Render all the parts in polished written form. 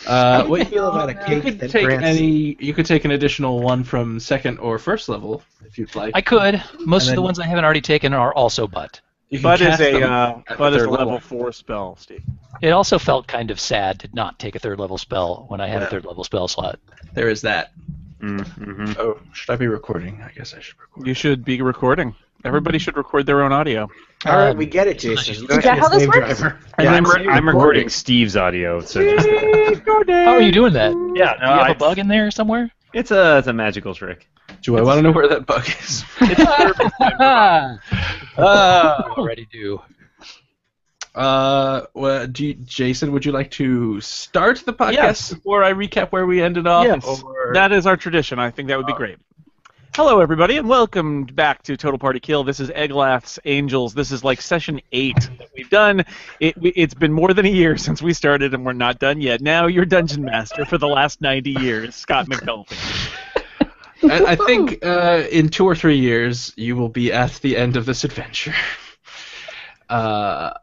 What do you feel about a cake You could that take grants... You could take an additional one from second or first level if you'd like. I could. Most And of the then- ones I haven't already taken are also butt. You can Bud is cast them a at Bud the is a third level 4 spell, Steve. It also felt kind of sad to not take a third level spell when I had a Yeah. third level spell slot. There is that. Mm-hmm. Oh, should I be recording? I guess I should record. You should be recording. Everybody should record their own audio. All right, we get it, Jason. You don't Is that need a how this slave works? driver. Yeah, I'm recording Steve's audio, so just, How are you doing that? yeah, Do you have a bug in there somewhere? it's a magical trick. Do I want to know where that bug is? Already do. Well, Jason, would you like to start the podcast Yes. before I recap where we ended off? Yes, Or... that is our tradition. I think that would be great. Hello, everybody, and welcome back to Total Party Kill. This is Eglath's Angels. This is like session 8 that we've done. It's been more than a year since we started, and we're not done yet. Now you're Dungeon Master for the last 90 years, Scott McNulty. I think in 2 or 3 years you will be at the end of this adventure. I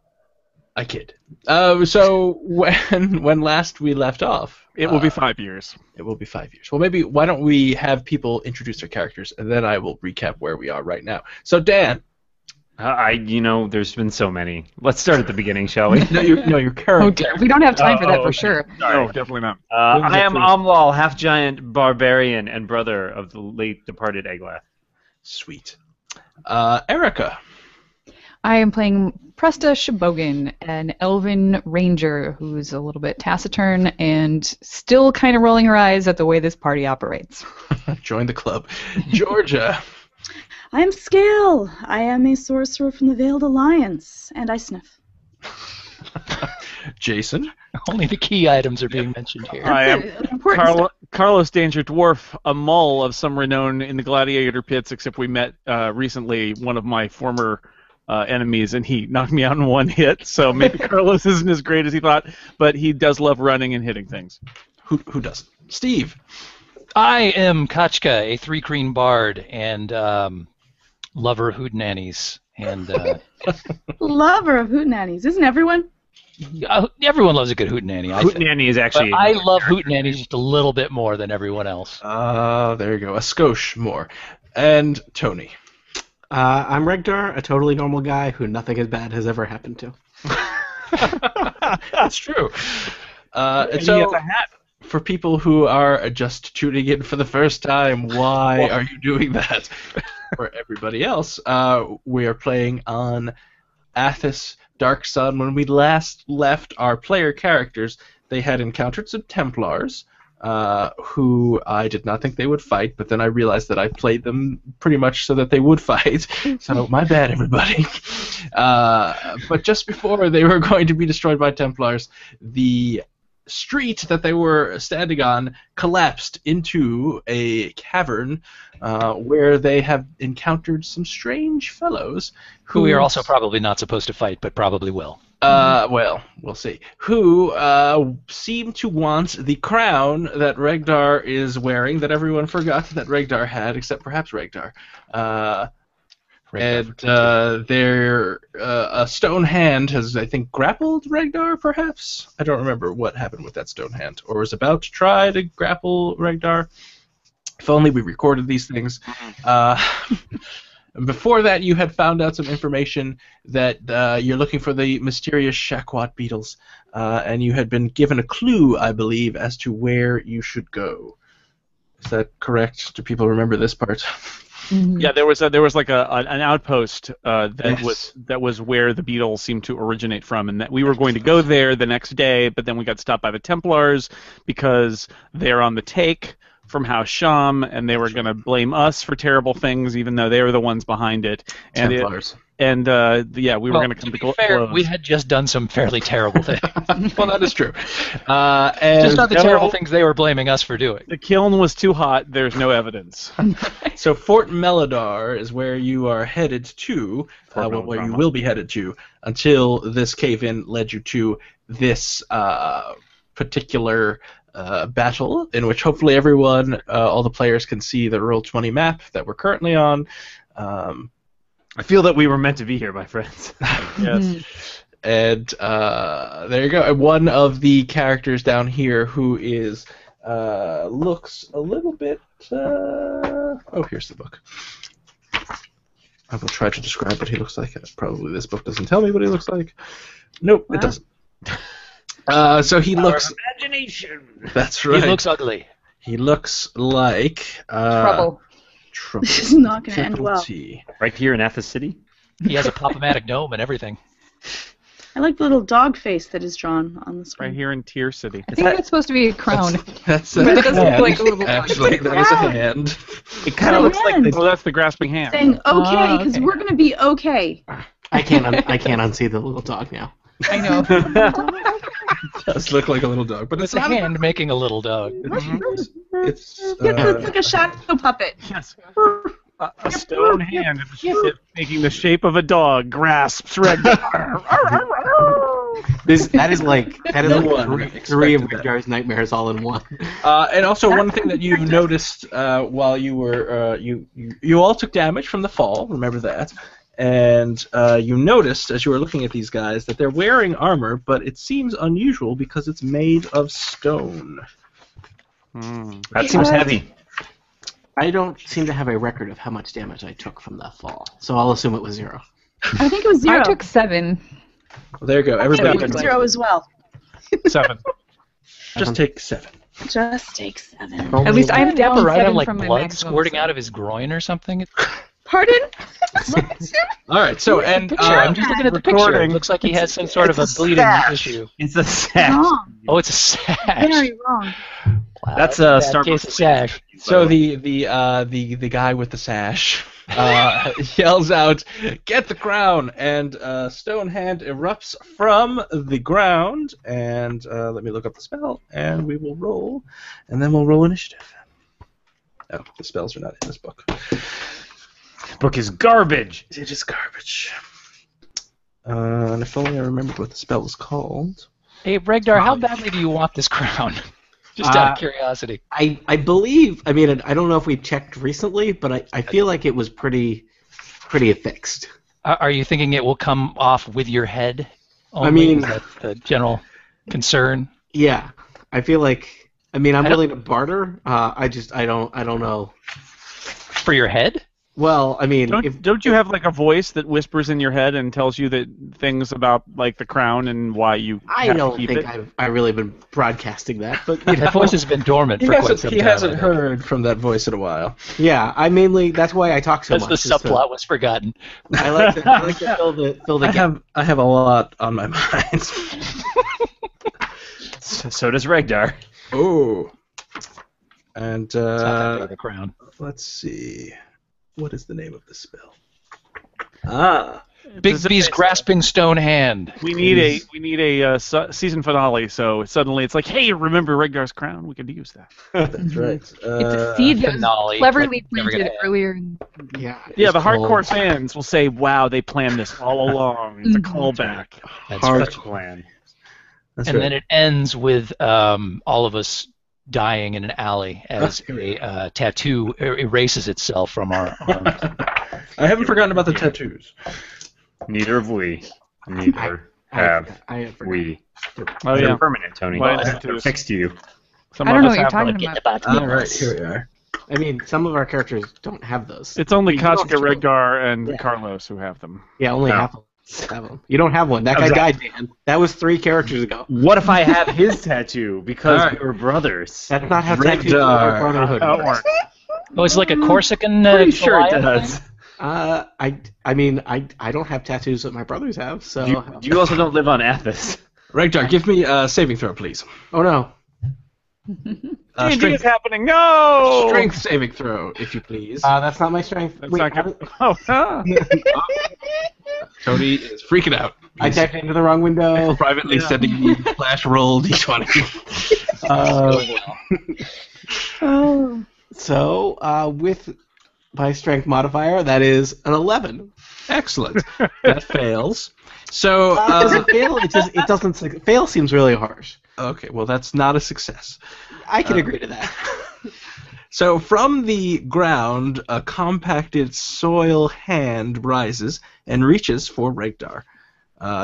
kid. So when last we left off, It will be 5 years. it will be 5 years. Well, maybe why don't we have people introduce their characters, and then I will recap where we are right now. So Dan, There's been so many. Let's start at the beginning, shall we? your current. We don't have time for that for okay. sure. No, definitely not. I am Amlal, half-giant barbarian and brother of the late departed Eglath. Sweet. Erica. I am playing Presta Shibogan, an elven ranger who's a little bit taciturn and still kind of rolling her eyes at the way this party operates. Join the club. Georgia. I am Scale. I am a sorcerer from the Veiled Alliance, and I sniff. Jason. Only the key items are being mentioned here. I am Important stuff. Carlos Danger Dwarf, a mull of some renown in the gladiator pits, except we met recently one of my former enemies, and he knocked me out in one hit, so maybe Carlos isn't as great as he thought, but he does love running and hitting things. Who doesn't? Steve. I am Kachka, a 3-green bard and lover of hootenannies. And Lover of hootenannies. Isn't everyone? everyone loves a good hootenanny. I think. Hootenanny is actually... But I love hootenannies just a little bit more than everyone else. There you go. A skosh more. And Tony. I'm Regdar, a totally normal guy who nothing as bad has ever happened to. That's true. And And he so, has a hat. for people who are just tuning in for the first time, why are you doing that? For everybody else, we are playing on Athos Dark Sun. When we last left our player characters, they had encountered some Templars, who I did not think they would fight, but then I realized that I played them pretty much so that they would fight. So my bad, everybody. But just before they were going to be destroyed by Templars, the street that they were standing on collapsed into a cavern where they have encountered some strange fellows Who we are also probably not supposed to fight, but probably will. well, we'll see. Who seem to want the crown that Regdar is wearing, that everyone forgot that Regdar had, except perhaps Regdar. A stone hand has, I think, grappled Regdar, perhaps? I don't remember what happened with that stone hand, or was about to try to grapple Regdar. If only we recorded these things. Before that, you had found out some information that you're looking for the mysterious Shakwat beetles, and you had been given a clue, I believe, as to where you should go. Is that correct? Do people remember this part? Yeah, there was like an outpost Yes. that was where the beetles seemed to originate from, and that we were going to go there the next day, but then we got stopped by the Templars because they're on the take from House Sham, and they were going to blame us for terrible things, even though they were the ones behind it. And Templars. we were going to come to fair, blows. we had just done some fairly terrible things. Well, that is true. And Just not the terrible things they were blaming us for doing. The kiln was too hot. There's no evidence. So Fort Melodar is where you are headed to, where you Melodrama. will be headed to, until this cave-in led you to this particular battle, in which hopefully everyone, all the players, can see the Roll20 map that we're currently on. I feel that we were meant to be here, my friends. Yes. And there you go. And one of the characters down here who is looks a little bit. Oh, here's the book. I will try to describe what he looks like. Probably this book doesn't tell me what he looks like. Nope, it doesn't. So he looks. Imagination. That's right. He looks ugly. He looks like Trouble. trouble. This is not going to end well. Difficulty. Right here in Athos City. He has a pop-o-matic gnome and everything. I like the little dog face that is drawn on the screen. Right here in Tier City. I think that's supposed to be a crown. That's But it doesn't hand. look like a little dog. Actually, that is a hand. It kind of looks like hand. Oh, that's the grasping hand. Saying okay, Oh, because okay. we're going to be okay. I can't unsee the little dog now. I know. It does look like a little dog, but It's it's a not hand making a little dog. It's It's like a shadow puppet. Yes. A stone hand making the shape of a dog grasps Regdar. That is like No one three of expected that. Regdar's nightmares all in one. and also one thing that you noticed while you were you all took damage from the fall. Remember that, and you noticed as you were looking at these guys that they're wearing armor, but it seems unusual because it's made of stone. that seems heavy. I don't seem to have a record of how much damage I took from that fall, so I'll assume it was 0. I think it was 0. I took 7. Well, there you go. I Everybody took can 0 as well. 7. just take 7. Just take 7. At least I'm Didn't Dapper down Ride have 7 like from my blood maximum. squirting out of his groin or something? Pardon? All right. So and Picture. I'm just looking at the picture. It Recording. looks like he has some sort of a It's a bleeding sash. issue. It's a sash. Wrong. Oh, it's a sash. Very wrong. Wow, That's bad a Starbucks case of sash. so the guy with the sash yells out, "Get the crown!" And Stone Hand erupts from the ground. And let me look up the spell, and we will roll, and then we'll roll initiative. Oh, the spells are not in this book. Book is garbage. It is garbage. And if only I remembered what the spell was called. Hey, Regdar, how badly do you want this crown? Just out of curiosity. I believe. I mean, I don't know if we checked recently, but I feel like it was pretty affixed. Are you thinking it will come off with your head? Only? I mean- Is that the general concern? Yeah, I feel like. I mean, I'm I don't- willing to barter. I don't know. For your head? Well, I mean, if Don't you have like a voice that whispers in your head and tells you that things about like the crown and why you I have to don't keep think it? I've really been broadcasting that, but you know, That voice has been dormant for quite some He time. hasn't I think. heard from that voice in a while. yeah, I mainly that's why I talk so Because much. the is to- subplot was forgotten. I like to fill the gap. I have a lot on my mind. So does Regdar. Oh. And It's not that big of a crown. let's see. What is the name of the spell? Ah. Big B's grasping stone hand. We need a season finale, so suddenly it's like, hey, remember Regdar's crown? We could use that. That's right. It's a seed that was finale, cleverly but never planted gonna end. earlier. In... Yeah, Yeah, it's the hardcore called- fans will say, wow, they planned this all along. It's a callback. That's Hard right. Plan. That's And right. then it ends with all of us dying in an alley as a tattoo erases itself from our arms. I haven't forgotten about the tattoos. Neither have we. Neither have I forgot. we. Oh, They're yeah. permanent, Tony. Why They're tattoos? fixed to you. Some I of don't know us what you're have them. talking about. All right, here we are. I mean, some of our characters don't have those. It's only You don't Kachka, have to- Regdar, and Yeah. Carlos who have them. Yeah, only No. half of us have them. You don't have one. That guy died, Dan. That was 3 characters ago. What if I have his tattoo because All right. we were brothers? That's not how Regdar. tattoos or brotherhood How it works. works. Oh, it's like a Corsican. Pretty sure it Goliath does. thing? I mean, I don't have tattoos that my brothers have, so. You also don't live on Athos. Regdar, give me a saving throw, please. Oh no. D&D is Strength, happening. No! strength saving throw, if you please. That's not my strength. That's Wait, not good. Oh, ah. Tony is freaking out. I typed into the wrong window. Privately sending me flash roll d20. Oh. So, with my strength modifier, that is an 11. Excellent. That fails. So, Does it fail? It doesn't. Fail seems really harsh. okay, well, that's not a success. I can agree to that. So from the ground, a compacted soil hand rises and reaches for Regdar.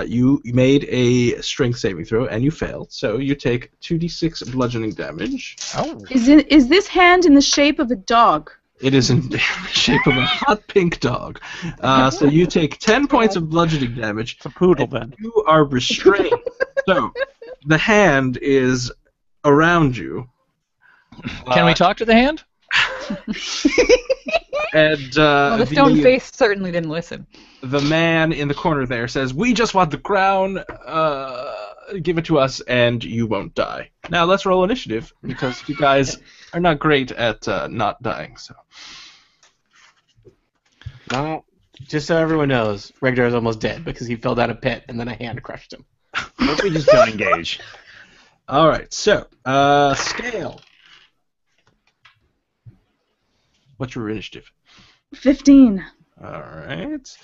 You made a strength saving throw, and you failed. So you take 2d6 bludgeoning damage. Oh. Is this hand in the shape of a dog? It is in the shape of a hot pink dog. So you take 10 points of bludgeoning damage. It's a poodle then. You are restrained. So the hand is around you. Can we talk to the hand? And Well, the stone face certainly didn't listen. the man in the corner there says, "We just want the crown. Give it to us, and you won't die." Now let's roll initiative because you guys are not great at not dying. So No, just so everyone knows, Regdar is almost dead because he fell down a pit and then a hand crushed him. What if we just don't engage? all right. So scale. What's your initiative? 15. All right.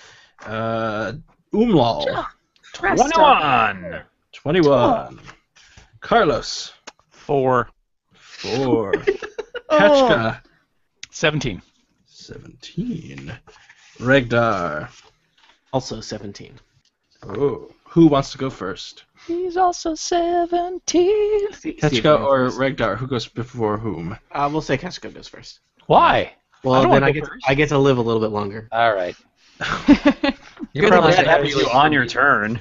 Umlal. 21. 21. Carlos. 4. 4. Kachka. 17. 17. Regdar. Also 17. Oh. Who wants to go first? He's also 17. Kachka or Regdar? Who goes before whom? We'll say Kachka goes first. Why? Well, don't then wanna go first. I get to live a little bit longer. All right. You're Good probably luck. That gonna happens to you on your turn.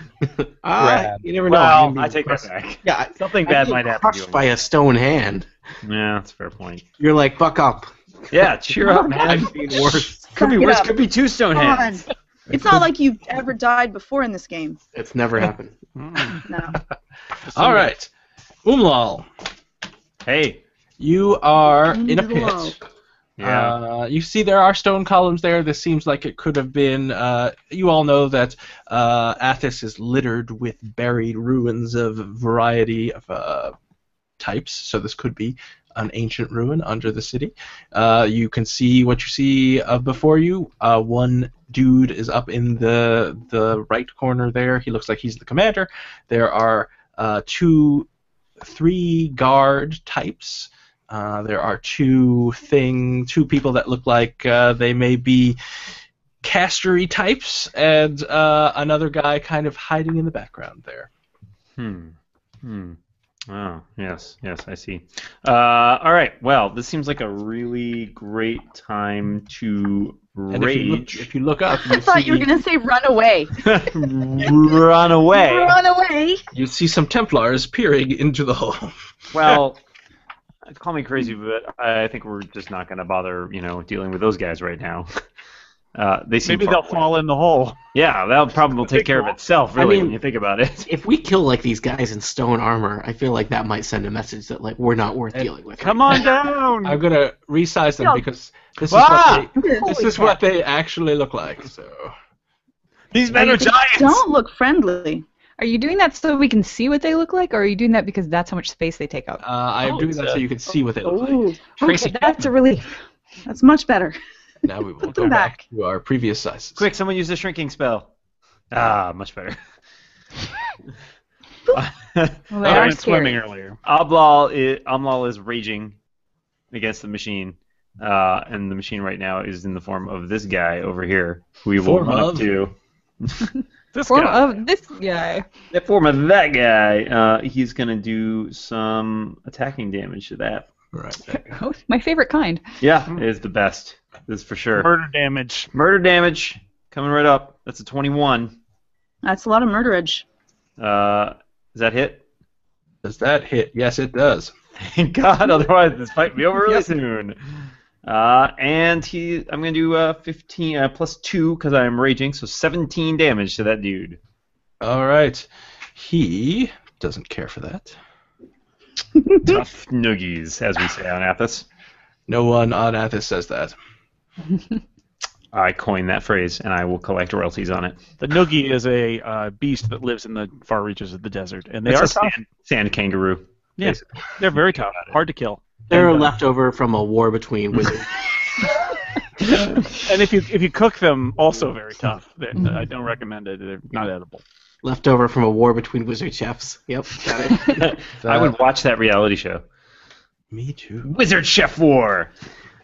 Grab. You never know. Well, I'm I take that crushed. back. Yeah, Something I bad get might happen to crushed you. by a stone hand. Yeah, that's a fair point. You're like, buck up. Yeah, cheer up, man. I've seen worse. Could be Suck it worse. up. Could be 2 stone Come on. hands. It's not like you've ever died before in this game. It's never happened. No. All right. Umlal. Hey. You are in a Umlal. pit. Yeah. You see there are stone columns there. This seems like it could have been... you all know that Athos is littered with buried ruins of a variety of types, so this could be an ancient ruin under the city. You can see what you see before you. One dude is up in the right corner there. He looks like he's the commander. There are 3 guard types. There are 2 people that look like they may be castery types, and another guy kind of hiding in the background there. Oh, yes, I see. All right, well, this seems like a really great time to And rage. if you look up, I thought you were going to say run away. Run away. Run away. you see some Templars peering into the hole. Well, call me crazy, but I think we're just not going to bother, dealing with those guys right now. They seem Maybe far they'll away. fall in the hole. Yeah, that'll probably take care of itself, really, I mean- when you think about it. If we kill like these guys in stone armor, I feel like that might send a message that like we're not worth dealing with. Come on down. I'm gonna resize them Yeah. because this is Ah! what they actually look like. So These men are They giants! don't look friendly. Are you doing that so we can see what they look like, or are you doing that because that's how much space they take up? I'm doing that so you can see what they look like. Ooh, Tracy Okay, that's a relief. that's much better. Now we will Put go them back back. to our previous sizes. Quick, someone use the shrinking spell. Ah, much better. Well, they I are went swimming scary. earlier. Amlal is raging against the machine, and the machine right now is in the form of this guy over here, who we will Form run up of? to. This Form guy. of this guy. The form of that guy. He's gonna do some attacking damage to that. Right. Oh, my favorite kind. Yeah, it is the best. This is for sure. Murder damage. Murder damage coming right up. That's a 21. That's a lot of murderage. Does that hit? Does that hit? Yes, it does. Thank God, otherwise this fight will be over really soon. And I'm gonna do 15 plus 2 because I am raging, so 17 damage to that dude. All right. He doesn't care for that. Tough noogies, as we say on Athos. No one on Athos says that. I coined that phrase, and I will collect royalties on it. The Noogie is a beast that lives in the far reaches of the desert, and they It's are a tough. sand kangaroo. Yeah, they're very tough. Hard to kill. They're left over from a war between wizards. And if you cook them, also very tough. I don't recommend it. They're not edible. Left over from a war between wizard chefs. Yep, got it. I would watch that reality show. Me too. Wizard Chef War!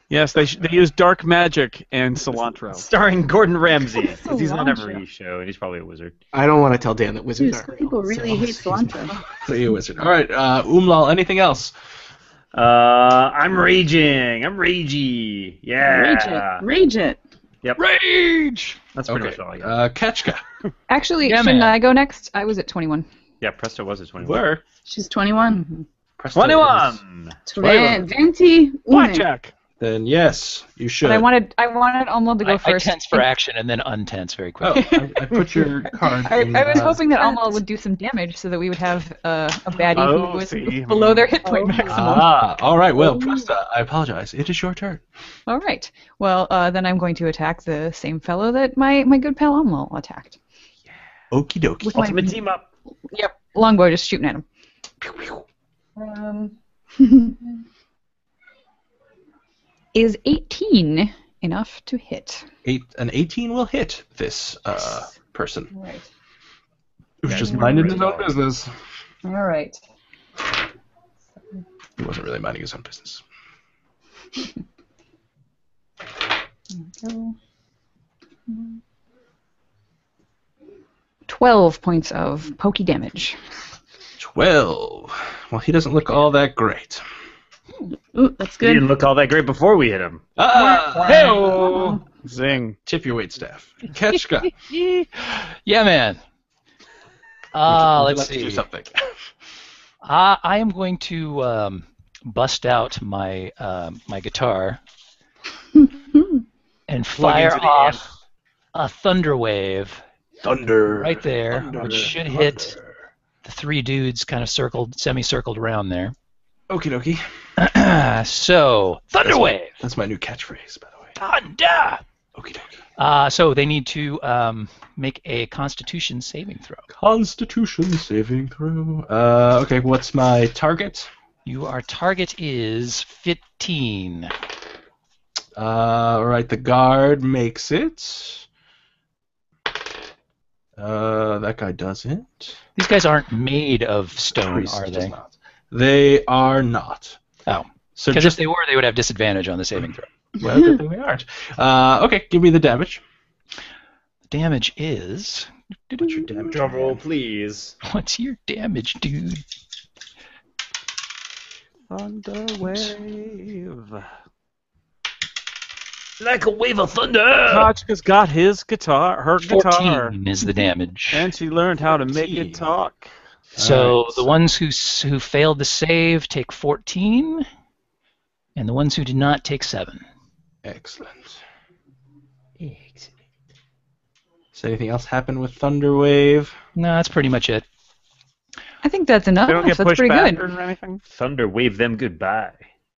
Yes, they use dark magic and cilantro. Starring Gordon Ramsay. 'Cause he's on Cilantro. every show, and he's probably a wizard. I don't want to tell Dan that Dude, wizards some aren't people real, really so- hate cilantro. So you wizard. All right, Umlal. Anything else? I'm raging. I'm ragey. Yeah. Rage it. Rage it. Rage. That's pretty Okay. much all I got. Ketchka. Actually, Yeah, shouldn't man. I go next? I was at 21. Yeah, Presto was at 21. Where? She's 21. Presto is- 21! 20. Blackjack. Then yes, you should. But I wanted Alma to go I first. tense for action and then untense very Oh, quickly. I put your card. I was in, hoping that Alma would do some damage so that we would have a baddie Oh, who was see. below their hit point maximum. all right. Well, Presta, I apologize. It is your turn. All right. Well, then I'm going to attack the same fellow that my good pal Alma attacked. Okie dokie. With my- Ultimate team up. Yep, longbow just shooting at him. Is 18 enough to hit? An 18 will hit this person Right. who's just minding his own business. All right. He wasn't really minding his own business. Go. 12 points of pokey damage. 12. Well, he doesn't look all that great. Ooh, that's He good. didn't look all that great before we hit him. Hey-oh! Zing. Tip your waitstaff. Ketchka. Yeah, man. Would you Let's like to do see. something. I am going to bust out my my guitar and fire into the off a thunder wave Thunder. right there, Thunder. which should hit the three dudes kind of semicircled around there. Okie dokie. So, thunder wave, That's my new catchphrase, by the way. thunder. Okie dokie. So they need to make a Constitution saving throw. Constitution saving throw. Okay, what's my target? Your target is 15. All right, the guard makes it. That guy doesn't. These guys aren't made of stone, Priest are does they? not. They are not. Oh. So Because just if they were, they would have disadvantage on the saving throw. well, good thing they aren't. Okay, give me the damage. Damage is. What's your damage? Drum roll, please. What's your damage, dude? Thunder wave. Like a wave of thunder! Kachka's got her guitar, 14 is the damage. and she learned how to make 14. it talk. So Alright. the ones who failed to save take 14, and the ones who did not take 7. Excellent. Does anything else happen with Thunderwave? No, that's pretty much it. I think that's enough. They don't get That's pushed pretty back good. or anything. Thunder wave them goodbye.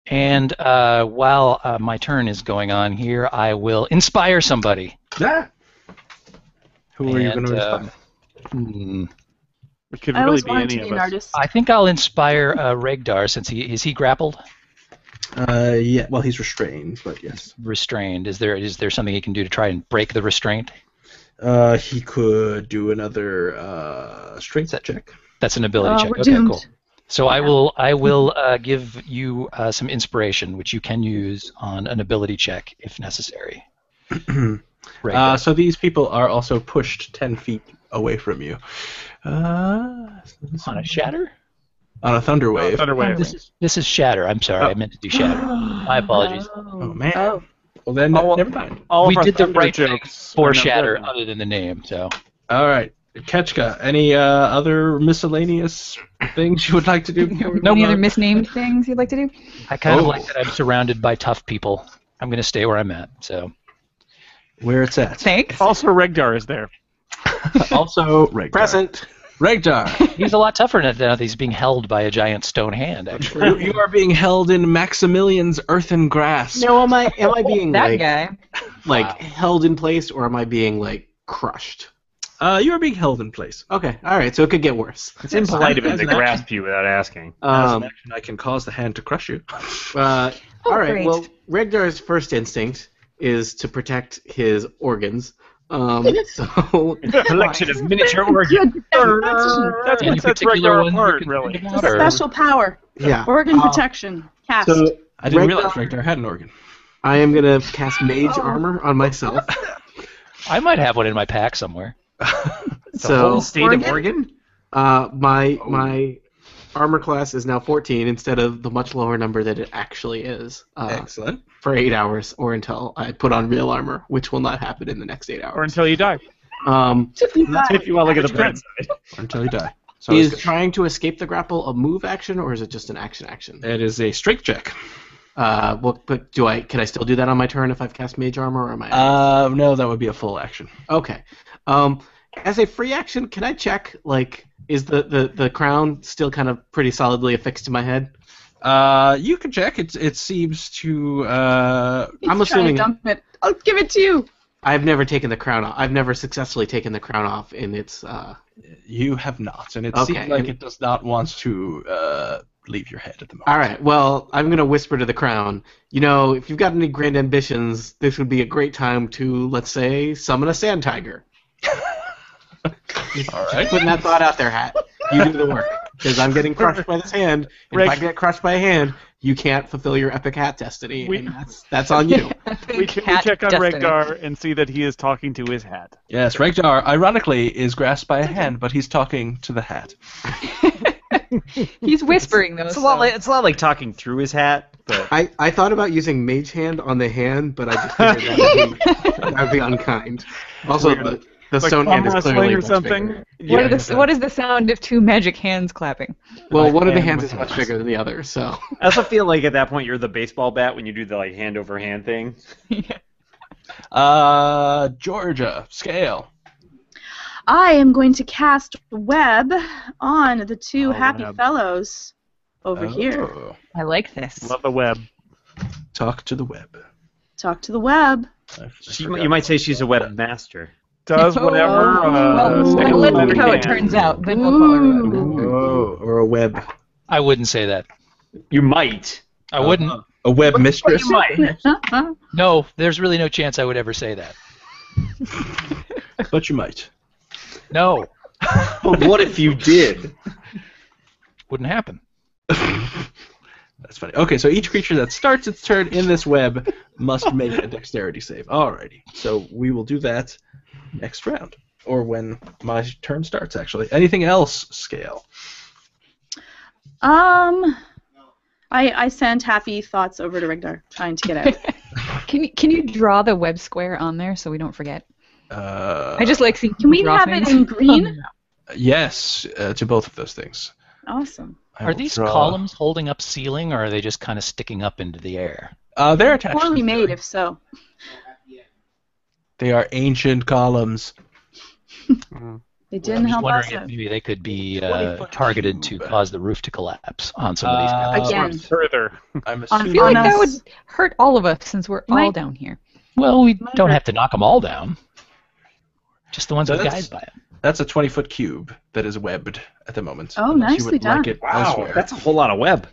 And while my turn is going on here, I will inspire somebody. Ah! Who are you And, going to inspire? It could I really always be wanted any to be of an us. artist. I think I'll inspire Regdar since is he grappled? Yeah, well, he's restrained, but yes. Restrained. Is there something he can do to try and break the restraint? He could do another strength check. That's an ability check. We're Okay, doomed. cool. So I will give you some inspiration, which you can use on an ability check if necessary. Regdar. So these people are also pushed 10 feet away from you. On a shatter? On a thunder wave. Thunder wave. This is shatter. I'm sorry, I meant to do shatter. My apologies. Oh, man. Oh. Well, then, never mind. All We of our did the thunder right thing jokes for are no shatter, good. other than the name. So All right. Ketchka, any other miscellaneous things you would like to do? Any other misnamed things you'd like to do? I kind of Oh. like that I'm surrounded by tough people. I'm going to stay where I'm at. So Where it's at. Thanks. Also, Regdar is there. Also, Regdar. Present. Regdar. he's a lot tougher now that he's being held by a giant stone hand. Actually, you are being held in Maximilian's earthen grasp. No, am I being That guy. held in place, or am I being like crushed? You are being held in place. Okay, all right, so it could get worse. It's impolite of him As to an grasp you without asking. As Um, an action, I can cause the hand to crush you. all right. great. Well, Regdar's first instinct is to protect his organs. So Collection of miniature organs. Good. That's Any what sets particular Regdar one you apart, can really. think It's about, a or- special power. yeah. Organ protection. Cast. So I didn't Regdar- realize Regdar had an organ. I am gonna cast Mage Armor on myself. I might have one in my pack somewhere. The whole state of Oregon? My armor class is now 14 instead of the much lower number that it actually is. Excellent. For 8 hours or until I put on real armor, which will not happen in the next 8 hours. Or until you die. If you want to look at the bright side. Or until you die. So Is trying to escape the grapple a move action, or is it just an action? it is a strength check. But can I still do that on my turn if I've cast Mage Armor, or am I? No, that would be a full action. Okay. As a free action, can I check, like, is the crown still kind of pretty solidly affixed to my head? You can check. It seems to. I'm assuming. Dump it. I'll give it to you. I've never taken the crown off. I've never successfully taken the crown off in its. You have not, and it Okay. seems like it does not want to leave your head at the moment. All right. Well, I'm gonna whisper to the crown. You know, if you've got any grand ambitions, this would be a great time to, let's say, summon a sand tiger. All right. Putting that thought out there, Hat. You do the work. Because I'm getting crushed by this hand, and if I get crushed by a hand, you can't fulfill your epic hat destiny, and that's on you. We check on Regdar and see that he is talking to his hat. Yes, Regdar, ironically, is grasped by a hand, but he's talking to the hat. He's whispering though. It's a lot like talking through his hat. But I thought about using Mage Hand on the hand, but I just figured that would be unkind. Also, the stone hand is clearly or much something. bigger. What is the sound of two magic hands clapping? Well, one of the hand hands is with much hands. bigger than the other, so. I also feel like at that point you're the baseball bat when you do the like hand over hand thing. Georgia, scale. I am going to cast web on the two Oh, happy web. fellows over here. Oh. I like this. Love the web. Talk to the web. Talk to the web. You might say she's a web master. Does whatever. Well, let's see how it turns out. Then we'll call her web. Oh, or a web. I wouldn't say that. You might. I wouldn't. A web mistress? You might. No, there's really no chance I would ever say that. But you might. No, But what if you did? wouldn't happen. That's funny. Okay, so each creature that starts its turn in this web must make a dexterity save. Alrighty. So we will do that next round. Or when my turn starts, actually. Anything else, Scale? I sent happy thoughts over to Rigdar, trying to get out. Can you draw the web square on there so we don't forget? I just like seeing. Can we draw have things. it in green? Yes, to both of those things. Awesome. I Are will these draw- columns holding up ceiling, or are they just kind of sticking up into the air? They're attached. Poorly to the made, ceiling. if so. They are ancient columns. They didn't I'm just help us wondering if out. maybe they could be targeted to cause the roof to collapse on some of these houses. Again. Further. I'm I assuming. feel like On that us. would hurt all of us since we're all Might- down here. Well, we don't have to knock them all down. Just the ones with That's- guys by them. That's a 20-foot cube that is webbed at the moment. Oh, unless you nicely would like done. it elsewhere. That's a whole lot of web.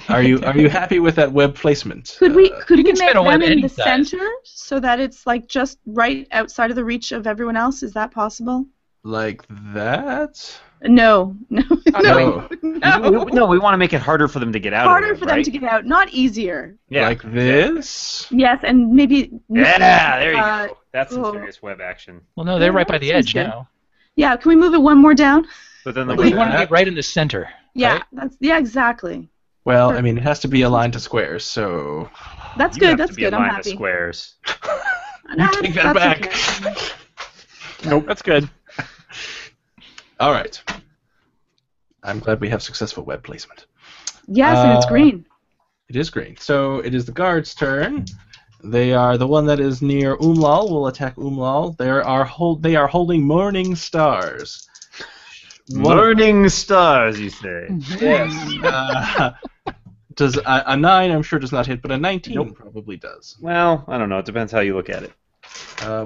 Are you happy with that web placement? Could we you make can spin a web them in any the size. center so that it's like just right outside of the reach of everyone else? Is that possible? Like that? No, no, No. No, we want to make it harder for them to get out. Harder of for there, them right? to get out, not easier. Yeah. Like this? Yes, and maybe. Yeah, there you uh, go. That's some oh. serious web action. Well, no, they're Yeah, right by that the seems edge good. now. Yeah, can we move it one more down? But then the Like We want to that? be right in the center. Yeah, Right? exactly. Well, I mean, it has to be aligned to squares, so... That's You good. have That's to be good. I'm aligned to happy. squares. take that back. Okay. Nope, that's good. All right. I'm glad we have successful web placement. Yes, and it's green. It is green. So it is the guard's turn. They are the one that is near Umlal will attack Umlal. They are holding morning stars. Learning stars, you say? Yes. Does a 9? I'm sure does not hit, but a 19 probably does. Well, I don't know. It depends how you look at it.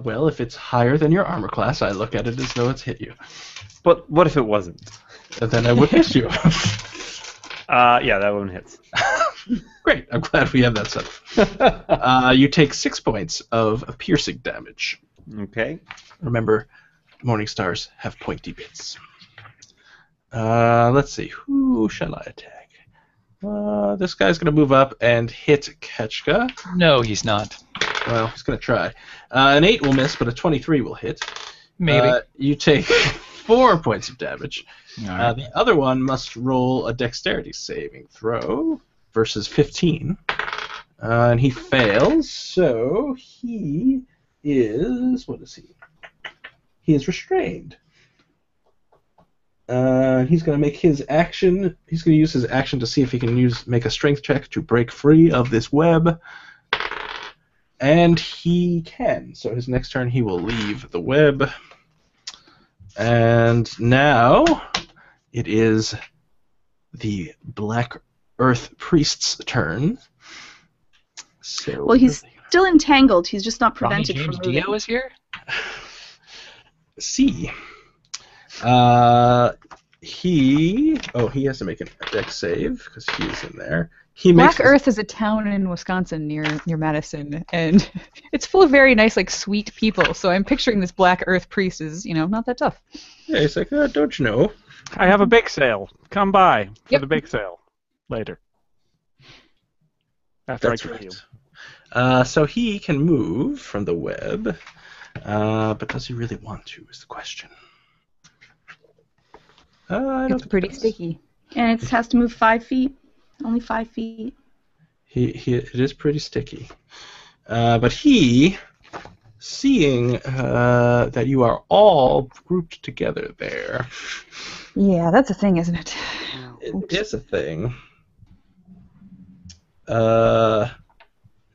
Well, if it's higher than your armor class, I look at it as though it's hit you. But what if it wasn't? And then I would miss you. Yeah, that one hits. Great. I'm glad we have that set up. You take 6 points of piercing damage. Okay. Remember, morning stars have pointy bits. Let's see. Who shall I attack? This guy's going to move up and hit Ketchka. No, he's not. Well, he's going to try. An 8 will miss, but a 23 will hit. Maybe. You take 4 points of damage. All right. The other one must roll a dexterity saving throw versus 15. And he fails, so he is... What is he? He is restrained. He's going to make his action. He's going to use his action to see if he can make a strength check to break free of this web. And he can. So his next turn he will leave the web. And now it is the Black Earth Priest's turn. So Well, he's still entangled. He's just not Ronnie prevented James from moving. Dio is here? C. He has to make a dex save because he's in there. Black Earth is a town in Wisconsin near Madison, and it's full of very nice, like, sweet people. So I'm picturing this Black Earth priest is, not that tough. Yeah, he's like, don't you know? I have a bake sale. Come by for the bake sale later. After That's I kill right. you. So he can move from the web, but does he really want to? Is the question. I don't It's pretty sticky. And it has to move 5 feet. Only 5 feet. It is pretty sticky. But he, seeing that you are all grouped together there, Yeah, that's a thing, isn't it? it is a thing.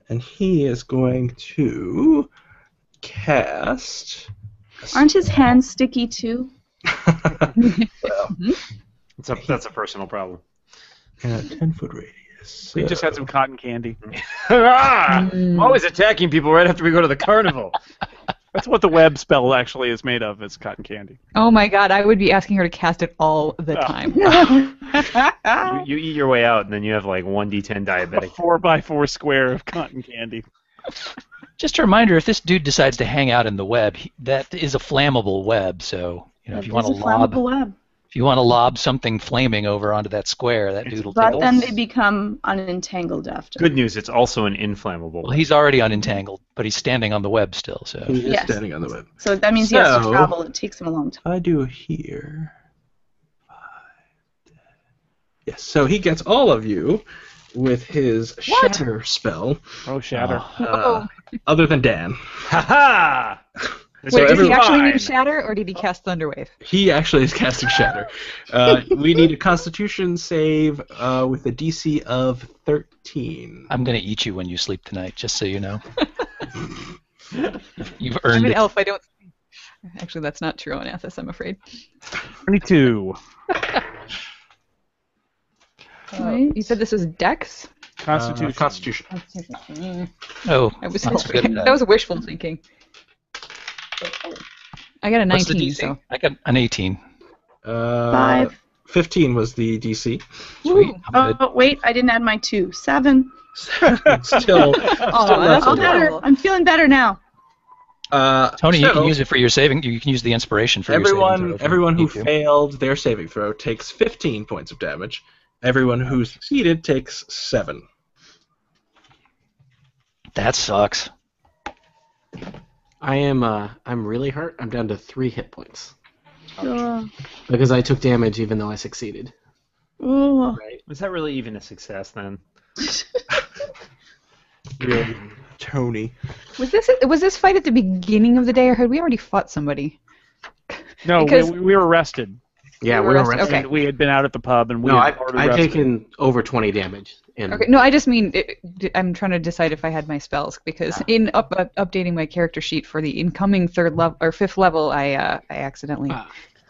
And he is going to cast... Aren't his hands sticky too? Well, That's a personal problem. in a 10-foot radius. We just had some cotton candy. I'm always attacking people right after we go to the carnival. That's what the web spell actually is made of. Is cotton candy. Oh my god, I would be asking her to cast it all the time. You eat your way out, and then you have like 1d10 A diabetic. 4x4 square of cotton candy. Just a reminder, if this dude decides to hang out in the web, that is a flammable web, so if you want to It's a flammable web. lob something flaming over onto that square, that dude will take But it. then they become unentangled after. Good news, it's also an inflammable. Well, he's already unentangled, but he's standing on the web still, so... He is Yes. standing on the web. So that means he has to So- travel. It takes him a long time. I do here. 5, 10. Yes, so he gets all of you with his shatter spell. Oh, shatter. Other than Dan. Ha ha! So Wait, does he everyone- actually fine. need Shatter, or did he cast Thunderwave? He actually is casting Shatter. We need a Constitution save with a DC of 13. I'm going to eat you when you sleep tonight, just so you know. You've I'm earned an it. elf, I don't... Actually, that's not true on Athos, I'm afraid. 22. You said this was Dex? Constitution. Constitution. Oh, I was that's good. that was wishful thinking. I got a What's the 19, DC? so... I got an 18. 5. 15 was the DC. Sweet. I'm good. Oh, wait, I didn't add my 2. 7. Still that's All better. horrible. I'm feeling better now. Tony, you so can use it for your saving. You can use the inspiration for your saving throw. if you everyone who need to. failed their saving throw takes 15 points of damage. Everyone who succeeded takes 7. That sucks. I'm really hurt. I'm down to 3 hit points Oh. because I took damage even though I succeeded. Oh. Right? Was that really even a success then? Really, Tony. Was this fight at the beginning of the day, or had we already fought somebody? No, Because- we were arrested. Yeah, We we were were arrested. arrested. Okay. And we had been out at the pub, and we No, had already I've arrested. taken over 20 damage. And Okay, no, I just mean I'm trying to decide if I had my spells because in updating my character sheet for the incoming 3rd level or 5th level, I accidentally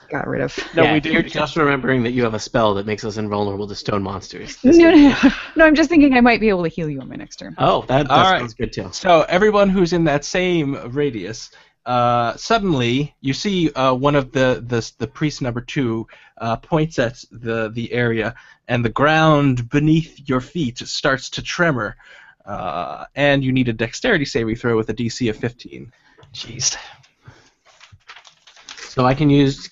got rid of. No, yeah, we did. You're just remembering that you have a spell that makes us invulnerable to stone monsters. No, I'm just thinking I might be able to heal you on my next turn. Oh, that All right. sounds good too. So everyone who's in that same radius, suddenly you see one of the priest number 2 points at the area, and the ground beneath your feet starts to tremor, and you need a dexterity saving throw with a DC of 15. Jeez. So I can use.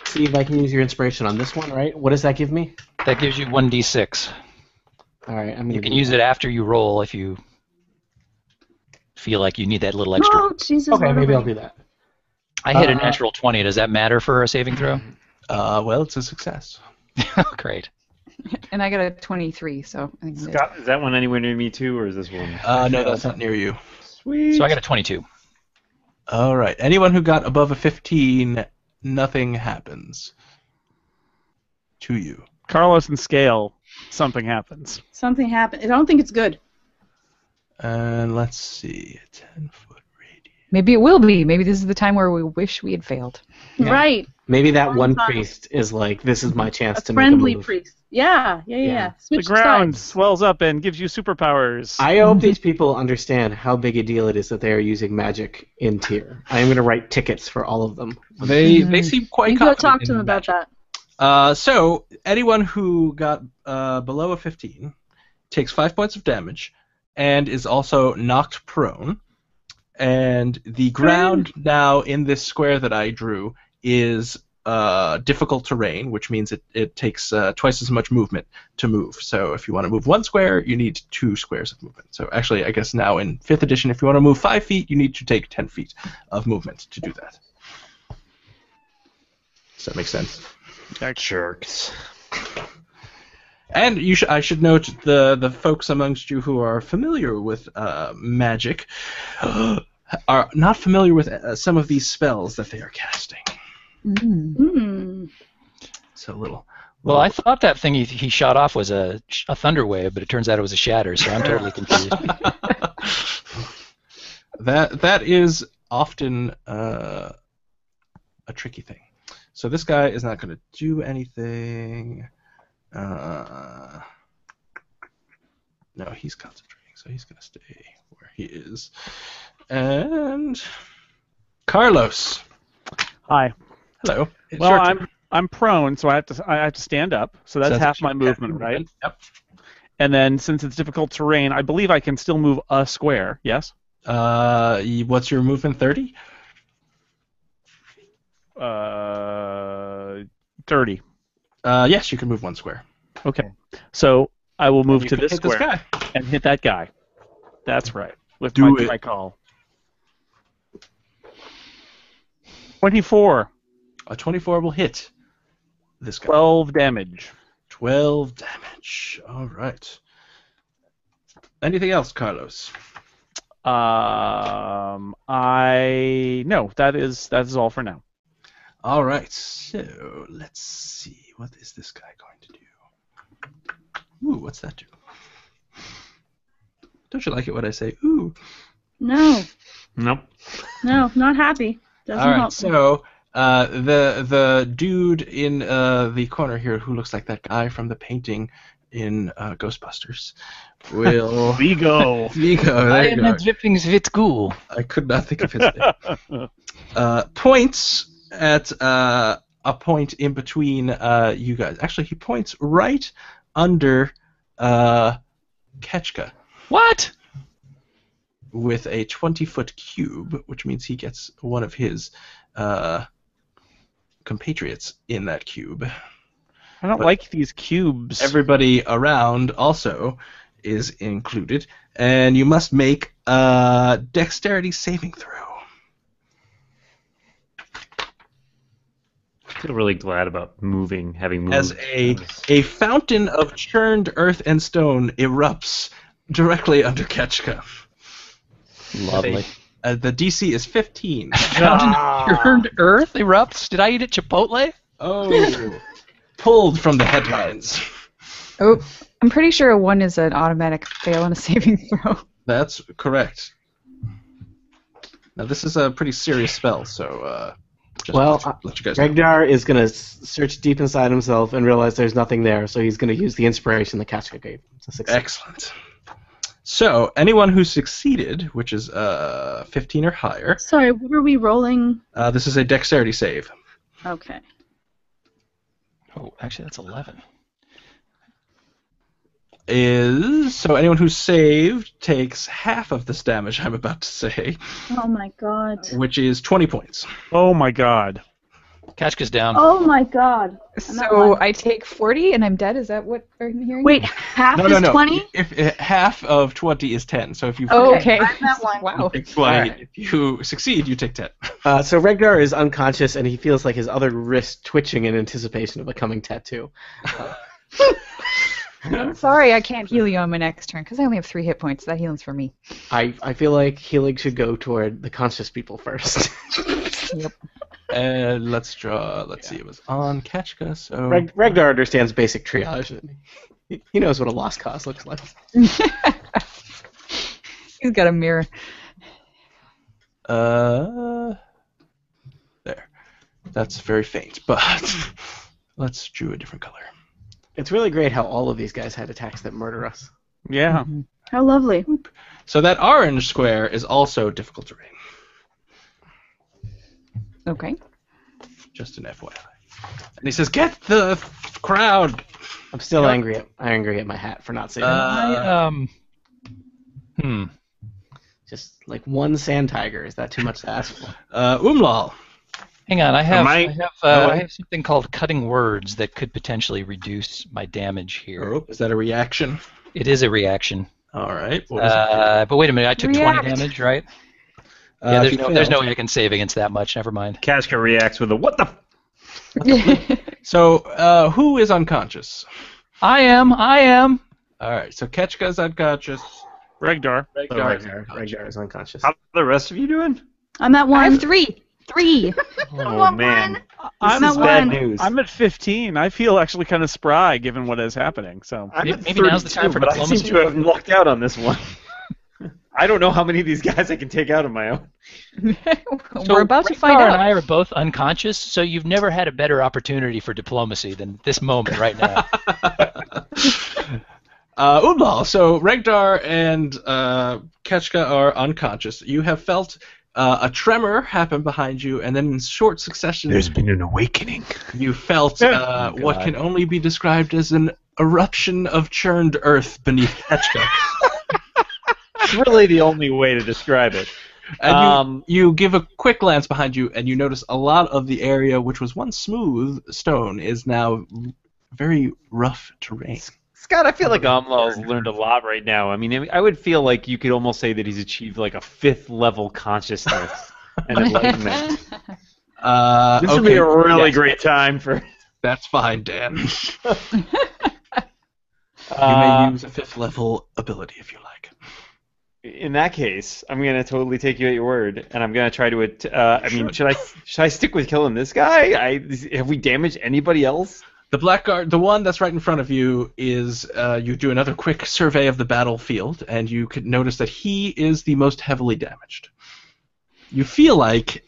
See if I can use your inspiration on this one, right? What does that give me? That gives you 1d6. All right, You can use it after you roll if you feel like you need that little extra. Oh, Jesus. Okay, maybe I'll do that. I hit a natural 20. Does that matter for a saving throw? Well, it's a success. Great. And I got a 23, so I think I'm good. Scott, is that one anywhere near me too, or is this one? No, that's not near you. Sweet. So I got a 22. All right. Anyone who got above a 15, nothing happens to you. Carlos and Scale, something happens. Something happened. I don't think it's good. And let's see, 10-foot radius. Maybe it will be. Maybe this is the time where we wish we had failed. Yeah. Right. Maybe that one time. priest is like, this is my chance A to friendly make a move. priest. Yeah. Yeah. Switch The ground sides. swells up and gives you superpowers. I hope these people understand how big a deal it is that they are using magic in tier. I am going to write tickets for all of them. They seem quite You go confident talk to in them about magic. that. So anyone who got below a 15 takes 5 points of damage and is also knocked prone. And the ground now in this square that I drew is difficult terrain, which means it takes twice as much movement to move. So if you want to move 1 square, you need 2 squares of movement. So actually, I guess now in 5th edition, if you want to move 5 feet, you need to take 10 feet of movement to do that. Does that make sense? Jerks. And I should note the folks amongst you who are familiar with magic are not familiar with some of these spells that they are casting. So little. Well, I thought that thing he shot off was a thunder wave, but it turns out it was a shatter, so I'm totally confused. That is often a tricky thing. So this guy is not going to do anything. No, he's concentrating, so he's going to stay where he is. And Carlos. Hi. Hello. It's Well, your turn. I'm prone, so I have to stand up. So that's half my movement, right? Yep. And then since it's difficult terrain, I believe I can still move a square. Yes. What's your movement? 30? 30. Yes, you can move 1 square. Okay. So I will move You to can this hit this square guy. and hit that guy. That's right. With Do my it. tri-call. 24. A 24 will hit this guy. 12 damage. 12 damage. All right. Anything else, Carlos? No, that is all for now. All right. So let's see. What is this guy going to do? Ooh, what's that do? Don't you like it when I say ooh? No. Nope. No, not happy. Doesn't All right. help. So the dude in the corner here who looks like that guy from the painting in Ghostbusters will. Vigo. Vigo. There you go. Zwittingzwitgul. I could not think of his name. Points at a point in between you guys. Actually, he points right under Ketchka What? with a 20-foot cube, which means he gets one of his compatriots in that cube. I don't But like these cubes. Everybody around also is included, and you must make a dexterity saving throw. I feel really glad about having moved. As a fountain of churned earth and stone erupts directly under Ketchka. Lovely. The DC is 15. Turned Earth erupts. Did I eat at Chipotle? Oh, pulled from the headlines. Oh, I'm pretty sure a 1 is an automatic fail on a saving throw. That's correct. Now this is a pretty serious spell, so just let you guys know. Ragnar is going to search deep inside himself and realize there's nothing there, so he's going to use the inspiration that Ketchka gave him to succeed. Excellent. So anyone who succeeded, which is 15 or higher, Sorry, what are we rolling? this is a dexterity save. Okay. Oh, actually, that's 11. So anyone who saved takes half of this damage I'm about to say, Oh my god. which is 20 points. Oh my god. Kachka's down. Oh my god. I'm at So one. I take 40 and I'm dead. Is that what I'm hearing? Wait, half No, is no. 20? If half of 20 is 10, so if you Oh, okay. I'm at one. you Wow. take 20. Alright. If you succeed, you take 10. So Regdar is unconscious, and he feels like his other wrist twitching in anticipation of a coming tattoo. I'm sorry I can't heal you on my next turn because I only have 3 hit points. That healing's for me. I feel like healing should go toward the conscious people first. Yep. Let's draw. Let's see. It was on Kachka, so Regdar understands basic triage. And he knows what a lost cause looks like. He's got a mirror. there. That's very faint, but let's draw a different color. It's really great how all of these guys had attacks that murder us. Yeah. How lovely. So that orange square is also difficult terrain. Okay. Just an FYI. And he says, "Get the crowd." I'm still angry at my hat for not saving it. Just like one sand tiger. Is that too much to ask for? Umlal. Hang on, I have Oh. I have something called cutting words that could potentially reduce my damage here. Oh, is that a reaction? It is a reaction. All right. What is it? But wait a minute, I took React. 20 damage, right? If There's you there's fail. no way I can save against that much. Never mind. Kachka reacts with a what the? So, who is unconscious? I am. All right. So Ketchka's unconscious. Regdar. Regdar is unconscious. How are the rest of you doing? I'm at I one. have 3. 3. Oh man, I'm this is at bad one. news. I'm at 15. I feel actually kind of spry given what is happening. So I'm at Maybe now's the time 32, for but I seem diplomacy. to have lucked out on this one. I don't know how many of these guys I can take out on my own. We're about to find Rekar and out. I are both unconscious, so you've never had a better opportunity for diplomacy than this moment right now. Umlal. So Regdar and Ketchka are unconscious. You have felt a tremor happen behind you, and then in short succession, been an awakening. you felt what can only be described as an eruption of churned earth beneath Ketchka. It's really the only way to describe it. And you give a quick glance behind you, and you notice a lot of the area, which was once smooth stone, is now very rough terrain. Scott, I feel like Amlal's learned a lot right now. I mean, I would feel like you could almost say that he's achieved like a 5th level consciousness and enlightenment. This would be a really great time for. That's fine, Dan. You may use a 5th level ability if you like. In that case, I'm gonna totally take you at your word, and I'm gonna try to. I mean, should I stick with killing this guy? Have we damaged anybody else? The blackguard, the one that's right in front of you, is you do another quick survey of the battlefield, and you could notice that he is the most heavily damaged. You feel like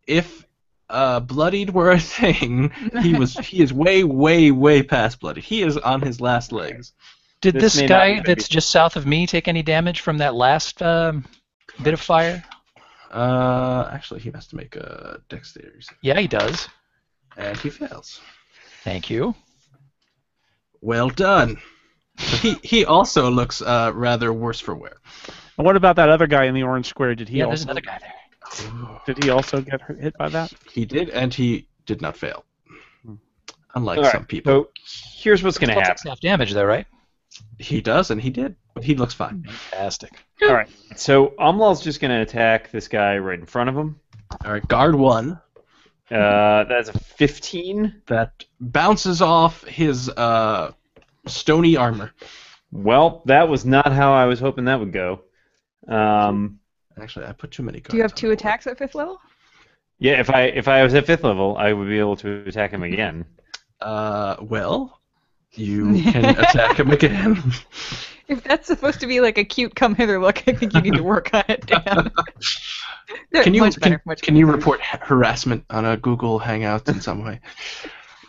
if bloodied were a thing, he is way, way, way past bloodied. He is on his last legs. Did This this may guy not that's just south of me take any damage from that last bit of fire? Actually, he has to make a dexterity save, Yeah, he does. and he fails. Thank you. Well done. So he also looks rather worse for wear. And what about that other guy in the orange square? Did he Yeah, there's also another guy there. did he also get hit by that? He did, and he did not fail. Unlike All right, some people. So here's what's gonna Still happen. takes half damage though, right? He does, and he did, but he looks fine. Fantastic. All right. So Amlal's just gonna attack this guy right in front of him. All right, guard 1. That's a 15. That bounces off his stony armor. Well, that was not how I was hoping that would go. Actually, I put too many guards. Do you have on 2 the attacks at 5th level? Yeah, if I was at 5th level, I would be able to attack him again. board. Well, you can attack him again. If that's supposed to be like a cute come hither look, I think you need to work on it, Dan. Can you much better, much can you better. report harassment on a Google Hangout in some way?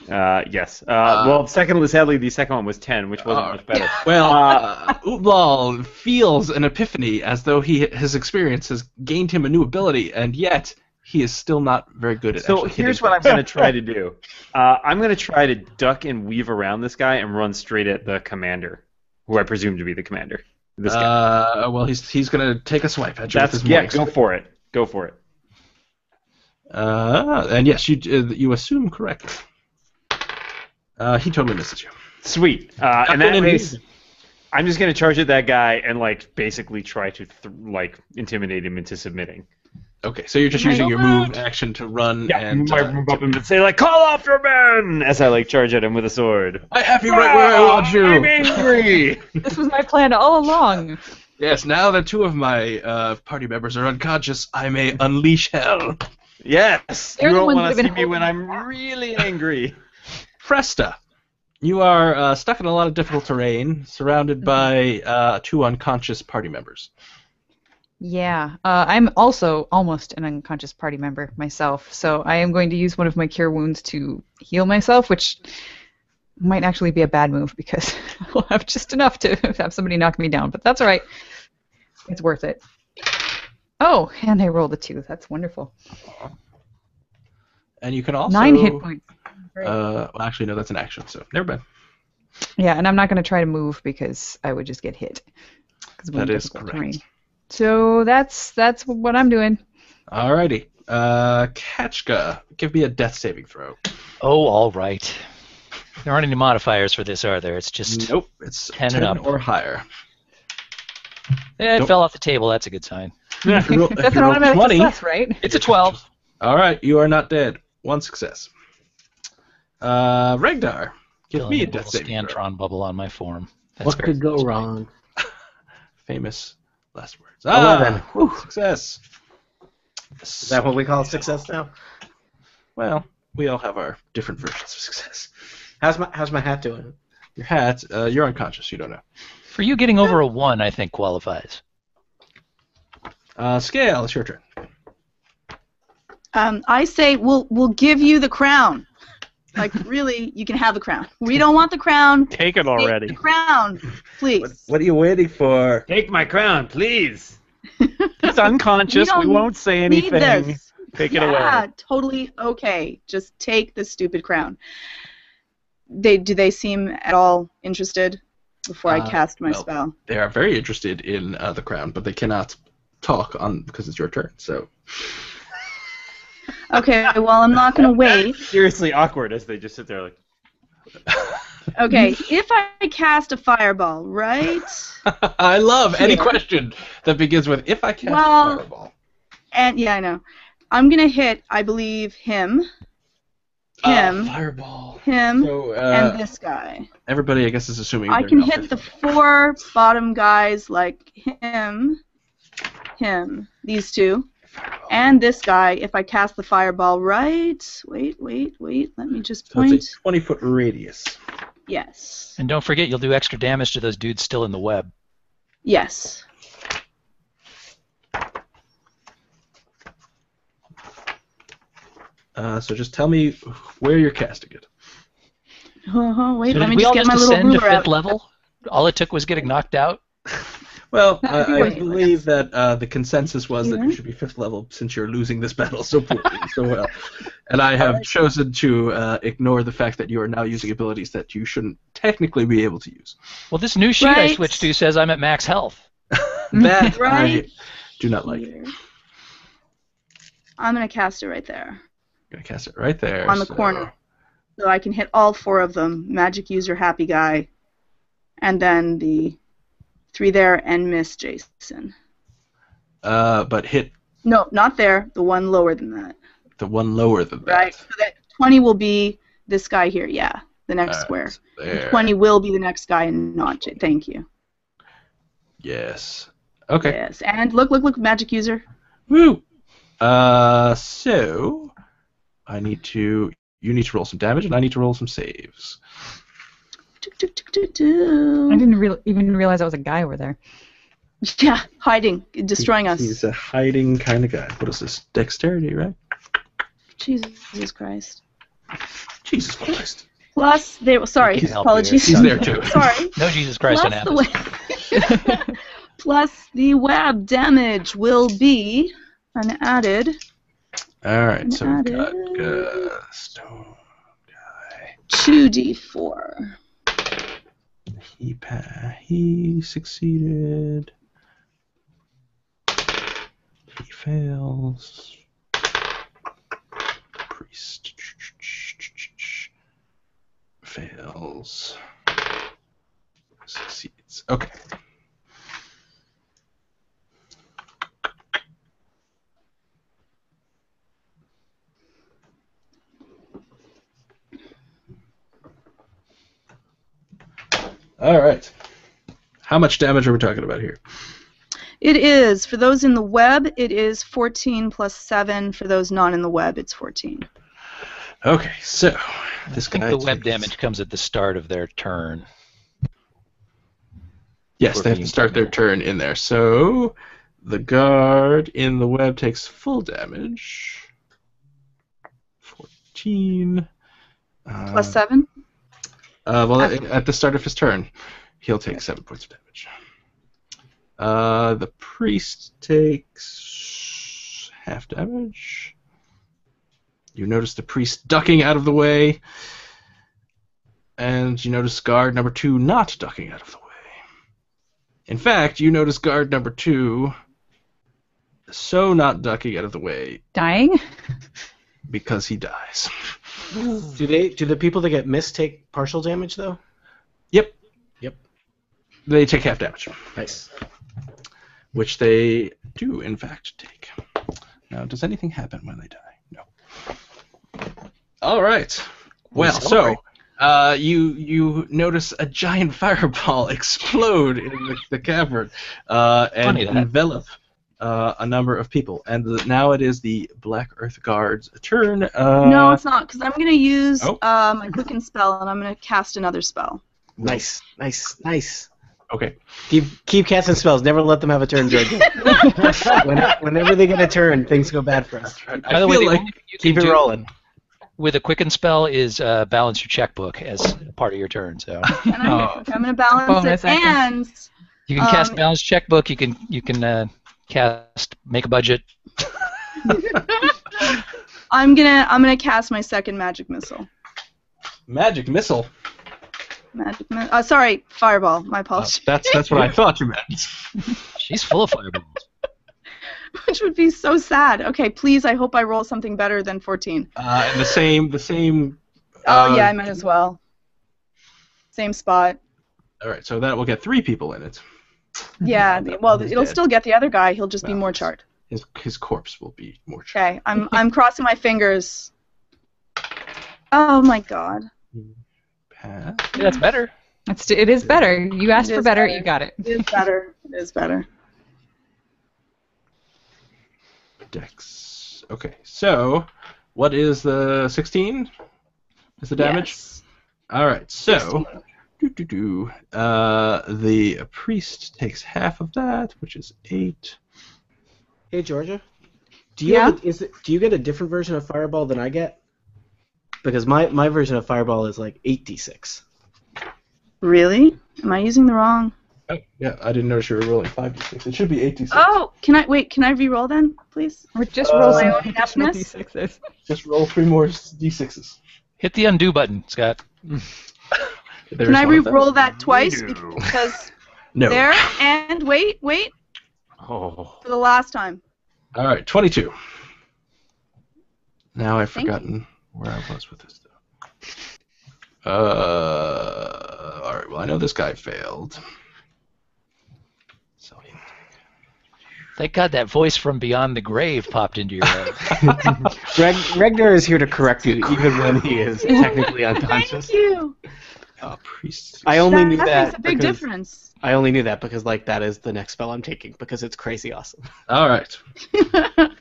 Yes. Well, sadly, the second one was 10, which wasn't much better. Well, Ublal feels an epiphany as though his experience has gained him a new ability, and yet he is still not very good at. So actually here's hitting what I'm going to try to do. I'm going to try to duck and weave around this guy and run straight at the commander, who I presume to be the commander. This guy. Well, he's going to take a swipe at you with his Yeah, moist. go for it. Go for it. And yes, you assume correctly. He totally misses you. Sweet. In that case, I'm just gonna charge at that guy and like basically try to intimidate him into submitting. Okay, so you're just using your move action to run and move up and say like, "Call off your men!" as I like charge at him with a sword. I have you right where I want you. I'm angry. This was my plan all along. Yes, now that 2 of my party members are unconscious, I may unleash hell. Yes. They're you the don't ones want that to have see been me when I'm really angry. Fresta, you are stuck in a lot of difficult terrain, surrounded by 2 unconscious party members. Yeah, I'm also almost an unconscious party member myself, so I am going to use one of my cure wounds to heal myself, which might actually be a bad move because I'll have just enough to have somebody knock me down, but that's all right. It's worth it. Oh, and I rolled a 2. That's wonderful. And you can also 9 hit points. well, actually, no, that's an action, so never mind. Yeah, and I'm not going to try to move because I would just get hit. That is correct. Terrain. So that's what I'm doing. Alrighty. Ketchka, give me a death saving throw. Oh, all right. There aren't any modifiers for this, are there? It's just Nope, it's 10 10 and up. or higher. Yeah, it fell off the table. That's a good sign. That's an automatic 20, success, right? It's a 12. Alright, you are not dead. 1 success. Regdar, give me a death saving throw. Scantron bubble on my form. That's What could go wrong? Famous last words. 11. Success. Is that what we call success now? Well, we all have our different versions of success. How's my hat doing? Your hat, you're unconscious. You don't know. For you, getting over a 1, I think, qualifies. Scale, it's your turn. I say we'll give you the crown. Like, really, you can have the crown. We don't want the crown. Take it already. Take the crown, please. What are you waiting for? Take my crown, please. He's unconscious. We won't say Need anything. this. Take it away. Yeah, totally okay. Just take the stupid crown. Do they seem at all interested before I cast my spell? They are very interested in the crown, but they cannot talk because it's your turn. So. Okay, well, I'm not going to wait. Seriously awkward as they just sit there like. Okay, if I cast a fireball, right? I love any question that begins with "if I cast a fireball." And yeah, I know. I'm going to hit, I believe, him. Fireball. Him. So, and this guy. Everybody, I guess, is assuming. I can hit the 4 bottom guys like him, these 2. And this guy, if I cast the fireball right... Wait, let me just point. So it's a 20-foot radius. Yes. And don't forget, you'll do extra damage to those dudes still in the web. Yes. So just tell me where you're casting it. Wait, So let me we just all get just my little ascend to ruler 5th out. level? All it took was getting knocked out? Well, I Wait. believe that the consensus was that you should be 5th level since you're losing this battle so poorly, so well. And I have chosen to ignore the fact that you are now using abilities that you shouldn't technically be able to use. Well, this new sheet I switched to says I'm at max health. That Right I do not like. here. I'm going to cast it right there. I'm going to cast it right there. On the corner. So I can hit all 4 of them. Magic user, happy guy. And then the 3 there and miss Jason. But hit... No, not there. The one lower than that. The one lower than that. Right. So that 20 will be this guy here. Yeah, the next square. There. 20 will be the next guy and not J. Thank you. Yes. Okay. Yes. And look, magic user. Woo! So... You need to roll some damage, and I need to roll some saves. I didn't even realize I was a guy over there. Yeah, hiding, destroying us. He's a hiding kind of guy. What is this? Dexterity, right? Jesus Christ. Jesus Christ. Plus, sorry, apologies. He's there too. Sorry. No Jesus Christ in Atlas. Plus, the web damage will be an added. All right, so we've got stone guy. 2d4. He succeeded. He fails. priest fails. Succeeds. Okay. All right. How much damage are we talking about here? It is, for those in the web, it is 14 plus 7. For those not in the web, it's 14. Okay, so this I think guy the web takes- damage comes at the start of their turn. Yes, they have to start their turn in there. So the guard in the web takes full damage. 14. Plus 7? Well, at the start of his turn, he'll take 7 points of damage. The priest takes half damage. You notice the priest ducking out of the way, and you notice guard number 2 not ducking out of the way. In fact, you notice guard number 2 so not ducking out of the way Dying? because he dies. Do the people that get missed take partial damage though? Yep. Yep. They take half damage, Nice. which they do in fact take. Now, does anything happen when they die? No. All right. Well, so you notice a giant fireball explode in the cavern and envelop a number of people. And now it is the Black Earth Guard's turn. No, it's not, because I'm going to use my Quicken spell, and I'm going to cast another spell. Nice. Okay. Keep casting spells. Never let them have a turn, George. Whenever they get a turn, things go bad for us. By the way, the only thing you Keep can it do rolling. with a Quicken spell is balance your checkbook as part of your turn. So And I'm going to balance Bonus it, action. and you can cast balance checkbook. You can cast make a budget. I'm gonna cast my second magic missile. Magic missile. Sorry, fireball. My apologies. That's what I thought you meant. She's full of fireballs. Which would be so sad. Okay, please. I hope I roll something better than 14. And the same. Oh yeah, I might as well. Same spot. All right, so that will get 3 people in it. Yeah. Well, He's it'll dead. still get the other guy. He'll just be Well, more charred. His corpse will be more charred. Okay. I'm crossing my fingers. Oh my god. Pass. Yeah, that's better. It is better. You asked It for is better, better. you got it. It is better. It is better. Dex. Okay, so what is the 16? Is the damage? Yes. All right, so 16. the priest takes half of that, which is 8. Hey, Georgia. Do you get a different version of Fireball than I get? Because my version of Fireball is like 8d6. Really? Am I using the wrong? Oh, yeah, I didn't notice you were rolling 5d6. It should be 8d6. Oh, can I re-roll then, please? Or just roll some My own additional ineptness? d6s. Just roll 3 more d6s. Hit the undo button, Scott. Can I re-roll that twice? Because No. there, and wait, Oh. for the last time. All right, 22. Now I've Thank you. forgotten where I was with this stuff. All right. Well, I know this guy failed. So Thank God that voice from beyond the grave popped into your head. Regner is here to correct you, even when he is technically unconscious. Thank you. priest. I only knew That that makes a big because difference. I only knew that because that is the next spell I'm taking because it's crazy awesome. All right.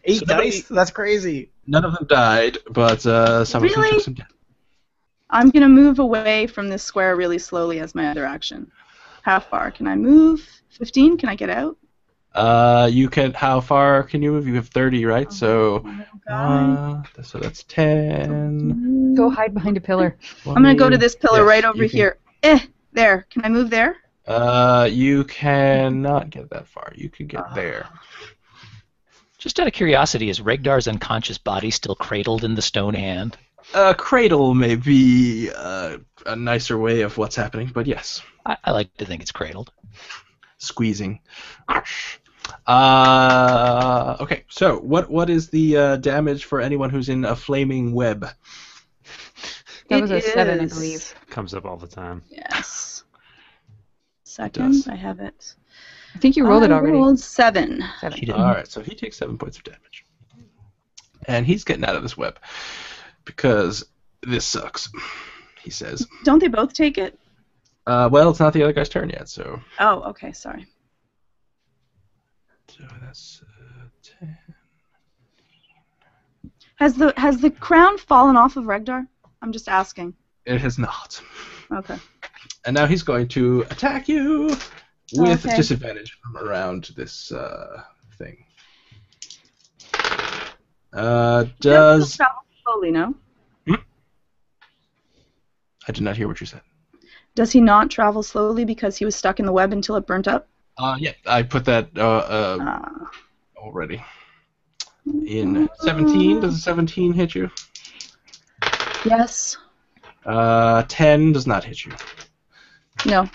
8 So dice? That's crazy. None of them died, but some of them Really? took some damage. I'm gonna move away from this square really slowly as my other action. How far can I move? 15? Can I get out? You can. How far can you move? You have 30, right? So. So that's 10. Go hide behind a pillar. I'm gonna go to this pillar Yes, right over you can- here. There. Can I move there? You cannot get that far. You could get there. Just out of curiosity, is Regdar's unconscious body still cradled in the stone hand? Cradle may be a nicer way of what's happening, but yes. I like to think it's cradled. Squeezing. Okay, so what is the damage for anyone who's in a flaming web? That was a 7, I is- believe. Comes up all the time. Yes. does. Second, I have it. I think you rolled it I already. rolled 7. 7. She did. All right, so he takes 7 points of damage, and he's getting out of this web because this sucks. He says. Don't they both take it? Well, it's not the other guy's turn yet, so. Oh, okay, sorry. So that's 10. Has the crown fallen off of Regdar? I'm just asking. It has not. Okay. And now he's going to attack you with Okay. disadvantage from around this thing. Does travel slowly? No. I did not hear what you said. Does he not travel slowly because he was stuck in the web until it burnt up? Yeah, I put that already. In 17, does a 17 hit you? Yes. 10 does not hit you. No.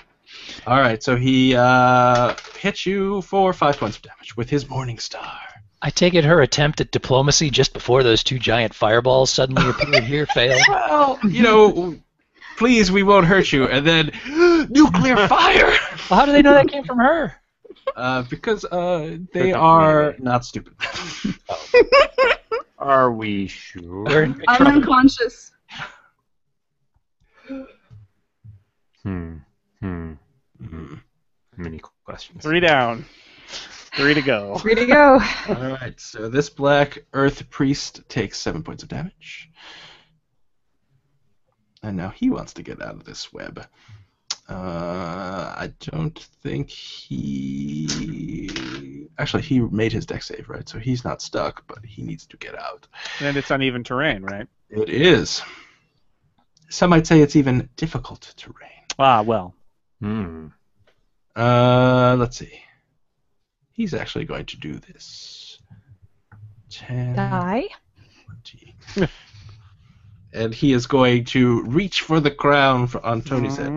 All right, so he hits you for 5 points of damage with his Morning Star. I take it her attempt at diplomacy just before those 2 giant fireballs suddenly appeared here failed. Well, you know, please, we won't hurt you. And then, nuclear fire! Well, how do they know that came from her? Because they are not stupid. Are we sure? They're in big I'm trouble. unconscious. Many questions. 3 down. 3 to go. 3 to go. All right, so this Black Earth Priest takes 7 points of damage. And now he wants to get out of this web. I don't think he... Actually, he made his dex save, right? So he's not stuck, but he needs to get out. And it's uneven terrain, right? It is. Some might say it's even difficult terrain. Ah, well. Let's see. He's actually going to do this. 10, Die. 20. And he is going to reach for the crown on Tony's head.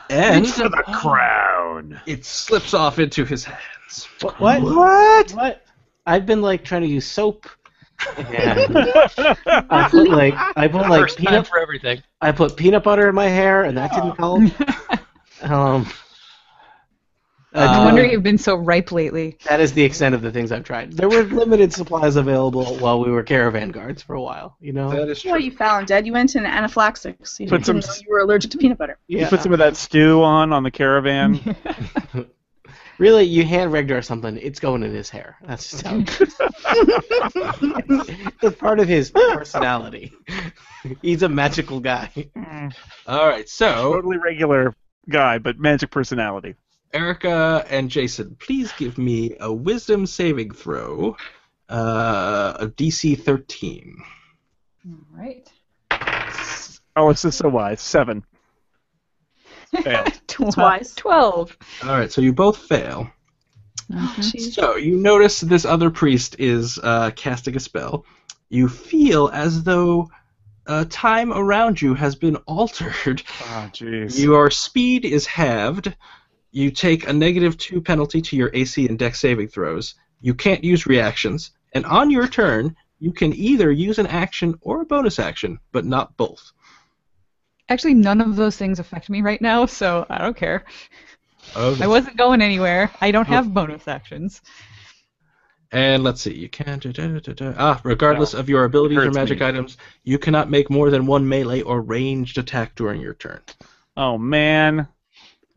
And For the crown. it slips off into his hands. What? I've been like trying to use soap. And I put like First time for everything. I put peanut butter in my hair, and that didn't help. No wonder you've been so ripe lately. That is the extent of the things I've tried. There were limited supplies available while we were caravan guards for a while, you know? That is That's why true. you fell dead. You went into anaphylaxis. You Put didn't some- know you were allergic to peanut butter. Yeah. You put some of that stew on the caravan. Really, you hand Regdar something, it's going in his hair. That's just how it is. It's part of his personality. He's a magical guy. All right, so Totally regular guy, but magic personality. Erica and Jason, please give me a wisdom saving throw of DC 13. All right. Oh, this is so wise. 7. Failed. Twice. 12. All right, so you both fail. Jeez. So you notice this other priest is casting a spell. You feel as though time around you has been altered. Oh, jeez. Your speed is halved. You take a -2 penalty to your AC and Dex saving throws. You can't use reactions. And on your turn, you can either use an action or a bonus action, but not both. Actually, none of those things affect me right now, so I don't care. Okay. I wasn't going anywhere. I don't have bonus actions. And let's see, you can... regardless of your abilities or hurts magic me. items, you cannot make more than one melee or ranged attack during your turn. Oh, man.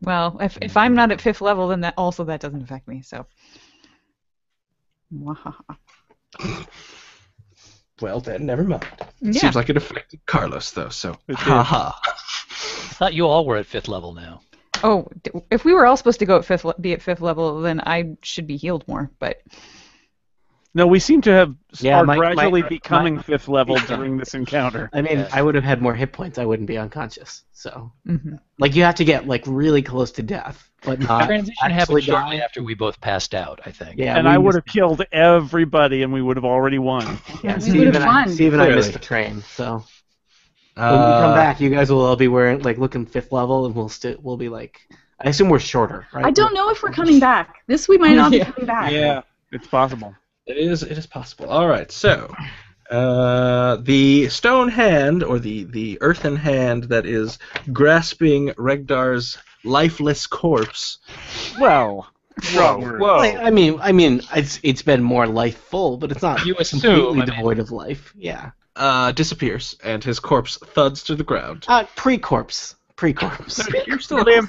Well, if I'm not at 5th level, then that doesn't affect me, so. Mwahaha. Well, then, never mind. Yeah. Seems like it affected Carlos, though, so... It did. Haha. I thought you all were at 5th level now. Oh, if we were all supposed to go at be at 5th level, then I should be healed more, but. No, we seem to have Yeah, are my- gradually my- becoming my- 5th level during this encounter. I mean, Yeah. I would have had more hit points. I wouldn't be unconscious. So, Mhm. like, you have to get like really close to death, but not Transition actually happened shortly die. after we both passed out, I think. Yeah, And we I would have missed- killed everybody, and we would have already won. Yeah, We Steve would've and won. Steve and I Clearly. missed the train. So when we come back, you guys will all be looking 5th level, and we'll be like I assume we're shorter, right? I don't know if we're coming back. This we might not be coming back. Yeah, it's possible. It is possible. All right, so the stone hand, or the earthen hand that is grasping Regdar's lifeless corpse. Well, Whoa. I mean, it's been more lifeful, but it's not You assume, completely I mean- devoid of life. Yeah. Disappears, and his corpse thuds to the ground. Pre-corpse. You're still We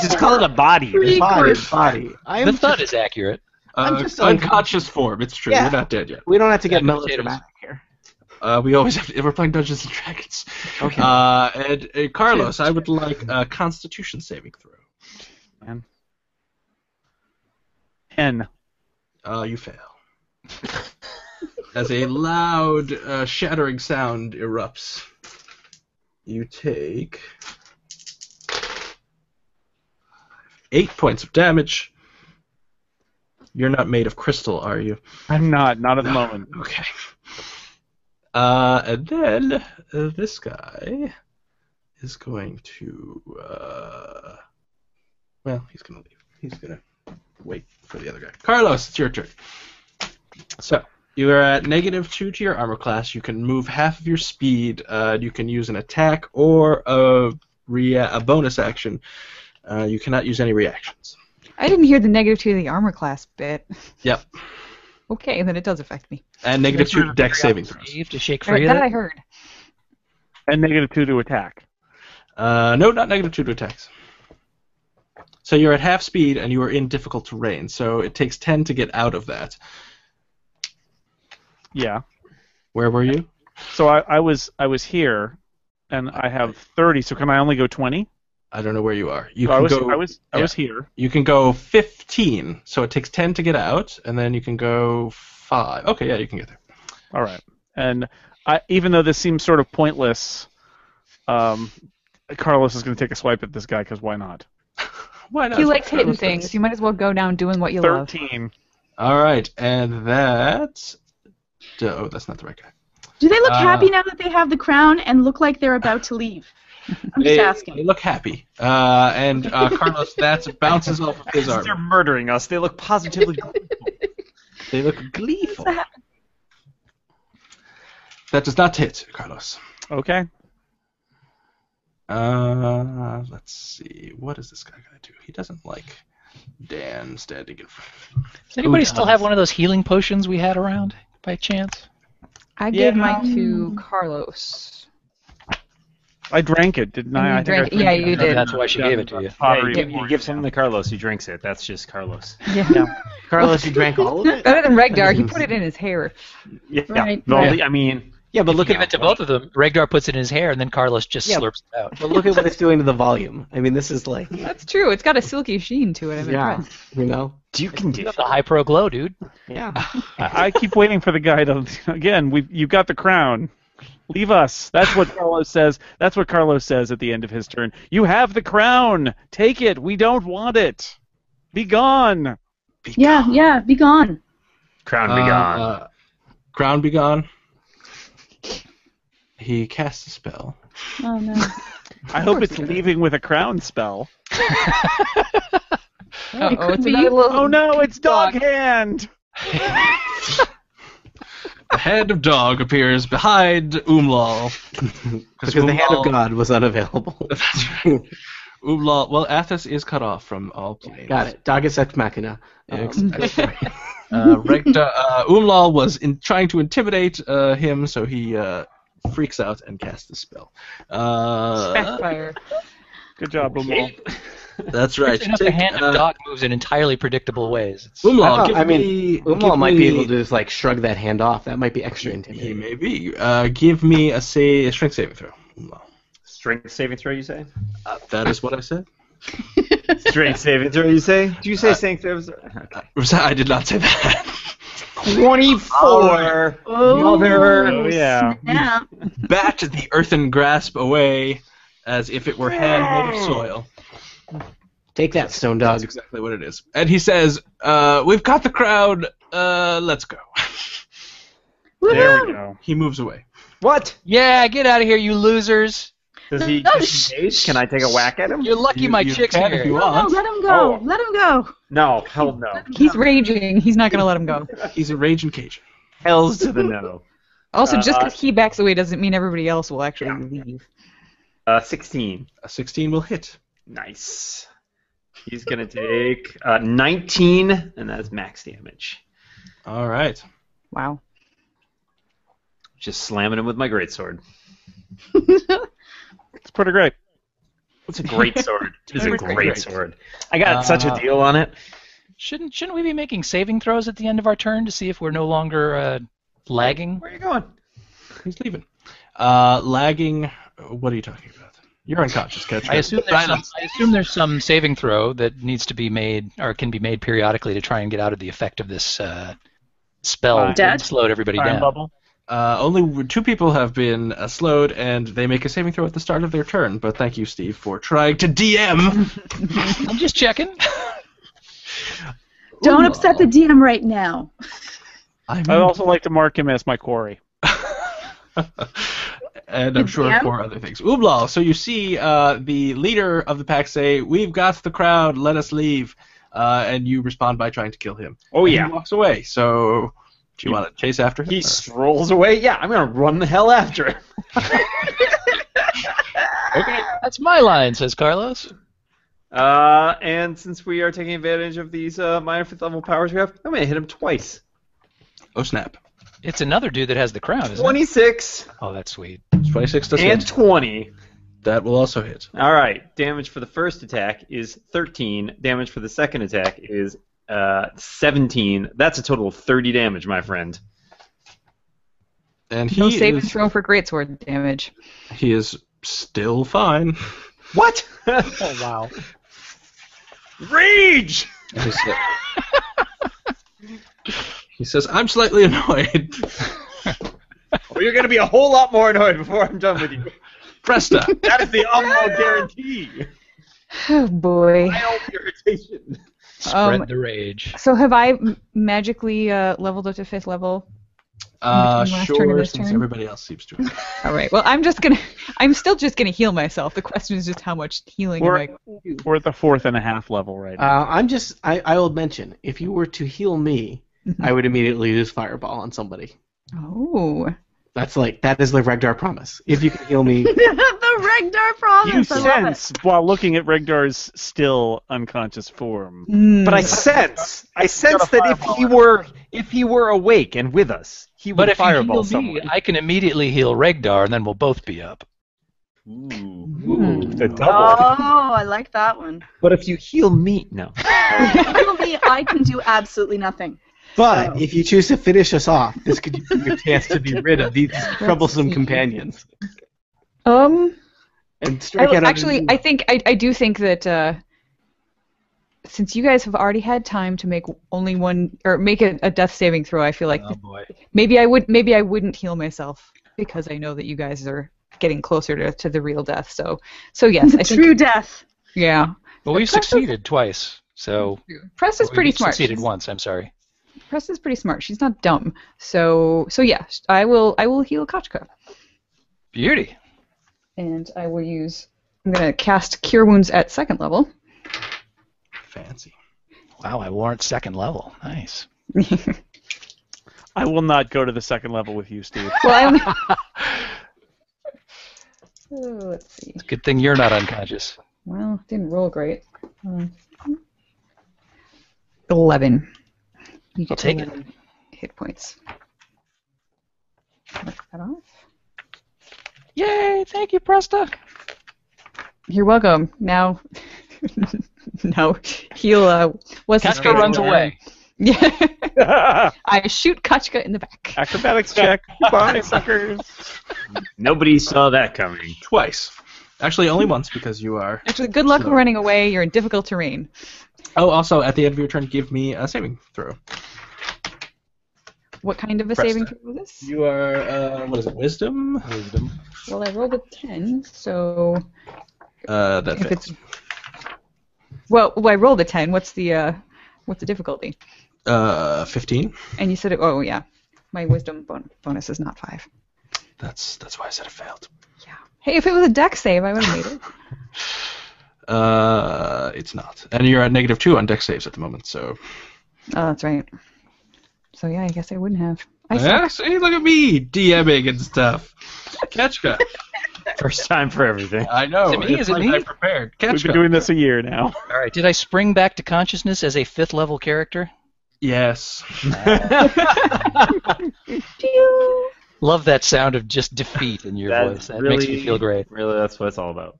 just call it a body. Body. The thud is accurate. I'm just unconscious form. It's true. Yeah. You're not dead yet. We don't have to get Yeah, melodramatic here. We always have to. We're playing Dungeons and Dragons. Okay. And Carlos, I would like a Constitution saving throw. 10. You fail. As a loud, shattering sound erupts, you take 8 points of damage. You're not made of crystal, are you? I'm not at the moment. Okay. And then this guy is going to. Well, he's going to leave. He's going to wait for the other guy. Carlos, it's your turn. So, you are at -2 to your armor class. You can move half of your speed. You can use an attack or a bonus action. You cannot use any reactions. I didn't hear the -2 to the armor class bit. Yep. Okay, then it does affect me. And -2 dex saving throws. You have to shake All right, free that of I it. heard. And -2 to attack. No, not -2 to attacks. So you're at half speed and you are in difficult terrain. So it takes 10 to get out of that. Yeah. Where were you? So I was here, and I have 30. So can I only go 20? I don't know where you are. I was here. You can go 15. So it takes 10 to get out, and then you can go 5. Okay, yeah, you can get there. All right. And even though this seems sort of pointless, Carlos is going to take a swipe at this guy because why not? Why not? He likes hitting things. You might as well go down doing what you love. 13. All right, and that. Oh, that's not the right guy. Do they look happy now that they have the crown and look like they're about to leave? I'm just asking. They look happy. And Carlos, that bounces off of his arm. They're murdering us. They look positively. They look gleeful. That does not hit, Carlos. Okay. Let's see. What is this guy gonna do? He doesn't like Dan standing in front of him. Does anybody Who still does? have one of those healing potions we had around, by chance? I gave mine to Carlos. I drank it, didn't I? I drank think it. Yeah, you did. That's why she gave it to you. You give something to Carlos, he drinks it. That's just Carlos. Yeah. Carlos, you drank all of it? Better than Regdar. He put it in his hair. Yeah. Right. Well, I mean, Yeah, but look Give at it to both of them. Regdar puts it in his hair, and then Carlos just Yeah. slurps it out. But look at what it's doing to the volume. I mean, this is like, That's true. It's got a silky sheen to it. I'm impressed. you know, you can You have the high pro glow, dude. yeah. I keep waiting for the guy to. Again, you got the crown. Leave us. That's what Carlos says. That's what Carlos says at the end of his turn. You have the crown. Take it. We don't want it. Be gone. Yeah, be gone. Crown be gone. Crown be gone. He casts a spell. Oh no. I hope it's leaving with a crown spell. Uh-oh, it's be. another little Oh no, it's dog hand. The head of dog appears behind Umlal. Because the hand of God was unavailable. Umlal, well, Athos is cut off from all planes. Got it. Dagus ex machina. Umlal was trying to intimidate him, so he freaks out and casts the spell. backfire. Good job, Umal. That's right. Enough the hand of dog moves in entirely predictable ways. Umlal, Umal might be able to just like shrug that hand off. That might be extra He intimidating. may be. Give me a strength saving throw. Umlal. Strength saving throw, you say? That is what I said. Strength saving throw, you say? Do you say strength saving throw? Okay. I did not say that. 24. Mother. Oh yeah. Yeah. Bat the earthen grasp away as if it were hand made of soil. Take that, stone That's dog. exactly what it is. And he says, we've got the crowd, let's go. There we Woohoo! go. He moves away. What? Yeah, get out of here, you losers. Does he disengage? Can I take a whack at him? You're lucky my chick's can here. if you No, want. let him go. Oh. Let him go. No, hell no. He's raging. He's not going to let him go. He's a raging Cajun. Hells to the no. Also, just because he backs away doesn't mean everybody else will actually leave. 16. A 16 will hit. Nice. He's gonna take 19, and that's max damage. All right. Wow. Just slamming him with my greatsword. It's pretty great. It's a great sword. It is a Great. great sword. I got such a deal on it. Shouldn't we be making saving throws at the end of our turn to see if we're no longer lagging? Where are you going? He's leaving. Lagging. What are you talking about? You're unconscious, Catch. I assume there's some saving throw that needs to be made or can be made periodically to try and get out of the effect of this spell Dead? that slowed everybody Time down. bubble. Only 2 people have been slowed, and they make a saving throw at the start of their turn. But thank you, Steve, for trying to DM. I'm just checking. Don't upset the DM right now. I'd also like to mark him as my quarry. And I'm sure DM? for other things. Ooblal, so you see the leader of the pack say, "We've got the crowd, let us leave." And you respond by trying to kill him. Oh, And yeah. he walks away, so do you want to chase after him? He or- strolls away. Yeah, I'm gonna run the hell after him. Okay. That's my line, says Carlos. And since we are taking advantage of these minor 5th level powers we have, I'm gonna hit him twice. Oh, snap. It's another dude that has the crown, isn't it? 26 Oh, that's sweet. 26 does and hit. 20. That will also hit. All right. Damage for the first attack is 13. Damage for the second attack is 17. That's a total of 30 damage, my friend. And No he saving is, throw for greatsword damage. he is still fine. What? Oh, wow. Rage! And he says, "I'm slightly annoyed." Well, you're gonna be a whole lot more annoyed before I'm done with you. Presta. That is the Umlo guarantee. Oh boy. Mild irritation. Spread the rage. So have I magically leveled up to 5th level? last turn Sure, and this since turn? everybody else seems to. All right. Well, I'm still just gonna heal myself. The question is just how much healing am I going to do? We're at the 4.5 level right now. I will mention, if you were to heal me, I would immediately use Fireball on somebody. Oh. That is the Regdar promise. If you can heal me, The Regdar You promise. I love it. sense, while looking at Regdar's still unconscious form. But I sense that if he were awake and with us, he would But if you fireball heal me, someone. I can immediately heal Regdar, and then we'll both be up. Ooh, the double. Oh, I like that one. But if you heal me, no. Heal me, I can do absolutely nothing. but if you choose to finish us off, this could be your chance to be rid of these troublesome companions. And strike out. I do think that since you guys have already had time to make only one or make a death saving throw, I feel like Oh boy. maybe I wouldn't heal myself because I know that you guys are getting closer to the real death. So yes, I think True death. yeah. Well, we've succeeded twice, so Press is pretty we've smart. Succeeded once. I'm sorry. Press is pretty smart. She's not dumb. So yeah, I will heal Kachka. Beauty. And I'm going to cast Cure Wounds at 2nd level. Fancy. Wow, I warrant 2nd level. Nice. I will not go to the 2nd level with you, Steve. Well, let's see. It's a good thing you're not unconscious. Well, didn't roll great. 11. You I'll take it. 11 hit points. Mark that off. Yay! Thank you, Presta. You're welcome. Now heal. What's his Kachka face? runs away. Yeah. I shoot Kachka in the back. Acrobatics check. Bye, suckers. Nobody saw that coming. Twice. Actually, only once because you are. Actually, good luck So- running away. You're in difficult terrain. Oh, also, at the end of your turn, give me a saving throw. What kind of a Presta. saving throw is this? You are, what is it, Wisdom? Wisdom. Well, I rolled a 10, so That if fails. it's well, I rolled a 10. What's the difficulty? 15. And you said it. Oh yeah, my wisdom bonus is not 5. That's why I said it failed. Yeah. Hey, if it was a deck save, I would have made it. It's not. And you're at -2 on deck saves at the moment, so... Oh, that's right. So yeah, I guess I wouldn't have. Yeah, see, look at me, DMing and stuff. Ketchka. First time for everything. I know. Is it me? It's Is it like me? I prepared. We've Ketchka. been doing this a year now. All right. Did I spring back to consciousness as a 5th level character? Yes. Pew. Love that sound of just defeat in your voice. That makes me feel great. Really, that's what it's all about.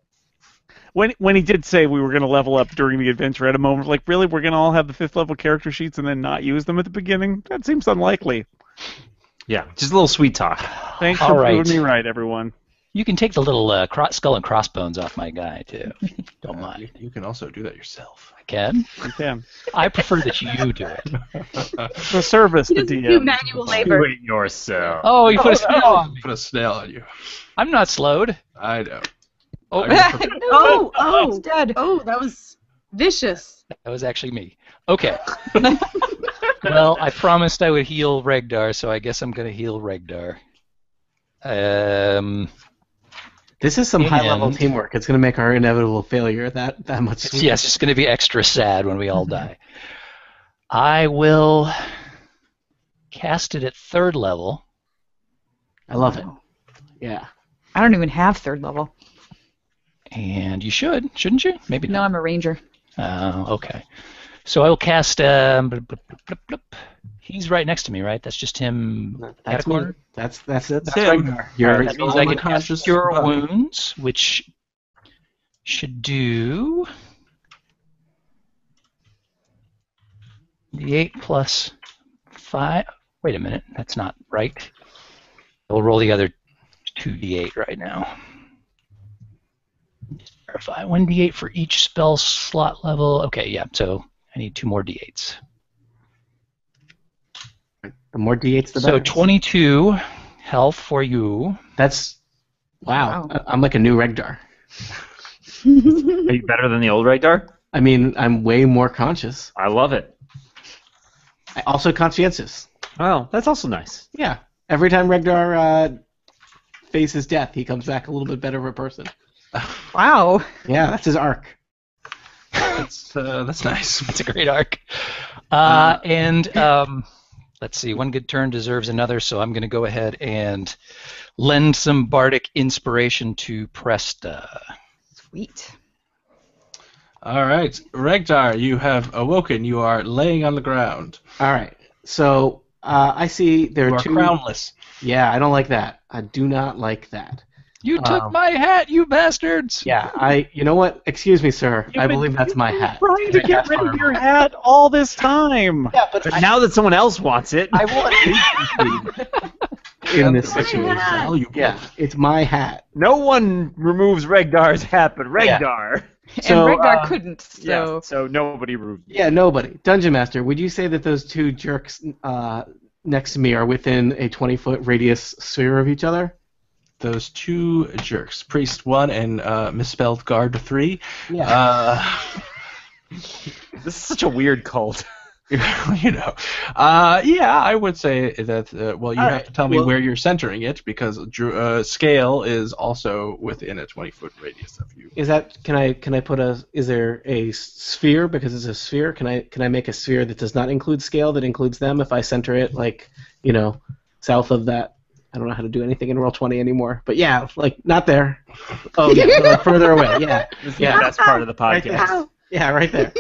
When he did say we were going to level up during the adventure, at a moment like, really, we're going to all have the 5th level character sheets and then not use them at the beginning? That seems unlikely. Yeah, just a little sweet talk. Thanks All for right. proving me right, everyone. You can take the little skull and crossbones off my guy, too. Don't mind. You can also do that yourself. I can. You can. I prefer that you do it. The service, He the doesn't do DM. manual Do labor. it yourself. Oh, you put a snail on me. Put a snail on you. I'm not slowed. I know. Oh, Oh, Dead. oh, that was vicious. that was actually me. Okay. Well, I promised I would heal Regdar, so I guess I'm going to heal Regdar. This is some high-level And- teamwork. It's going to make our inevitable failure that much sweeter. Yes, it's going to be extra sad when we all die. I will cast it at 3rd level. I love it. Yeah. I don't even have 3rd level. And you should, shouldn't you? Maybe No, not. I'm a ranger. Okay. So I will cast. He's right next to me, right? That's just him. at a That's me. corner. That's him. Ragnar. You're That means I can cast unconscious Cure bug. Wounds, which should do the 8 plus 5. Wait a minute, that's not right. We'll roll the other 2d8 right now. Just verify 1d8 for each spell slot level. Okay, yeah. So I need 2 more d8s. the more d8s, the better. So 22 health for you. That's wow. Wow. I'm like a new Regdar. Are you better than the old Regdar? I mean, I'm way more conscious. I love it. Also conscientious. Well, that's also nice. Yeah. Every time Regdar faces death, he comes back a little bit better of a person. Wow. Yeah, that's his arc. That's nice. That's a great arc. Let's see. One good turn deserves another, so I'm going to go ahead and lend some bardic inspiration to Presta. Sweet. All right, Regdar, you have awoken. You are laying on the ground. All right. So I see there You are are two. crownless. Yeah, I don't like that. I do not like that. You took my hat, you bastards! Yeah, you know what? Excuse me, sir. I believe that's my hat. Trying to get rid of your hat all this time. Yeah, but But now that someone else wants it, I want in this situation. Valuable. Yeah, it's my hat. no one removes Regdar's hat but Regdar. So, and Regdar couldn't, so... Yeah, so nobody removed it. Yeah, nobody. Dungeon Master, would you say that those two jerks next to me are within a 20-foot radius sphere of each other? Those two jerks, Priest 1 and misspelled Guard 3. Yeah. This is such a weird cult. You know. Yeah, I would say that, well, you All have right, to tell me well- where you're centering it, because scale is also within a 20-foot radius of you. Is that can I put is there a sphere because it's a sphere? Can I make a sphere that does not include scale that includes them if I center it like, south of that? I don't know how to do anything in Roll20 anymore. But yeah, like not there. Oh yeah, further away. Yeah. Yeah. That's part of the Right podcast. there. Yeah, right there.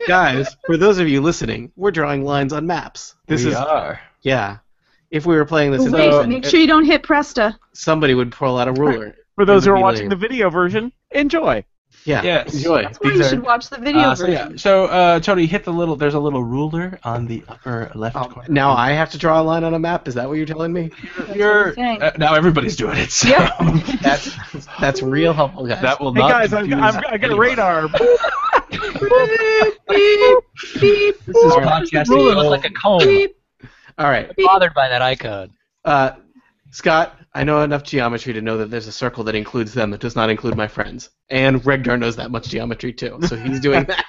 Guys, for those of you listening, we're drawing lines on maps. We are. Yeah. If we were playing this in Wait, person, make sure you don't hit Presta. somebody would pull out a ruler. For those It who would are be watching lame. the video version, enjoy. Yeah. Yes. Enjoy. That's why you should watch the video version. So Tony, hit there's a little ruler on the upper left corner. Now I have to draw a line on a map. Is that what you're telling me? You're saying. Now everybody's doing it. So That's real helpful, guys. that will Hey not guys, I confuse got a anyone. radar. This is podcasting. You look like a comb. All right. Bothered by that icon. Scott, I know enough geometry to know that there's a circle that includes them that does not include my friends. And Regdar knows that much geometry too, so he's doing that.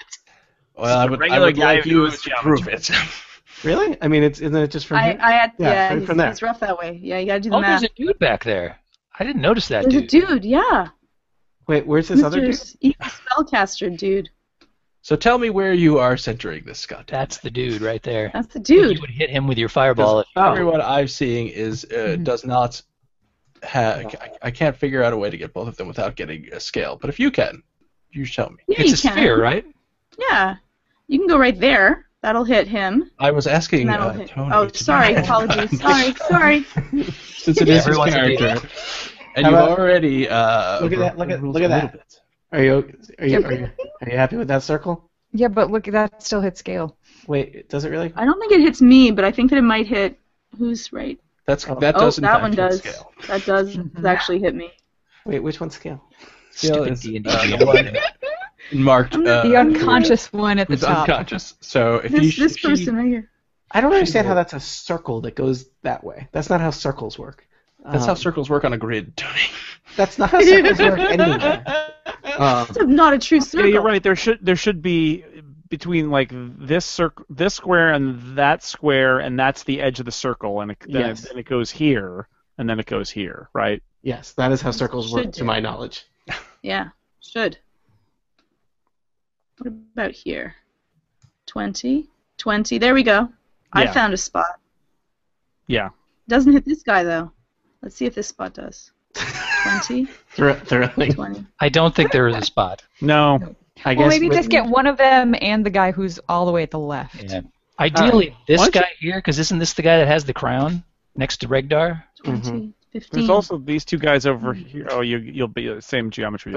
Well, I would regular guy like who you knows to prove it. Really? I mean, isn't it just from here? I had, Yeah, yeah, right he's, from there. he's rough that way. Yeah, you gotta do the Oh, there's math. a dude back there. I didn't notice that, There's a dude. dude, yeah. Wait, where's this other dude? Mr. Evil Spellcaster dude. So tell me where you are centering this, Scott. That's the dude right there. That's the You dude. would hit him with your fireball. If Oh. Everyone I'm seeing is does not have. I can't figure out a way to get both of them without getting a scale. But if you can, you tell me. Yeah, it's you a can. sphere, right? Yeah. You can go right there. That'll hit him. I was asking And that'll hit. Tony. Oh, to sorry. do- Apologies. Sorry. Since it is his Everyone's a character, and How you've about- already Look at that! Look at that! Are you happy with that circle? Yeah, but look, that still hits scale. Wait, does it really? I don't think it hits me, but I think that it might hit. Who's right? That Oh, does in that fact one hit does. scale. That does actually hit me. Wait, which one's scale? Scale Stupid is D&D. the one marked. The unconscious one at the Who's top. unconscious. So if This person right here. I don't understand how that's a circle that goes that way. That's not how circles work. That's how circles work on a grid, Tony. That's not how circles work anyway. It's not a true circle. Yeah, you're right. There should be between like this square and that square, and that's the edge of the circle, and Yes. then it goes here, and then it goes here, right? Yes, that is how circles work, Should to do. my knowledge. Yeah, should. What about here? 20. 20. There we go. I Yeah. found a spot. Yeah. Doesn't hit this guy, though. Let's see if this spot does. 20. Thrilling. 20. I don't think there is a spot. No. I Well, guess maybe just get one of them and the guy who's all the way at the left. Yeah. Ideally, this Why don't guy here, because isn't this the guy that has the crown next to Regdar? 20. 15. There's also these two guys over here. Oh, you'll be the same geometry.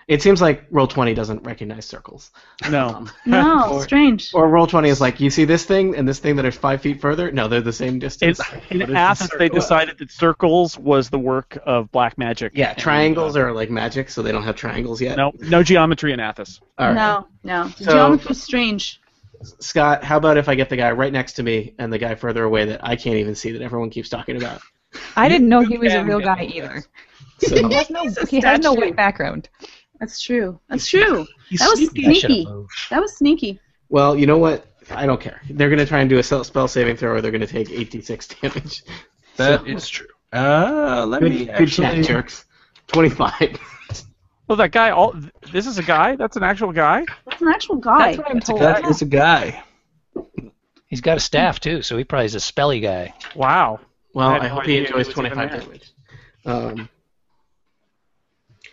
It seems like Roll20 doesn't recognize circles. No. No, strange. Or Roll20 is like, you see this thing and this thing that are 5 feet further? No, they're the same distance. In What is the Athens, they circle? decided that circles was the work of black magic. Yeah, And, triangles are like magic, so they don't have triangles yet. no geometry in Athens. All right. No. The So- geometry's strange. Scott, how about if I get the guy right next to me and the guy further away that I can't even see that everyone keeps talking about? I didn't know he was a can real get guy it, either. So, He has no, He's a he has no statue. white background. That's true. That's true. That was I should've sneaky. moved. That was sneaky. well, you know what? I don't care. They're going to try and do a spell saving throw, or they're going to take 8d6 damage. That is true. Let me Good chat, actually. jerks. 25. Oh, that guy. This is a guy. That's an actual guy. That's an actual guy. That's what I'm told. That is a guy. He's got a staff, too, so he probably is a spelly guy. Wow. Well, I had I no hope he idea enjoys he was 25 even damage.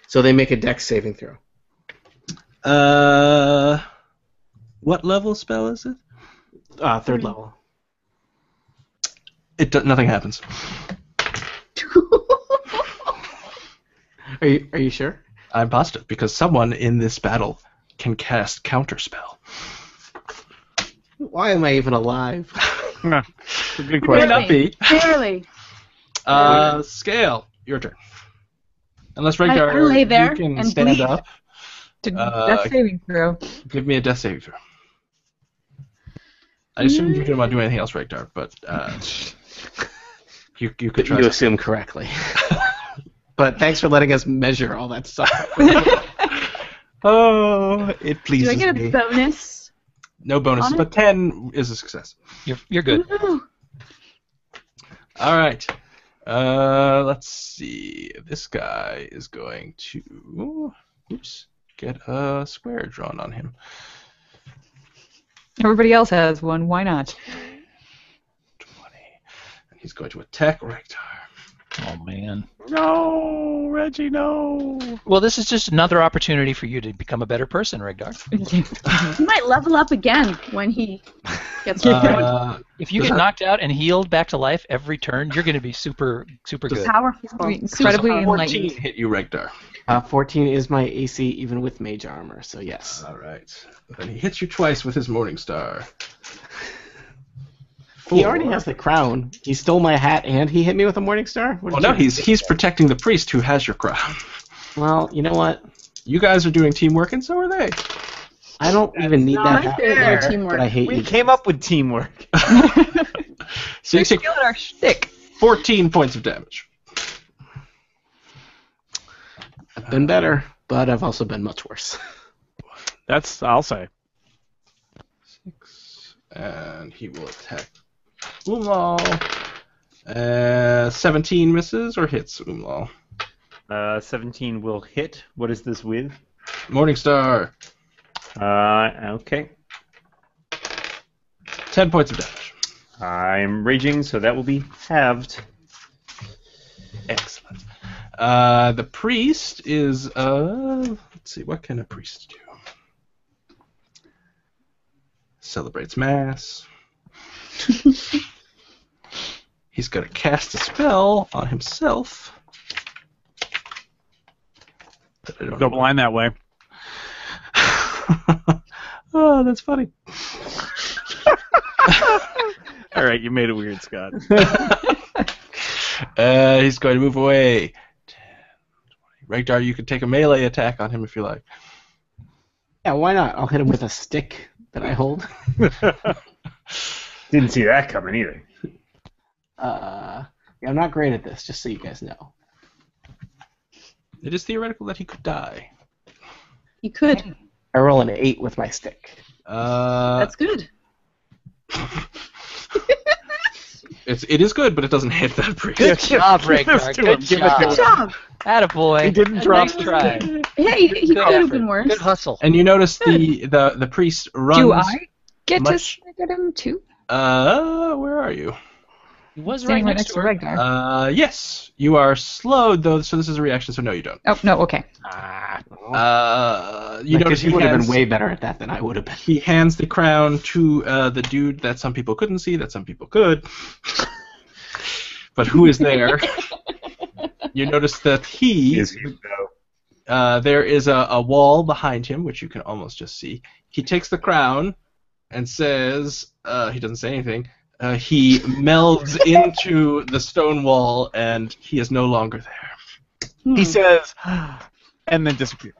So they make a dex saving throw. What level spell is it? Third level. Nothing happens. Are you sure? I'm positive because someone in this battle can cast counterspell. Why am I even alive? That's a good Might question. not be. Barely. Scale, your turn. Unless I Regdar, lay there you can and stand bleed. up. That's saving throw. Give me a death saving throw. I assumed you didn't want to do anything else, Regdar, but you could try. You assume correctly. But thanks for letting us measure all that stuff. Oh, it Do pleases I get a me. bonus? No bonuses, on it? but 10 is a success. You're good. Woohoo. All right. Let's see. This guy is going to get a square drawn on him. Everybody else has one. Why not? 20. And he's going to attack Regdar. Oh, man. No, Reggie, no. Well, this is just another opportunity for you to become a better person, Regdar. He might level up again when he gets good. If you get knocked out and healed back to life every turn, you're going to be super good. Powerful. Incredibly Super 14 enlightened. hit you, Regdar. 14 is my AC even with mage armor, so yes. All right. Then he hits you twice with his Morning Star. He already has the crown. He stole my hat and he hit me with a morning star? What Well, did no, you- he's protecting the priest who has your crown. Well, you know what? You guys are doing teamwork, and so are they. I don't even need not that my hat fair there, teamwork. but I hate We you. came up with teamwork. So you take Stealing our shtick. 14 points of damage. I've been better, but I've also been much worse. I'll say. 6, and he will attack Umal. 17 misses or hits, Umlal. 17 will hit. What is this with? Morningstar. Okay. 10 points of damage. I'm raging, so that will be halved. Excellent. The priest is, let's see, what can a priest do? Celebrates mass. He's going to cast a spell on himself. Go blind that way. Oh, that's funny. All right, you made it weird, Scott. He's going to move away. 10, 20. Regdar, you can take a melee attack on him if you like. Yeah, why not? I'll hit him with a stick that I hold. Didn't see that coming either. Yeah, I'm not great at this, just so you guys know. It is theoretical that he could die. You could. I roll an 8 with my stick. That's good. It is good, but it doesn't hit that priest. Good job, Ragnar. Good Good job. job. Attaboy. He didn't drop Nice try. Hey, he Good could have effort. been worse. Good hustle. And you notice the priest runs. Do I get to much- stick at him too? Where are you? He was Standing right next to her. Ragnar. Yes, you are slowed though, so this is a reaction. So no, you don't. Oh no, okay. You notice he would have been way better at that than I would have been. He hands the crown to the dude that some people couldn't see, that some people could. But who is there? You notice that there is a wall behind him, which you can almost just see. He takes the crown and says, he doesn't say anything. He melds into the stone wall, and he is no longer there. He says, and then disappears.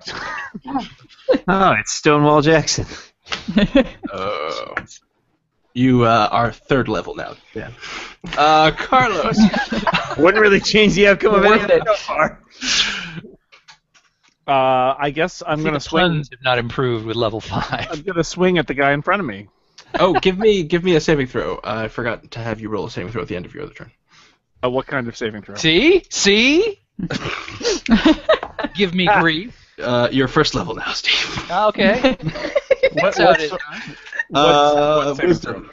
Oh, it's Stonewall Jackson. Oh. You are third level now, Dan. Carlos. Wouldn't really change the outcome of Worth anything it. so far. I guess I'm going to The swing. puns have not improved with level 5. I'm going to swing at the guy in front of me. Oh, give me a saving throw. I forgot to have you roll a saving throw at the end of your other turn. What kind of saving throw? See? Give me grief. You're first level now, Steve. Okay. What's how it is. What saving Wisdom.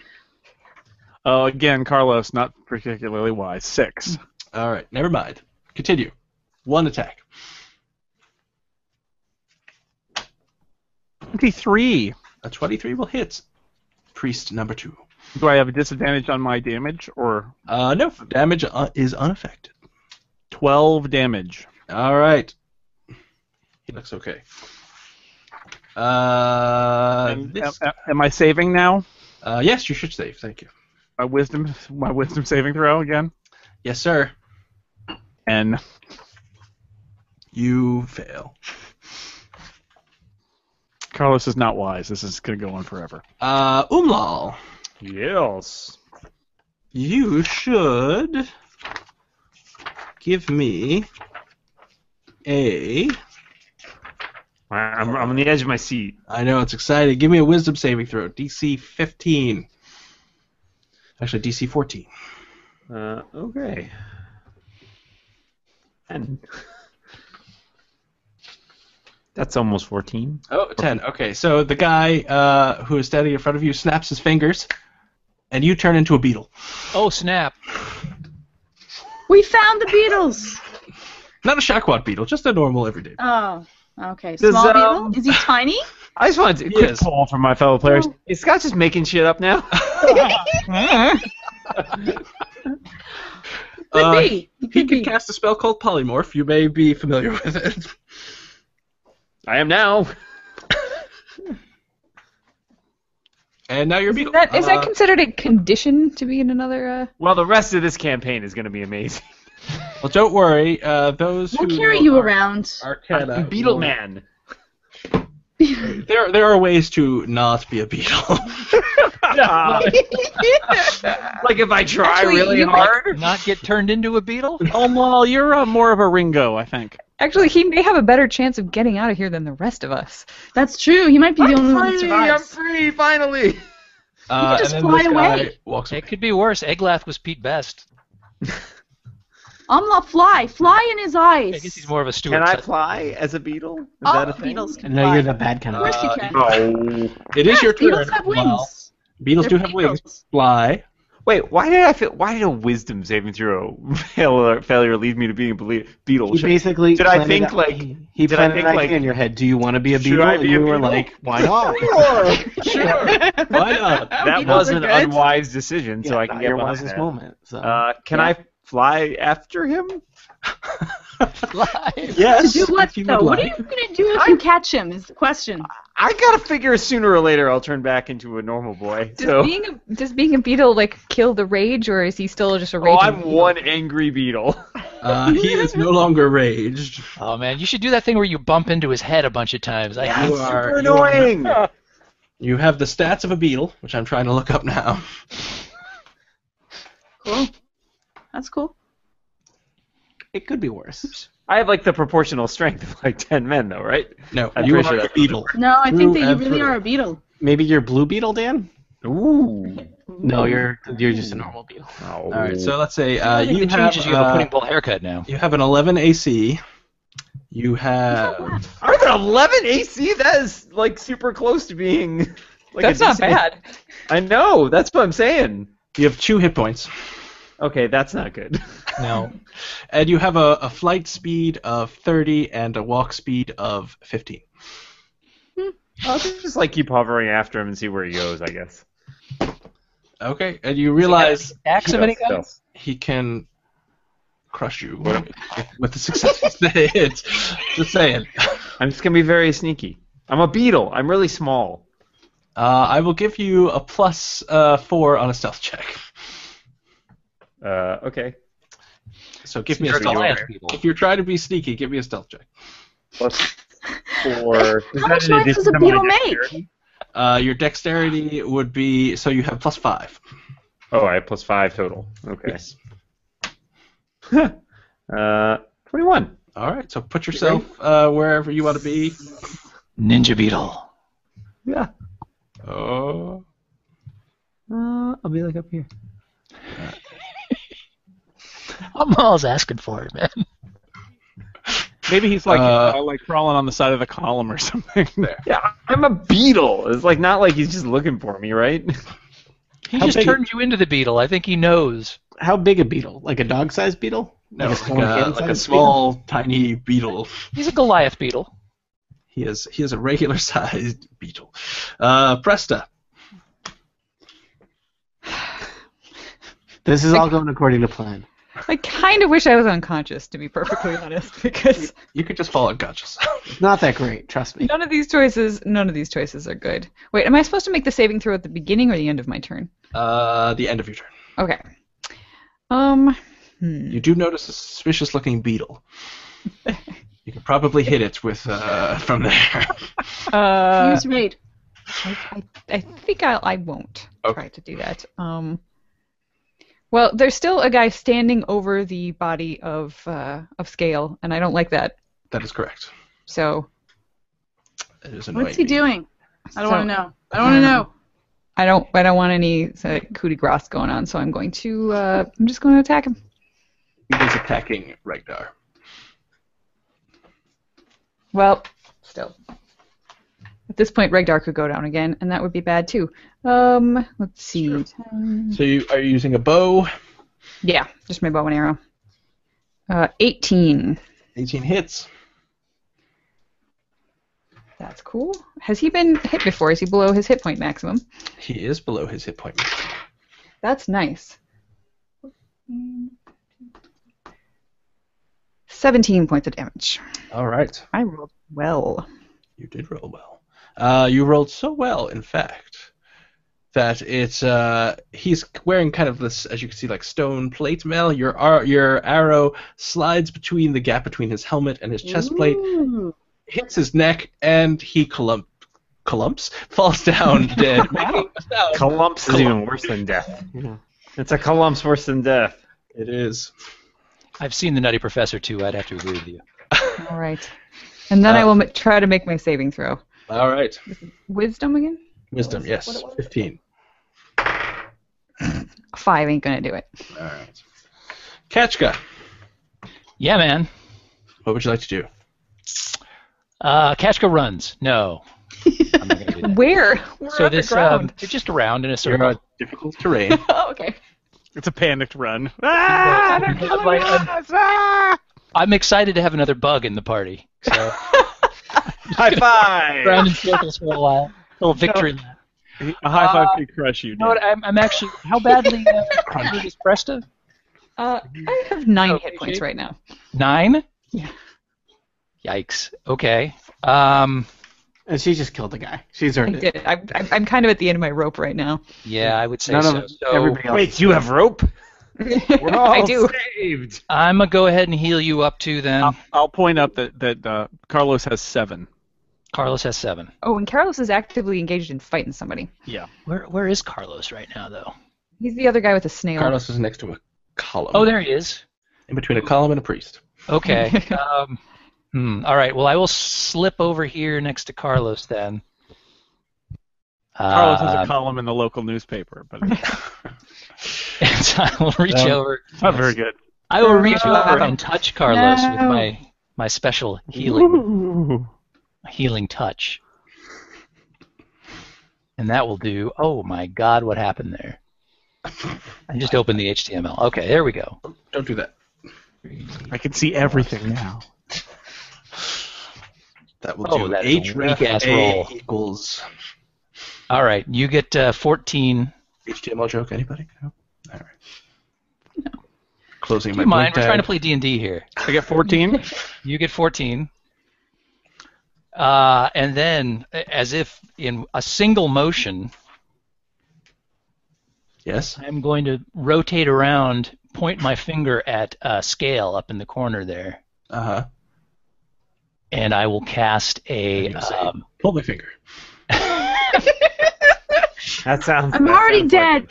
throw? Again, Carlos, not particularly wise. 6. All right, never mind. Continue. One attack. 23. A 23 will hit. Priest number 2. Do I have a disadvantage on my damage, or No, damage is unaffected. 12 damage? All right. He looks okay. Am I saving now? Yes, you should save. Thank you. My wisdom saving throw again? Yes, sir. And You fail. Carlos is not wise. This is going to go on forever. Umlal, Yes. you should give me a... I'm on the edge of my seat. I know, it's exciting. Give me a wisdom saving throw. DC 15. Actually, DC 14. Okay. 10. That's almost 14. Oh, 10. Okay, so the guy who is standing in front of you snaps his fingers, and you turn into a beetle. Oh, snap. We found the beetles. Not a Shaquat beetle, just a normal everyday beetle. Oh, okay. Does, Small beetle. Is he tiny? I just wanted to quick Yes. poll from my fellow players. Is Scott just making shit up now? Could be. He Could can be. cast a spell called Polymorph. You may be familiar with it. I am now. And now you're a beetle. Is that considered a condition to be in another? Well, the rest of this campaign is going to be amazing. Well, don't worry. Those We'll who carry you are around. Arcana, Beetle will- Man. There are ways to not be a beetle. Like if I try Actually, really you hard. Not get turned into a beetle? Oh, well, you're more of a Ringo, I think. Actually, he may have a better chance of getting out of here than the rest of us. That's true. He might be the only one that survives. free, finally. just and then fly this guy away. walks away. It could be worse. Eglath was Pete Best. Fly in his eyes. I guess he's more of a steward. Can I fly as a beetle? Is that a thing? Beetles can No, fly. you're the bad kind Of of. course you can. No. It is your turn. Beetles have wings. Beetles They're do have wings. beetles. Fly. Wait, why did a wisdom saving throw failure lead me to being a beetle? He basically Did I planted think, a- like- he did I planted think, an like, idea in your head? Do you want to be a should beetle? I And be you a were beetle? like, why not? Sure. Why not? That Beetles was are an good. unwise decision, so Yeah, I can not get your behind wisest that. moment. So. Can I fly after him? Yes. To do what if you though? would What are like. you gonna do if you catch him? Is the question. I gotta figure sooner or later I'll turn back into a normal boy. So. Does being a beetle like kill the rage, or is he still just a Oh, raging I'm beetle? one angry beetle. He is no longer raged. Oh man, you should do that thing where you bump into his head a bunch of times. I hate You it. are- Super annoying. You have the stats of a beetle, which I'm trying to look up now. Cool. That's cool. It could be worse. I have like the proportional strength of like 10 men, though, right? No, I'm you pretty are sure a that's- beetle. No, I Through think that you and really through. are a beetle. Maybe you're blue beetle, Dan? Ooh. No, you're just a normal beetle. Oh. All right, so let's say The you thing that have changes you have a pudding bowl haircut now. you have an 11 AC. You have Are there 11 AC? That is like super close to being. Like That's a not decent- bad. I know. That's what I'm saying. 2 hit points, Okay, that's not good. No. and you have a flight speed of 30 and a walk speed of 15. I'll just like keep hovering after him and see where he goes, I guess. Okay, and you realize Axe of any kind? he can crush you with the successes that hit. Just saying. I'm just gonna be very sneaky. I'm a beetle. I'm really small. I will give you a plus 4 on a stealth check. Okay. So give me a You're stealth Goliath check. people. If you're trying to be sneaky, give me a stealth check. Plus 4. How much noise does a beetle make? make? Your dexterity would be, so you have plus 5. Oh, I have plus 5 total. Okay. Yes. 21. All right, so put yourself wherever you want to be. Ninja beetle. Yeah. Oh. I'll be like up here. I'm always asking for it, man. Maybe he's like crawling on the side of the column or something. Yeah, I'm a beetle. It's like not like he's just looking for me, right? He How just big- turned you into the beetle. I think he knows. How big a beetle? Like a dog-sized beetle? No, Like a small hand-sized like a small, tiny beetle. He's a Goliath beetle. He is a regular-sized beetle. Presta. This is all going according to plan. I kind of wish I was unconscious, to be perfectly honest, because You could just fall unconscious. It's not that great, trust me. none of these choices are good. Wait, am I supposed to make the saving throw at the beginning or the end of my turn? The end of your turn. Okay. You do notice a suspicious-looking beetle. You could probably hit it with from there. Use raid. I think I won't Okay. try to do that. Well, there's still a guy standing over the body of Scale, and I don't like that. That is correct. So It is annoying What's he me. doing? I don't So- want to know. I don't want to know. I don't want any coup de grace going on. So I'm just going to attack him. He is attacking Regdar. Well, still. At this point, Regdar could go down again, and that would be bad too. Let's see. So are you using a bow? Yeah, just my bow and arrow. 18. 18 hits. That's cool. Has he been hit before? Is he below his hit point maximum? He is below his hit point. That's nice. 17 points of damage. All right. I rolled well. You did roll well. You rolled so well, in fact, that it's he's wearing kind of this, as you can see, like stone plate mail. Your arrow slides between the gap between his helmet and his chest plate, Ooh. hits his neck, and he clumps, falls down dead. making a sound. Columps is even worse than death. It's a columps worse than death. It is. I've seen the Nutty Professor too. I'd have to agree with you. All right. And then I will try to make my saving throw. All right. Wisdom again? Wisdom, yes. 15. 5 ain't going to do it. All right. Ketchka, Yeah, man. what would you like to do? Kachka runs. No. I'm not gonna do that. Where? We're So this, underground. they're just around in a You're circle. on difficult terrain. Oh, okay. It's a panicked run. Ah, they're killing us! Ah! I'm excited to have another bug in the party. So High five! round in circles for a while. Little victory lap. A high five could crush you, You know what? dude. I'm actually. How badly injured is Presta? I have 9 Okay, hit points Jake. right now. 9? Yeah. Yikes. Okay. And she just killed the guy. She's I earned it. did. I'm kind of at the end of my rope right now. Yeah, I would say None so. of So everybody else. Wait, you have rope? We're all I do. saved. I'm gonna go ahead and heal you up too. Then I'll point out that Carlos has 7. Carlos has 7. Oh, and Carlos is actively engaged in fighting somebody. Yeah. Where is Carlos right now, though? He's the other guy with the snail. Carlos is next to a column. Oh, there he is. In between a column and a priest. Okay. All right. Well, I will slip over here next to Carlos then. Carlos has a column in the local newspaper, but And so I will reach over. it's not very good. I will reach over and touch Carlos with No. my special healing touch. And that will do. Oh my God! What happened there? I just opened the HTML. Okay, there we go. Don't do that. I can see everything now. That will Oh, do. that is a weak-ass HFA roll. equals All right, you get 14. HTML joke. Anybody? No? All right. No. Closing my Keep in mind, blink we're tag. trying to play D&D here. I get 14. You get 14. And then, as if in a single motion, Yes. I'm going to rotate around, point my finger at Scale up in the corner there, Uh-huh. and I will cast a... Pull my finger. That sounds. I'm that already sounds dead.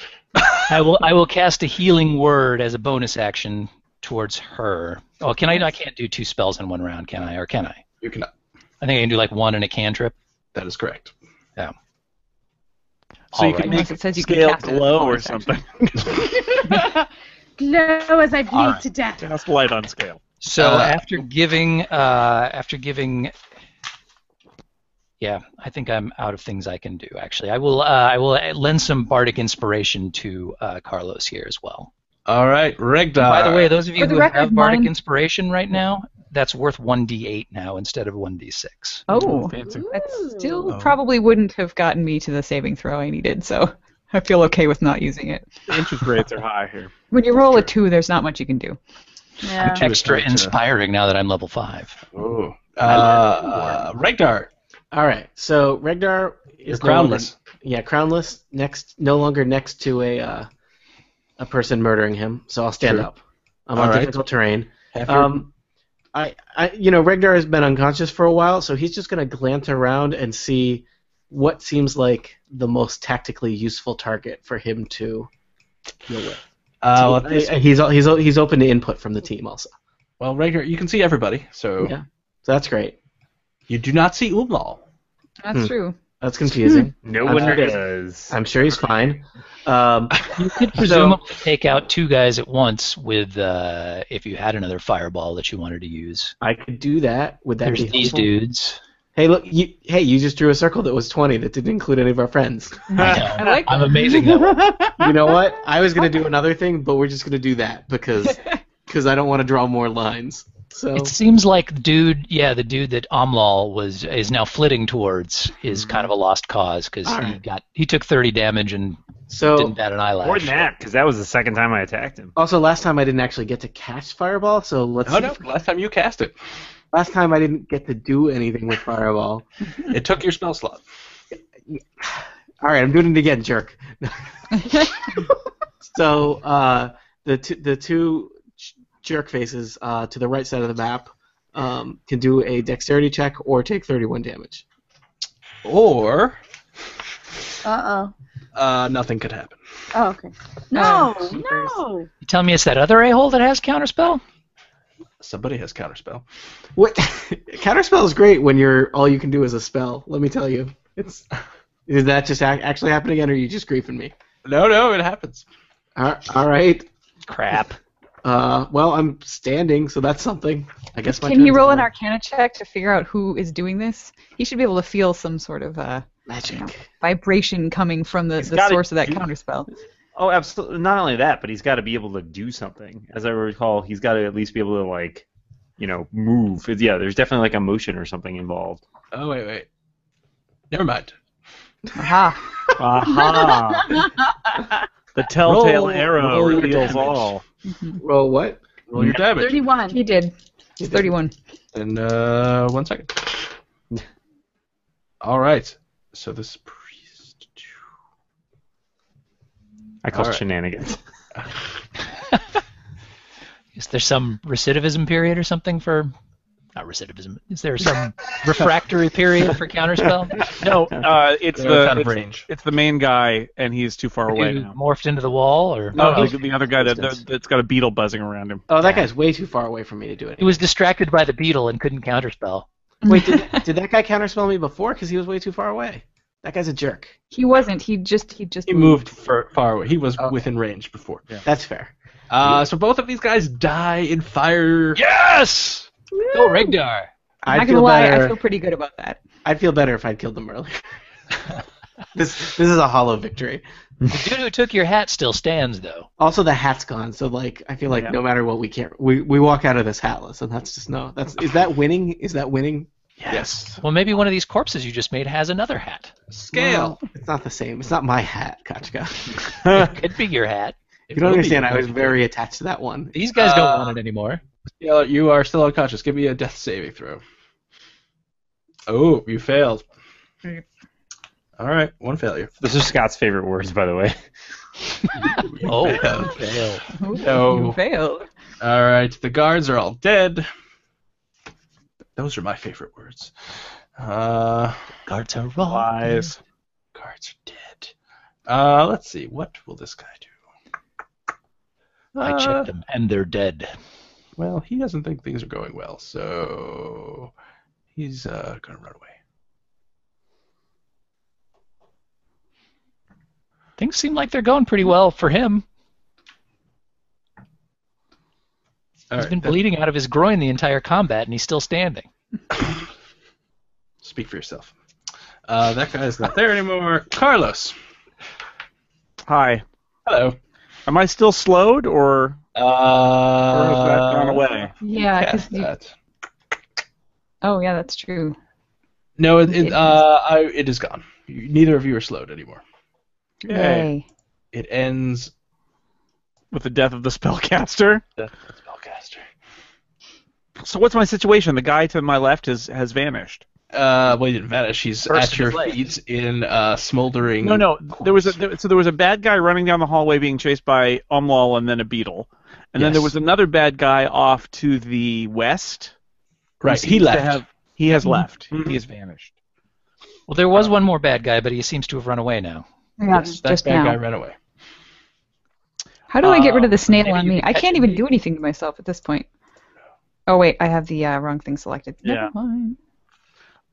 I will cast a healing word as a bonus action towards her. Oh, can I can't do 2 spells in one round, can I? Or can I? You cannot. I think I can do like 1 and a cantrip. That is correct. Yeah. So you All can right. make Unless it says you can scale cast it as a glow or bonus action. something. Glow as I bleed All right. to death. Cast light on scale. So after giving, yeah, I think I'm out of things I can do. Actually, I will lend some bardic inspiration to Carlos here as well. All right, Regdar. By the way, those of you For the who record, have bardic mine- inspiration right now, that's worth 1d8 now instead of 1d6. Oh, Fancy. that still Oh. probably wouldn't have gotten me to the saving throw I needed, so I feel okay with not using it. The interest rates are high here. When you roll a 2, there's not much you can do. Yeah. Two is Extra hard to- inspiring now that I'm level 5. Oh. Regdar. All right. So Regdar You're is no longer- crownless. Yeah, crownless. No longer next to a person murdering him. So I'll stand True. up. I'm All on right. difficult terrain. Have your- Regdar has been unconscious for a while, so he's just gonna glance around and see what seems like the most tactically useful target for him to deal with. He's open to input from the team also. well, Regdar, you can see everybody, so Yeah. So that's great. you do not see Umlal. That's true. That's confusing. No I'm one sure he's- does. I'm sure he's fine. You could presumably take out 2 guys at once with if you had another fireball that you wanted to use. I could do that. Would that There's be these helpful? dudes. Hey, look! You just drew a circle that was 20 that didn't include any of our friends. I know. I like I'm amazing that way. You know what? I was gonna do another thing, but we're just gonna do that because I don't want to draw more lines. So It seems like the dude that Omlal is now flitting towards is kind of a lost cause because Alright. he took 30 damage and didn't bat an eyelash. More than that, because that was the second time I attacked him. also last time I didn't actually get to cast Fireball, so let's Oh see. no! Last time you cast it, Last time I didn't get to do anything with Fireball. it took your spell slot. All right, I'm doing it again, jerk. So the two jerk faces to the right side of the map can do a dexterity check or take 31 damage. Or Nothing could happen. Oh, okay. No, jeepers. no. You tell me it's that other a-hole that has counterspell? Somebody has counterspell. What? Counterspell is great when all you can do is a spell. Let me tell you. Did that just actually happen again, or are you just griefing me? No, it happens. All right. Crap. Well, I'm standing, so that's something. I guess my Can he turn's roll an over. Arcana check to figure out who is doing this? He should be able to feel some sort of Magic. vibration coming from the gotta source of that do- counterspell. Oh, absolutely. Not only that, but he's got to be able to do something. As I recall, he's got to at least be able to, like, move. Yeah, there's definitely, like, a motion or something involved. Oh, wait. Never mind. Aha. Aha! The telltale Roll arrow your reveals damage. all. Roll what? Roll your damage. 31. He did. It's 31. And 1 second. All right. So this priest. I call All right. shenanigans. Is there some recidivism period or something for? Not recidivism. Is there some refractory period for counterspell? No, it's They're out of the range. it's the main guy, and he's too far away You now. morphed into the wall, or No, the other guy distance. that's got a beetle buzzing around him. Oh, that guy's way too far away for me to do he it. was distracted by the beetle and couldn't counterspell. Wait, did that guy counterspell me before? Because he was way too far away. That guy's a jerk. He wasn't. He just He moved far away. He was Okay. within range before. That's fair. So both of these guys die in fire. Yes! Go Regdar! I'm I'd not feel gonna lie, I better. feel pretty good about that. I'd feel better if I'd killed them earlier. This is a hollow victory. The dude who took your hat still stands, though. Also, the hat's gone, so like I feel like Yeah. no matter what, we walk out of this hatless, and that's just no. Is that winning? Is that winning? Yes. Well, maybe one of these corpses you just made has another hat. Scale. Well, it's not the same. It's not my hat, Kachka. Could be your hat. You don't understand. I was very attached to that one. These guys don't want it anymore. Yeah, you are still unconscious. Give me a death saving throw. Oh, you failed. All right, one failure. Those are Scott's favorite words, by the way. Oh, failed. fail. No. You failed. All right, the guards are all dead. Those are my favorite words. Guards are wrong. Lies. Guards are dead. Let's see. What will this guy do? I checked them, and they're dead. Well, he doesn't think things are going well, so he's gonna run away. Things seem like they're going pretty well for him. All He's right, been bleeding out of his groin the entire combat, and he's still standing. Speak for yourself. That guy's not there anymore. Carlos. Hi. Hello. Am I still slowed, or has that gone away? Yeah, Cast because that. oh yeah, that's true. No, it is gone. Neither of you are slowed anymore. Yay. It ends. With the death of the spellcaster. The spellcaster. So what's my situation? The guy to my left has vanished. Well, he didn't vanish. He's First at your of his feet in smoldering. No. There was a bad guy running down the hallway being chased by Umlal and then a beetle, and then there Yes. was another bad guy off to the west. Right, he seems to left. He has left. Mhm. He has vanished. Well, there was one more bad guy, but he seems to have run away now. Yeah, Yes, that just bad now. guy ran away. How do I get rid of the snail maybe on you me? can I catch can't him. even do anything to myself at this point. Oh wait, I have the wrong thing selected. Yeah. Never mind.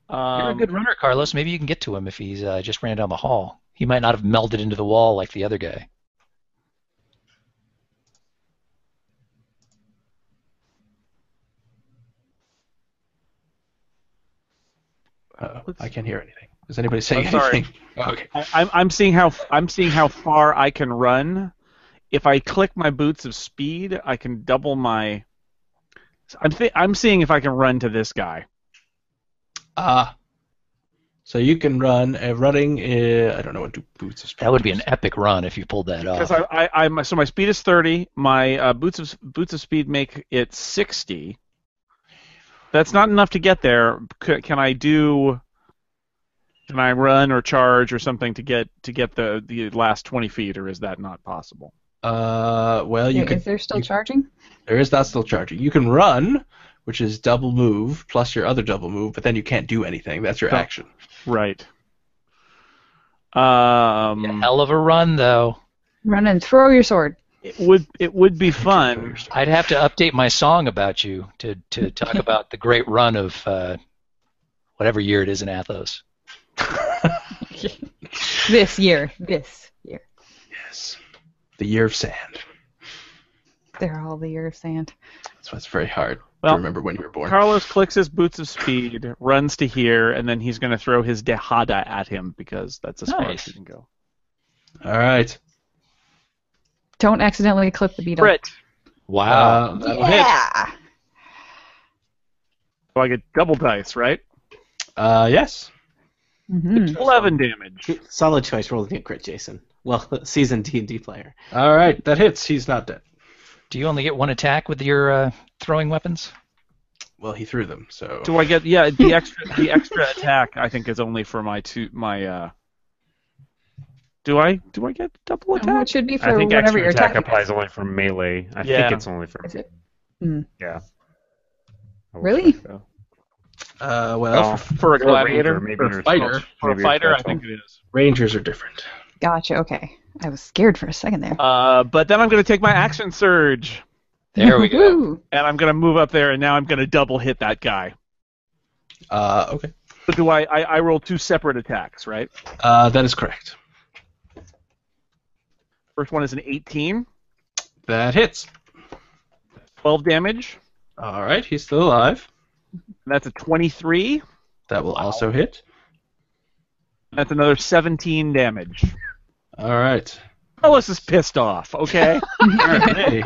You're a good runner, Carlos. Maybe you can get to him if he's just ran down the hall. He might not have melded into the wall like the other guy. I can't hear anything. Is anybody saying Oh, sorry. anything? Oh, okay. I'm seeing how far I can run. If I click my boots of speed, I can double my. I'm seeing if I can run to this guy. So you can run. Running. I don't know what do boots of speed. That would be an epic run if you pulled that Because off. so my speed is 30. My boots of speed make it 60. That's not enough to get there. Can I run or charge or something to get the last 20 feet, or is that not possible? Well, you Wait, can. is there still charging? There is not still charging. You can run, which is double move plus your other double move, but then you can't do anything. That's your Oh. action. Right. Hell of a run, though. Run and throw your sword. It would be fun. I'd have to update my song about you to talk about the great run of whatever year it is in Athos. This year. Yes. The year of sand. They're all the year of sand. That's why it's very hard Well, to remember when you were born. Carlos clicks his boots of speed, runs to here, and then he's going to throw his Dehada at him because that's as far as Nice. he can go. All right. Don't accidentally clip the beetle. Crit. Wow. That'll hit. Yeah. So I get double dice, right? Yes. Mm-hmm. 11 damage. Solid choice rolling a crit, Jason. Well, seasoned D&D player. All right. That hits. He's not dead. Do you only get one attack with your throwing weapons? Well, he threw them, so. Do I get the extra attack? I think is only for my Do I get double It attack? should be for I think whenever extra you're attack attacking. applies only for melee. I Yeah. think it's only for. Is it? Mm. Yeah. I will Really? check, though. Well, Oh, for For a gladiator, maybe for a you're fighter. twelve. for a Maybe you're fighter, I 12. think it is. Rangers are different. Gotcha. Okay. I was scared for a second there. But then I'm going to take my action surge, There we go. Woo. and I'm going to move up there, and now I'm going to double hit that guy. Okay. So do I roll two separate attacks, right? That is correct. First one is an 18, That hits. 12 damage. All right. He's still alive. And that's a 23. That will also hit. That's another 17 damage. All right. Carlos is pissed off, okay? All right. Hey.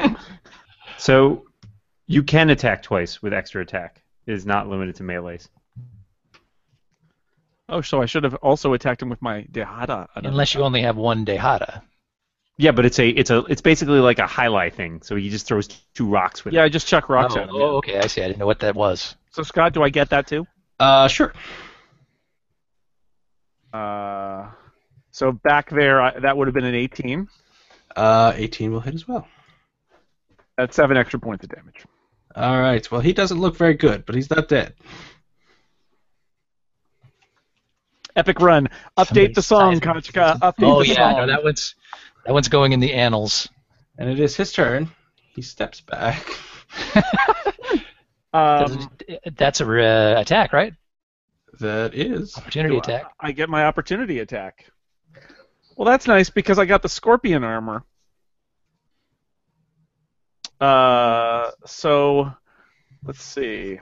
So you can attack twice with extra attack. It is not limited to melees. Oh, so I should have also attacked him with my Dehada. Unless you only have one Dehada. Yeah, but it's basically like a highlight thing. So he just throws two rocks with Yeah, it. I just chuck rocks at him. yeah. Okay, I see. I didn't know what that was. So, Scott, do I get that too? Sure. So back there, that would have been an 18. 18 will hit as well. That's 7 extra points of damage. All right. Well, he doesn't look very good, but he's not dead. Epic run. Update the song, Kachka. Update Oh the yeah, song. no, that one's going in the annals. And it is his turn. He steps back. That's a attack, right? That is. Opportunity attack. I get my opportunity attack. Well, that's nice because I got the scorpion armor. So let's see.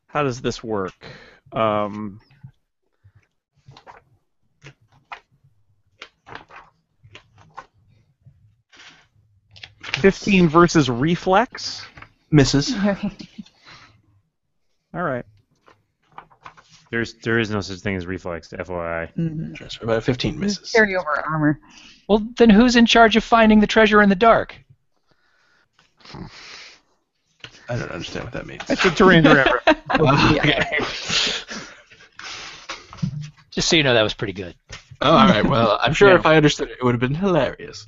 How does this work? 15 versus reflex. Misses. All right. There is no such thing as reflex, FYI. Mhm. Transfer about 15 misses. Carry over armor. Well, then who's in charge of finding the treasure in the dark? I don't understand what that means. That's a terrain forever. Okay. Just so you know, that was pretty good. Oh, all right. Well, I'm sure Yeah. if I understood it, it would have been hilarious.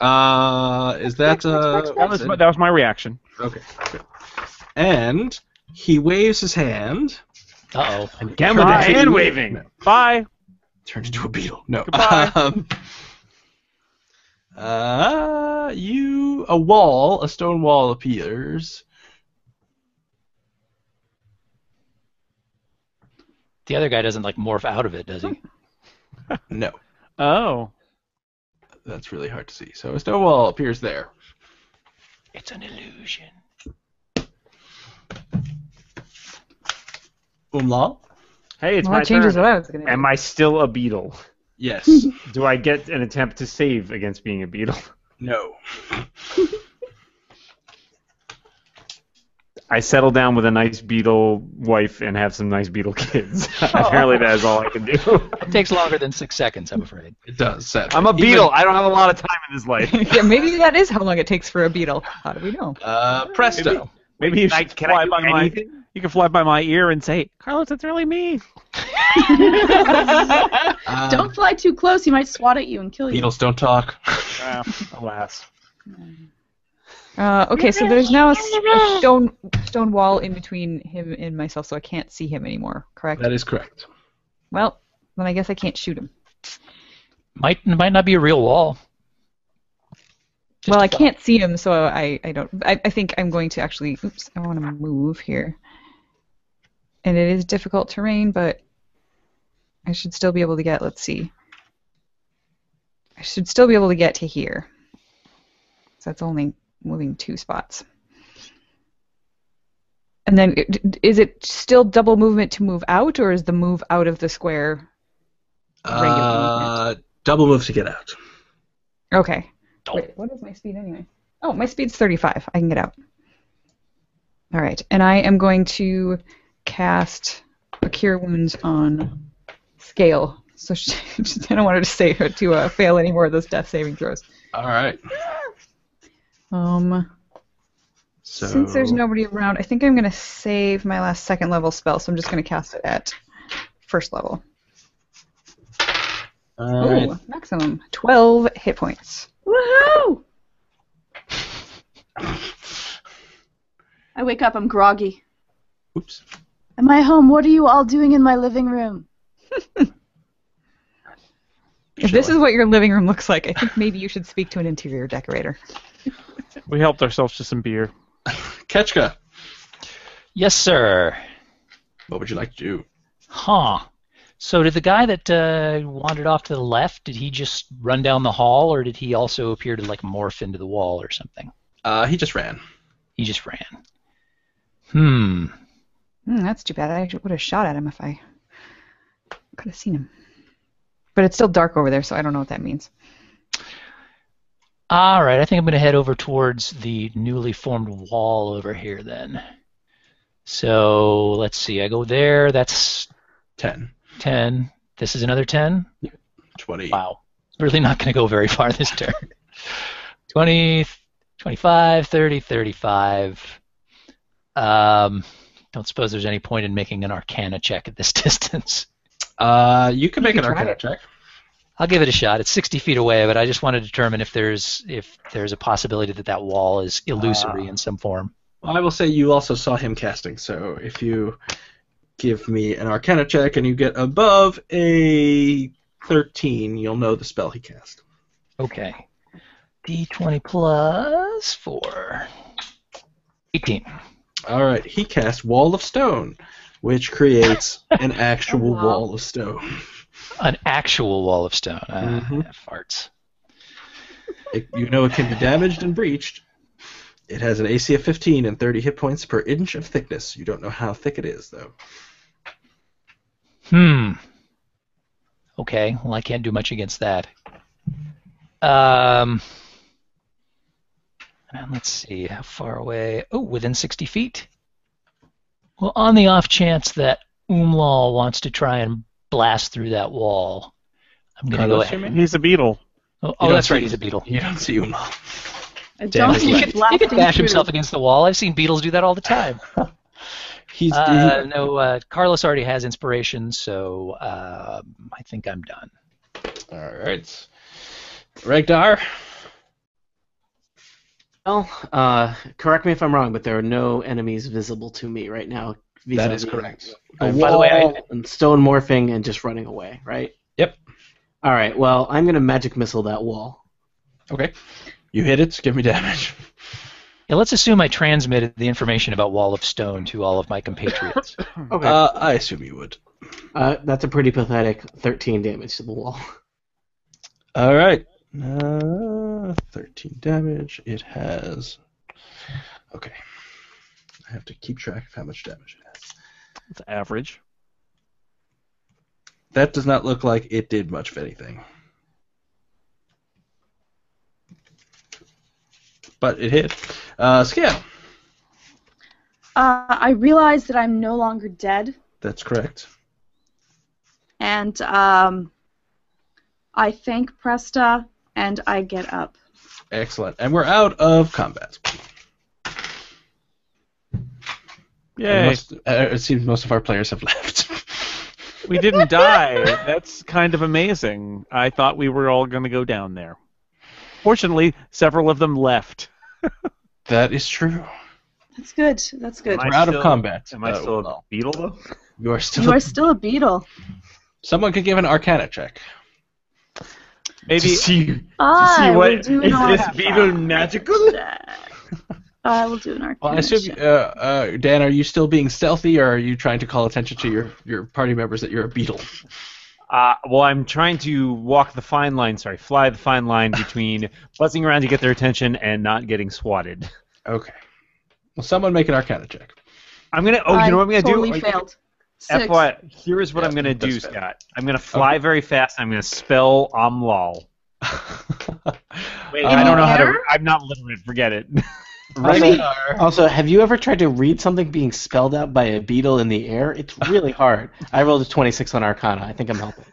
Is that That was my reaction. okay? Good. And he waves his hand. Uh-oh. Again with the hand waving. No. Bye. Turned into a beetle. No. Goodbye. A stone wall appears. The other guy doesn't, like, morph out of it, does he? No, Oh. that's really hard to see. So a stone wall appears there. It's an illusion. Umlaut? Hey, it's Well, my that changes turn. what I was going to do. Am I still a beetle? Yes. Do I get an attempt to save against being a beetle? No. I settle down with a nice beetle wife and have some nice beetle kids. Apparently that is all I can do. It takes longer than 6 seconds, I'm afraid. It does. Sadly. I'm a beetle. I don't have a lot of time in this life. Yeah, maybe that is how long it takes for a beetle. How do we know? Presto. Maybe you Can I- should can I fly do by my. anything? You can fly by my ear and say, "Carlos, that's really me." Don't fly too close. He might swat at you and kill you. Beetles don't talk. Alas. Okay, so there's now a stone wall in between him and myself, so I can't see him anymore, correct? That is correct. Well, then I guess I can't shoot him. Might not be a real wall. Just Well, a I thought. can't see him, so I don't... I think I'm going to actually... Oops, I want to move here. And it is difficult terrain, but I should still be able to get... Let's see. I should still be able to get to here. So that's only moving 2 spots. And then, is it still double movement to move out, or is the move out of the square regular movement? Double move to get out. Okay. Wait, what is my speed anyway? Oh, my speed's 35. I can get out. All right, and I am going to cast a Cure Wounds on Scale. So I don't want her to say to fail any more of those death saving throws. All right. Since there's nobody around, I think I'm going to save my last 2nd level spell, so I'm just going to cast it at 1st level. Right. Ooh, maximum 12 hit points. Woohoo! I wake up, I'm groggy. Oops. Am I home? What are you all doing in my living room? If this is what your living room looks like, I think maybe you should speak to an interior decorator. We helped ourselves to some beer. Ketchka, Yes, sir. what would you like to do? Huh. So did the guy that wandered off to the left, did he just run down the hall, or did he also appear to like morph into the wall or something? He just ran. He just ran. That's too bad. I would have shot at him if I could have seen him. But it's still dark over there, so I don't know what that means. All right, I think I'm going to head over towards the newly formed wall over here then. So let's see. I go there. That's 10. 10. This is another 10? 20. Wow. Really not going to go very far this turn. 20, 25, 30, 35. Don't suppose there's any point in making an Arcana check at this distance. You can make an try Arcana it. check. I'll give it a shot. It's 60 feet away, but I just want to determine if there's a possibility that wall is illusory in some form. Well, I will say you also saw him casting, so if you give me an Arcana check and you get above a 13, you'll know the spell he cast. Okay. D20 plus 4. 18. All right, he cast Wall of Stone, which creates an actual wow. wall of stone. An actual wall of stone. Mhm. Farts. You know it can be damaged and breached. It has an AC of 15 and 30 hit points per inch of thickness. You don't know how thick it is, though. Okay, well, I can't do much against that. And let's see, how far away? Oh, within 60 feet. Well, on the off chance that Umlal wants to try and blast through that wall, I'm going to go Carlos, ahead. you mean? He's a beetle. Oh, don't that's right, see- he's a beetle. You don't see Umal. I Damn, don't he think could- it's He could blasting bash through. himself against the wall. I've seen beetles do that all the time. He's No, Carlos already has inspiration, so I think I'm done. all right. Regdar. Well, correct me if I'm wrong, but there are no enemies visible to me right now. That is correct. By the way, and stone morphing and just running away, right? Yep. All right. Well, I'm gonna magic missile that wall. Okay. You hit it. Give me damage. Yeah, let's assume I transmitted the information about Wall of Stone to all of my compatriots. Okay. I assume you would. That's a pretty pathetic 13 damage to the wall. All right. 13 damage. It has. Okay. I have to keep track of how much damage it has. It's average. That does not look like it did much of anything. But it hit. Scale. I realize that I'm no longer dead, That's correct. and I thank Presta, and I get up. Excellent. And we're out of combat. Yay. It seems most of our players have left. We didn't die. That's kind of amazing. I thought we were all going to go down there. Fortunately, several of them left. That is true. That's good. That's good. We're out of combat. Am I still a beetle, though? You are still. You are still a beetle. Someone could give an Arcana check. Maybe I will what do is an this Arcana beetle magical? check. I will do an Arcana Well, I assume, check. Dan, are you still being stealthy, or are you trying to call attention to your party members that you're a beetle? Well, I'm trying to fly the fine line between buzzing around to get their attention and not getting swatted. Okay. Well, someone make an Arcana check. I'm gonna. Oh, you know what I'm gonna totally do? failed. 6. FYI, here's what I'm gonna do, that's fair. Scott. I'm gonna fly very fast. I'm gonna spell Amlal. Wait, I don't know how to. air? I'm not literate. Forget it. Also, have you ever tried to read something being spelled out by a beetle in the air? It's really hard. I rolled a 26 on Arcana. I think I'm helping.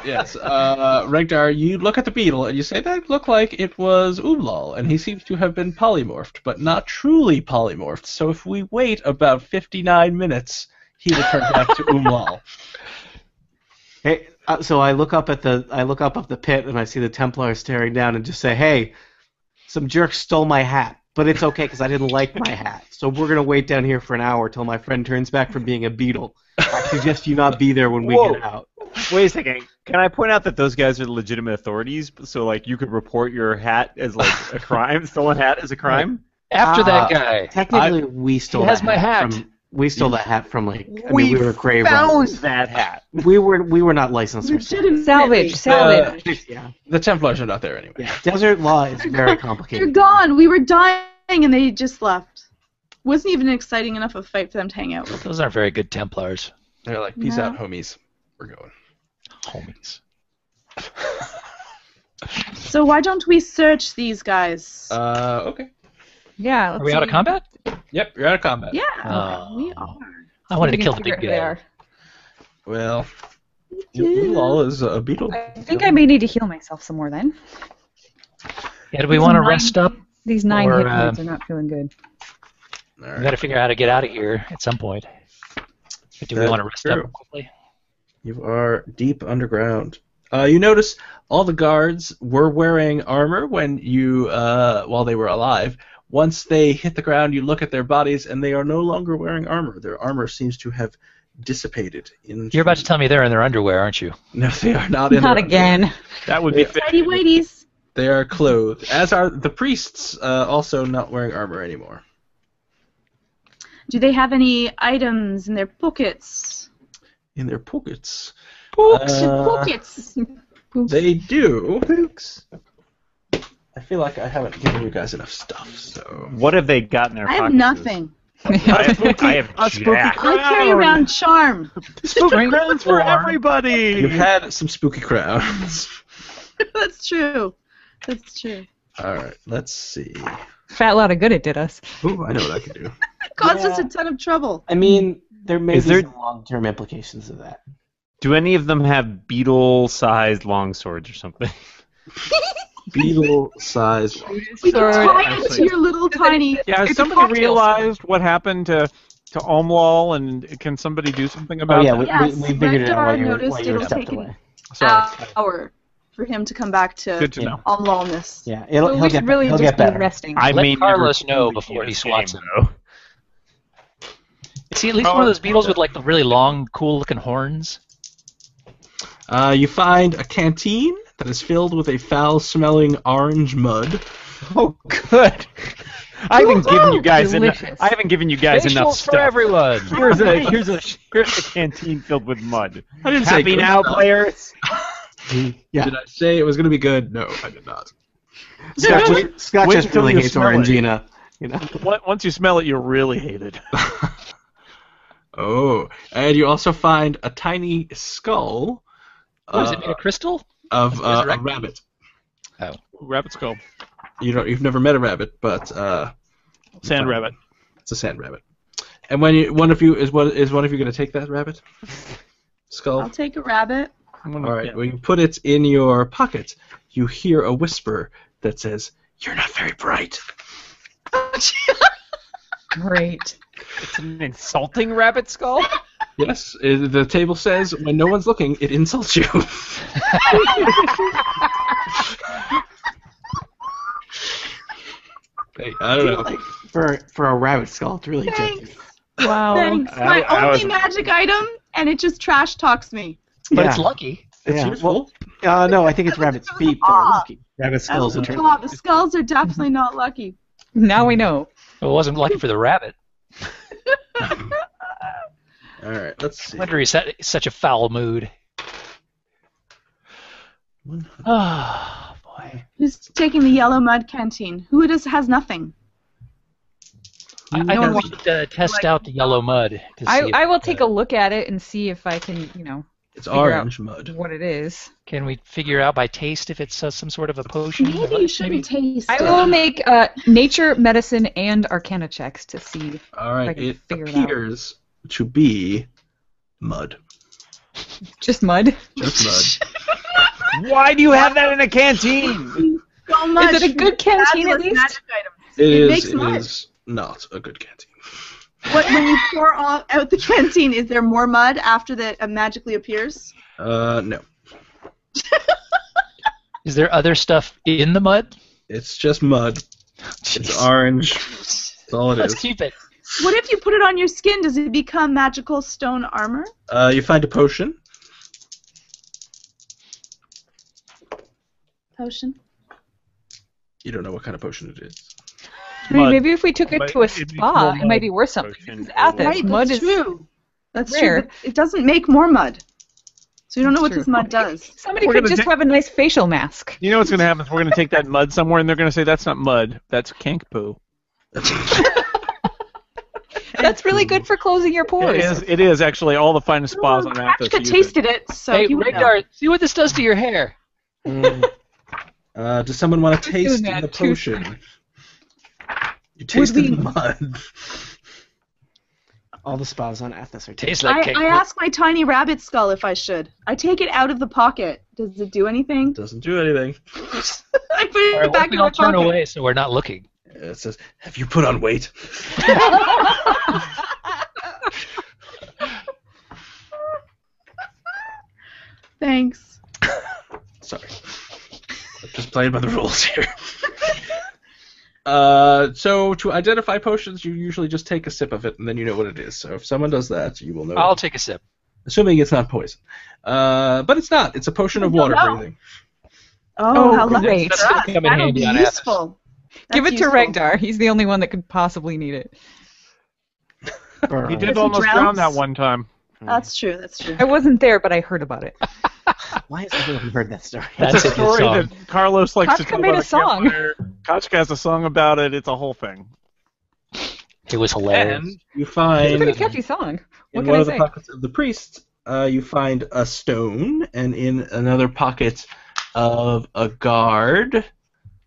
Yes. Regdar, you look at the beetle and you say that looked like it was Umlal, and he seems to have been polymorphed, but not truly polymorphed. So if we wait about 59 minutes, he will turn back to Umlal. Hey, so I look up the pit and I see the Templar staring down and just say, "Hey, some jerk stole my hat, but it's okay because I didn't like my hat. So we're gonna wait down here for an hour till my friend turns back from being a beetle. I suggest you not be there when we Whoa. get out." Wait a second. Can I point out that those guys are legitimate authorities? So, like, you could report your hat as like a crime, stolen hat as a crime. After that guy. Technically, we stole. He has that my hat. We stole that hat from We were grave found robbers. that hat. We were not licensed. for sale. Legitimately. Salvage. Yeah. The Templars are not there anyway. Yeah. Desert law is very They're complicated. gone. We were dying and they just left. Wasn't even exciting enough of a fight for them to hang out with. Those aren't very good Templars. They're like, peace No. out, homies. We're going. Homies. So why don't we search these guys? Okay. Yeah. Are we out of combat? Yep, you're out of combat. Yeah, Oh. we are. I wanted to We kill can the figure big out guy. who they are. Well, Umlal is a beetle. I think I may need to heal myself some more then. Yeah, do we want to rest up? These 9 Or, hit points are not feeling good. All We right. got to figure out how to get out of here at some point. But do we That's want to rest true. up quickly? You are deep underground. You notice all the guards were wearing armor when you, while they were alive. Once they hit the ground, you look at their bodies, and they are no longer wearing armor. Their armor seems to have dissipated. You're about to tell me they're in their underwear, aren't you? No, they are not in Not their again. That would be fair. Tidy whities. They are clothed, as are the priests, also not wearing armor anymore. Do they have any items in their pockets? In their pockets. Pockets. They do. I feel like I haven't given you guys enough stuff, so... What have they got in their I have pockets? nothing. I have jack. I carry around charm. Spooky Friends for everybody. You've had some spooky crowns. That's true. That's true. Alright, let's see. Fat lot of good it did us. Ooh, I know what I can do. Caused us a ton of trouble. I mean, there may Is be there- some long-term implications of that. Do any of them have beetle-sized longswords or something? Beetle-sized... We can Sorry. tie it to your little tiny. Yeah, has It's a somebody cocktail realized what happened to Omlal, and can somebody do something Oh about yeah, that? Yes, we figured it out while Rekdar you were noticed it'll stepped take an away. Sorry. hour for him to come back to Good to Yeah. know. Omlalness. Yeah, So he'll we get should really he'll just get better. be resting. I Let may Carlos never know truly before beat he this swats game, him. though. See, at least one of those beetles with like the really long, cool-looking horns. You find a canteen that is filled with a foul-smelling orange mud. Oh, good. I haven't given you guys enough. Delicious. I haven't given you guys enough Facials for stuff. everyone. Here's a canteen filled with mud. I didn't say Happy good now, stuff. players. Yeah. Did I say it was going to be good? No, I did not. Scott wait just until really you hates smell it. Orangina. You know. Once you smell it, you'll really hate it. Oh, and you also find a tiny skull Was it made of crystal? of a Resurrected? rabbit. Rabbit skull. You've never met a rabbit, but Sand rabbit. it's a sand rabbit. And when one of you going to take that rabbit skull? I'll take a rabbit. I'm gonna- All right. yeah. When you put it in your pocket, you hear a whisper that says, "You're not very bright." Great. It's an insulting rabbit skull. Yes, the table says when no one's looking, it insults you. Hey, I don't know. Like, for a rabbit skull, it's really Thanks. just. Wow. Thanks. I- My I only was- magic item, and it just trash talks me. But Yeah. it's lucky. It's Yeah, useful. No, I think it's rabbit's feet that are lucky. Rabbit skulls are turn. Oh, the skulls are definitely not lucky. Now we know. Well, it wasn't lucky for the rabbit. All right, let's see. Wonder he's such a foul mood. Oh, boy. Who's taking the yellow mud canteen? Who has nothing? I No one think we should test out the yellow mud. To see I will take a look at it and see if I can, It's figure orange mud. what it is. Can we figure out by taste if it's some sort of a potion? Maybe you shouldn't taste I it. will make nature, medicine, and arcana checks to see. All I right, can it figure it out. appears to be mud. Just mud? Just mud. Why do you have that in a canteen? So much. Is it a good canteen at fabulous least? magic items. It makes is. mud. It is not a good canteen. When you pour out the canteen, is there more mud after that magically appears? No. Is there other stuff in the mud? It's just mud. It's orange. That's all it Let's is. keep it. What if you put it on your skin? Does it become magical stone armor? You find a potion. Potion. You don't know what kind of potion it is. I mean, Mud. maybe if we took it But to a it'd be spa, more it might be mud worth something. potion Because or Athens, Right, mud that's is true. That's rare. true. But it doesn't make more mud. So you don't know what True. this mud does. Somebody We're could gonna just take- have a nice facial mask. You know what's going to happen? We're going to take that mud somewhere, and they're going to say that's not mud. That's kank poo. That's really good for closing your pores. It is actually all the finest spas on Athos. Kachka tasted it, so Hey, he would know. Regdar, see what this does to your hair. Does someone want to taste that the too. potion? You tasted we- the mud. All the spas on Athos are Tastes like cake. I asked my tiny rabbit skull if I should. I take it out of the pocket. Does it do anything? Doesn't do anything. I put it All right, back we in my don't turn pocket. away so we're not looking. It says, "Have you put on weight?" Thanks. Sorry. I'm just playing by the rules here. So to identify potions, you usually just take a sip of it, and then you know what it is. So if someone does that, you will know. I'll take a sip. Assuming it's not poison. But it's not. It's a potion of water no. breathing. Oh, how great. lucky That's for gonna us. come in That'll handy be on Athos. useful. Give it That's to useful. Regdar. He's the only one that could possibly need it. He Does did he almost drown? drown that one time. That's true. That's true. I wasn't there, but I heard about it. Why has everyone heard that story? That's It's a a good story song. that Carlos likes to Kachka tell made about a song. campfire. Kachka has a song about it. It's a whole thing. It was hilarious. And you It's a find pretty catchy song. What in can one I of the say? pockets of the priest, you find a stone, and in another pocket of a guard,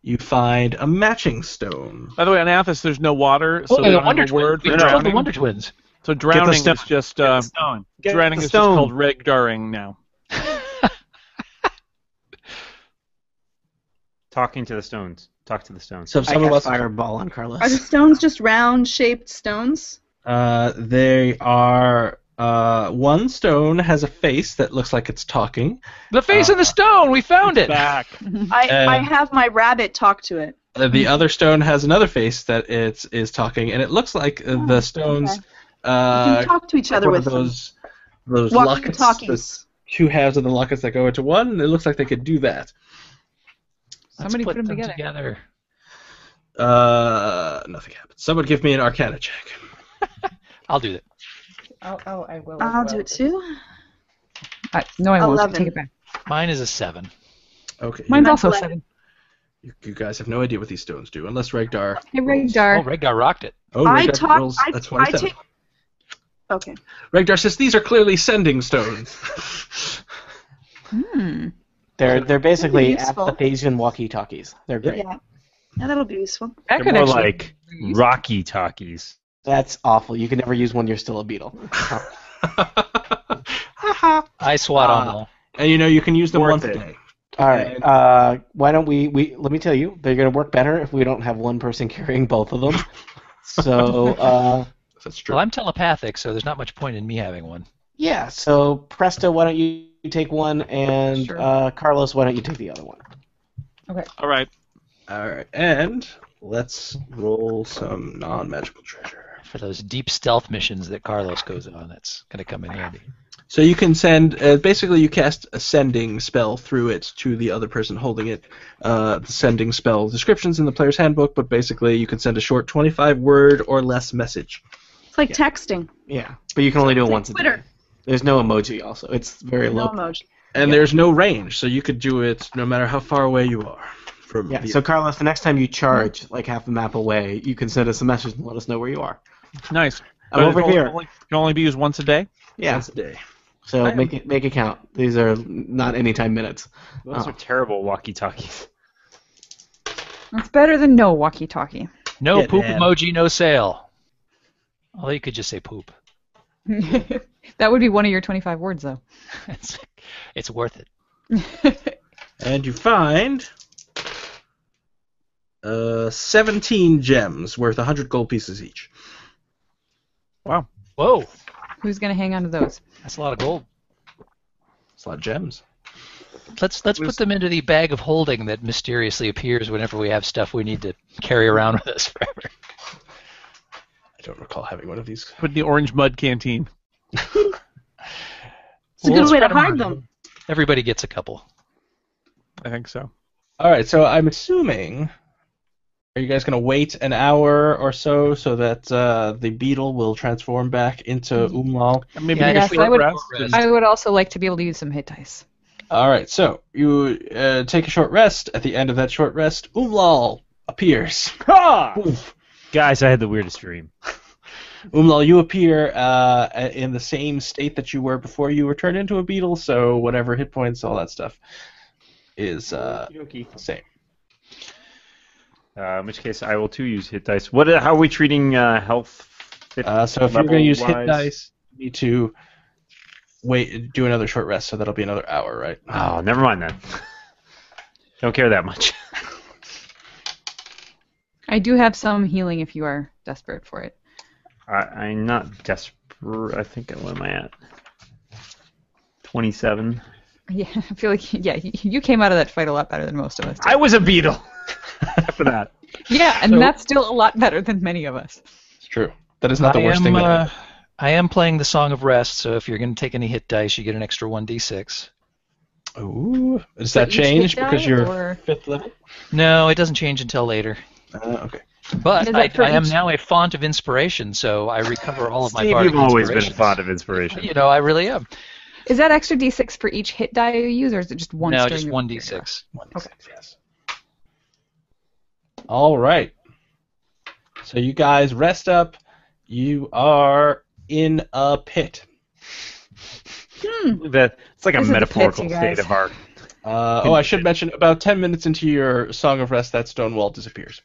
you find a matching stone. By the way, on Athos, there's no water, so Oh, we the don't Wonder have a word Twins. We for just love the drowning. Wonder Twins. So drowning stone. is just Get the stone. Get drowning the is stone. just called regdaring now. Talking to the stones. Talk to the stones. So if I someone cast wants, fireball on Carlos. Are the stones just round-shaped stones? they are. One stone has a face that looks like it's talking. The face of the stone. We found it. Back. I have my rabbit talk to it. The other stone has another face that is talking, and it looks like the stones. okay. You can talk to each like other one with of them. those Walkie lockets. talkies. The two halves of the lockets that go into one. And it looks like they could do that. Somebody Let's put them them together. Nothing happens. Someone give me an Arcana check. I'll do that. Oh, I will. I'll do it too. No, I won't. 11. Take it back. Mine is a 7. Okay. Mine's Mine's also 11. 7. You guys have no idea what these stones do, unless Regdar. Hey, Oh, Regdar. Regdar rocked it. Oh, I Regdar talk. rolls a I 27. take. Okay. Regdar says these are clearly sending stones. They're basically useful. Athasian walkie-talkies. They're great. Yeah. Yeah, that'll be useful. That They're could more actually like be useful. Rocky talkies. That's awful. You can never use one. You're still a beetle. I swat on them all. And you can use them Worth once a it. day. All right. Why don't we? Let me tell you, they're going to work better if we don't have one person carrying both of them. So That's true. Well, I'm telepathic, so there's not much point in me having one. yeah. So Presto, why don't you take one, and Sure. Carlos, why don't you take the other one? All right. All right, and let's roll some non-magical treasure. For those deep stealth missions that Carlos goes on, that's going to come in handy. So you can send, basically you cast a sending spell through it to the other person holding it. The sending spell description's in the player's handbook, but basically you can send a short 25-word or less message. It's like texting. Yeah, but you can only do it It's like once a day. Twitter. There's no emoji. Also, it's very No low. emoji. And there's no range, so you could do it no matter how far away you are. Yeah. So Carlos, the next time you charge like half a map away, you can send us a message and let us know where you are. Nice. I'm over here. Can only be used once a day? Yeah. Once a day. So make it count. These are not anytime minutes. Those are terrible walkie-talkies. It's better than no walkie-talkie. No Yeah, poop man. emoji, no sale. Although you could just say poop. That would be one of your 25 words, though. It's worth it. And you find 17 gems worth 100 gold pieces each. Wow. Whoa, Who's going to hang on to those? that's a lot of gold. It's a lot of gems. Let's put them into the bag of holding that mysteriously appears whenever we have stuff we need to carry around with us forever. I don't recall having one of these. Put in the orange mud canteen. It's a good way to hide them. Everybody gets a couple. I think so. All right, so I'm assuming. Are you guys going to wait an hour or so that the beetle will transform back into Umlal? Maybe Yeah, take a yes, short I would- rest. I would also like to be able to use some hit dice. All right, so you take a short rest. At the end of that short rest, Umlal appears. Ah! Oof. Guys, I had the weirdest dream. Umlal, you appear in the same state that you were before you were turned into a beetle, so whatever hit points, all that stuff is Okey-dokey. same. In which case, I will too use hit dice. How are we treating health? So if you're going to use hit level-wise? dice, you need to do another short rest, so that'll be another hour, right? Oh, never mind then. Don't care that much. I do have some healing if you are desperate for it. I'm not desperate. I think, what am I at? 27. Yeah, I feel like you came out of that fight a lot better than most of us did. I was a beetle after that. Yeah, and that's still a lot better than many of us. It's true. That is not the worst thing. I am playing the Song of Rest, so if you're going to take any hit dice, you get an extra 1d6. Ooh, does So that each change hit because die, you're or- 5th level? No, it doesn't change until later. Okay. But Is that for I am each- now a font of inspiration, so I recover all of my Steve, bardic you've always been inspirations. fond of inspiration. You know, I really am. Is that extra d6 for each hit die you use, or is it just once No, during just your 1d6. 1d6, yes. All right. So you guys rest up. You are in a pit. It's like a This is the metaphorical pits, you state guys. of art. I should mention, about 10 minutes into your Song of Rest, that stone wall disappears.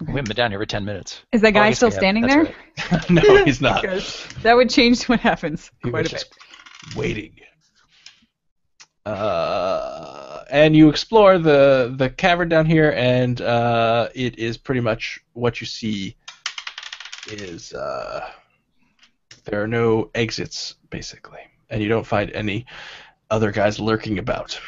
We haven't been down here for 10 minutes. Is that Oh, I guy guess still we have. standing That's there? right. No, he's not. Because that would change what happens He quite was a bit. just waiting. And you explore the cavern down here, and it is pretty much what you see is there are no exits, basically. And you don't find any other guys lurking about.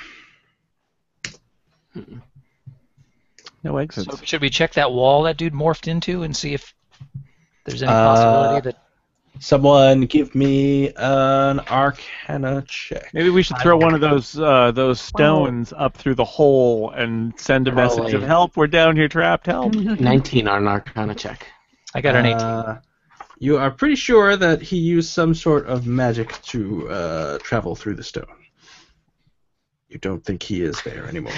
No exits. So should we check that wall that dude morphed into and see if there's any possibility that... Someone give me an Arcana check. Maybe we should throw one of those stones up through the hole and send a message of help. We're down here trapped. Help. 19 on an Arcana check. I got an 18. You are pretty sure that he used some sort of magic to travel through the stone. You don't think he is there anymore.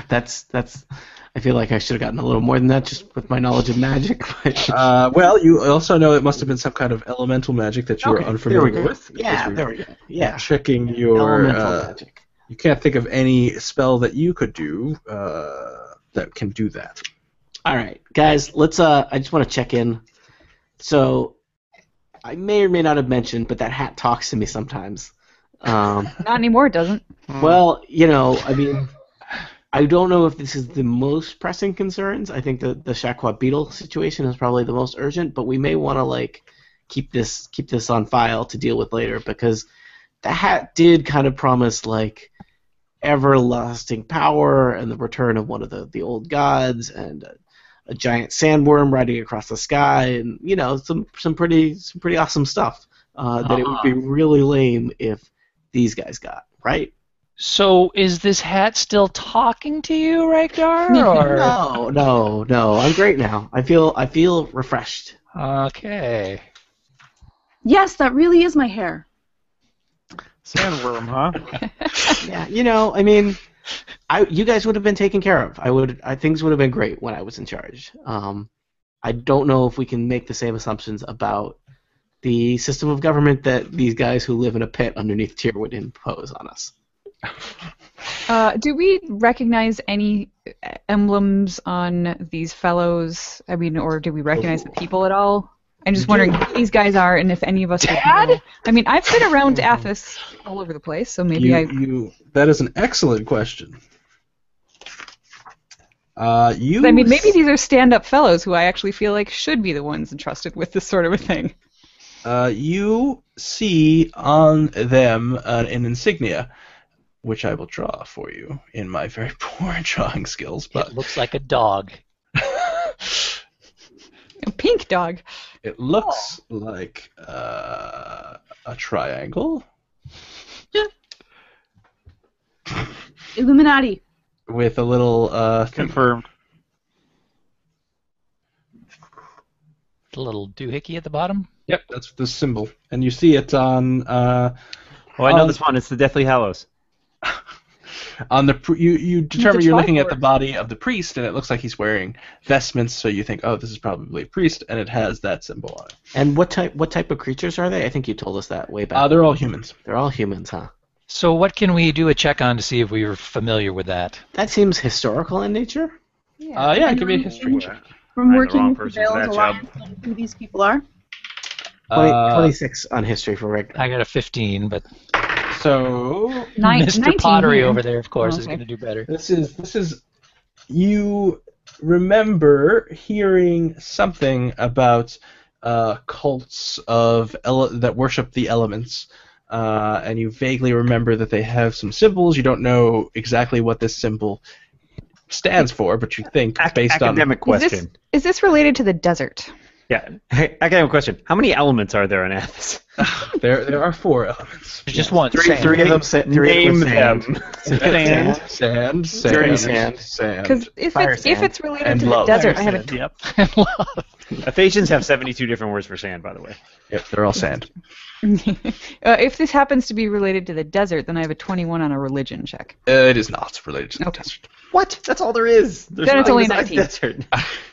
That's. I feel like I should have gotten a little more than that just with my knowledge of magic. But Well, you also know it must have been some kind of elemental magic that you were Okay, unfamiliar there we go. with. Yeah, there we go. Yeah, Checking your elemental magic. You can't think of any spell that you could do that can do that. All right, guys. Let's. I just want to check in. So, I may or may not have mentioned, but that hat talks to me sometimes. Not anymore, it doesn't. Well, I mean, I don't know if this is the most pressing concerns. I think the Shaquat Beetle situation is probably the most urgent, but we may want to keep this on file to deal with later, because the hat did kind of promise everlasting power and the return of one of the old gods and a giant sandworm riding across the sky, and some pretty awesome stuff that it would be really lame if these guys got, right? So is this hat still talking to you, Ragnar? Or... No. I'm great now. I feel refreshed. Okay. Yes, that really is my hair. Sandworm, huh? Yeah, I mean, you guys would have been taken care of. Things would have been great when I was in charge. I don't know if we can make the same assumptions about the system of government that these guys who live in a pit underneath Tyr would impose on us. Do we recognize any emblems on these fellows? I mean, or do we recognize the people at all? I'm just wondering who these guys are and if any of us would know. I mean, I've been around Athos all over the place, so maybe That is an excellent question. I mean, maybe these are stand-up fellows who I actually feel like should be the ones entrusted with this sort of a thing. You see on them an insignia, which I will draw for you in my very poor drawing skills. But It looks like a dog. A pink dog. it looks like a triangle Illuminati. with a little thing. Confirmed. The little doohickey at the bottom. Yep, that's the symbol, and you see it on Oh, I know this one. It's the Deathly Hallows. on the you determine you're looking at the trifork. body of the priest, and it looks like he's wearing vestments, so you think, oh, this is probably a priest, and it has that symbol on it. And what type of creatures are they? I think you told us that way back. They're all humans. They're all humans, huh? So what can we do a check on to see if we were familiar with that? That seems historical in nature. Yeah, it could be a history check. From the working wrong with the person for Veils that Alliance on who these people are. 26 on history for Rick. I got a 15, but So Mr. 19 Pottery here. over there, of course, is Okay. going to do better. this is you remember hearing something about cults of that worship the elements, and you vaguely remember that they have some symbols. You don't know exactly what this symbol stands for, but you think based Academic Is question. this related to the desert? Yeah. Hey, academic question. How many elements are there in Athos? on there are 4 elements. There's just one. Three of them. Name them. Sand, Dirty sand, Because if Fire it's sand. related And to love. the desert, I have a Yep. Ephesians have 72 different words for sand, by the way. Yep, they're all sand. if this happens to be related to the desert, then I have a 21 on a religion check. It is not related to the Okay. desert. What? That's all there is. There's Then it's nothing only besides 19. desert.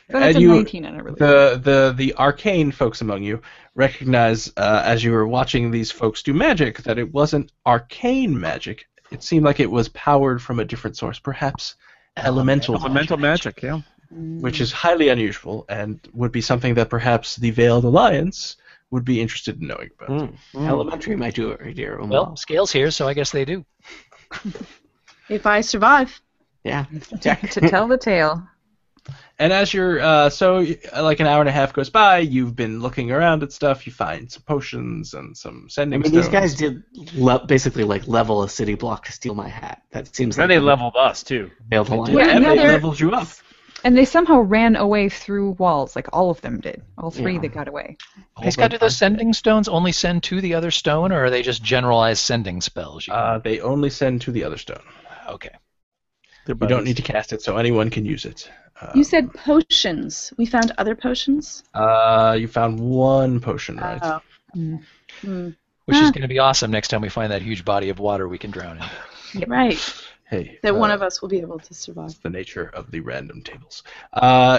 Then it's a you- 19 on a religion. The arcane folks among you recognize as you were watching these folks do magic that it wasn't arcane magic. It seemed like it was powered from a different source, perhaps elemental Magic, yeah. which is highly unusual and would be something that perhaps the Veiled Alliance would be interested in knowing about. Elementary might do it right here. Well, Scale's here, so I guess they do. If I survive. yeah. To tell the tale. And as you're, like an hour and a half goes by, you've been looking around at stuff, you find some potions and some I sending mean, stones. these guys did basically like level a city block to steal my hat. That seems Then like they leveled us, too. failed alliance. Yeah, and they they're- leveled you up. And they somehow ran away through walls, like all of them did. All 3 Yeah. that got away. These guys, do those sending stones only send to the other stone, or are they just generalized sending spells? They only send to the other stone. Okay. You don't need to cast it, so anyone can use it. You said potions. We found other potions? You found 1 potion, right? Oh. Which is going to be awesome next time we find that huge body of water we can drown in. Right. Hey, That one of us will be able to survive. the nature of the random tables.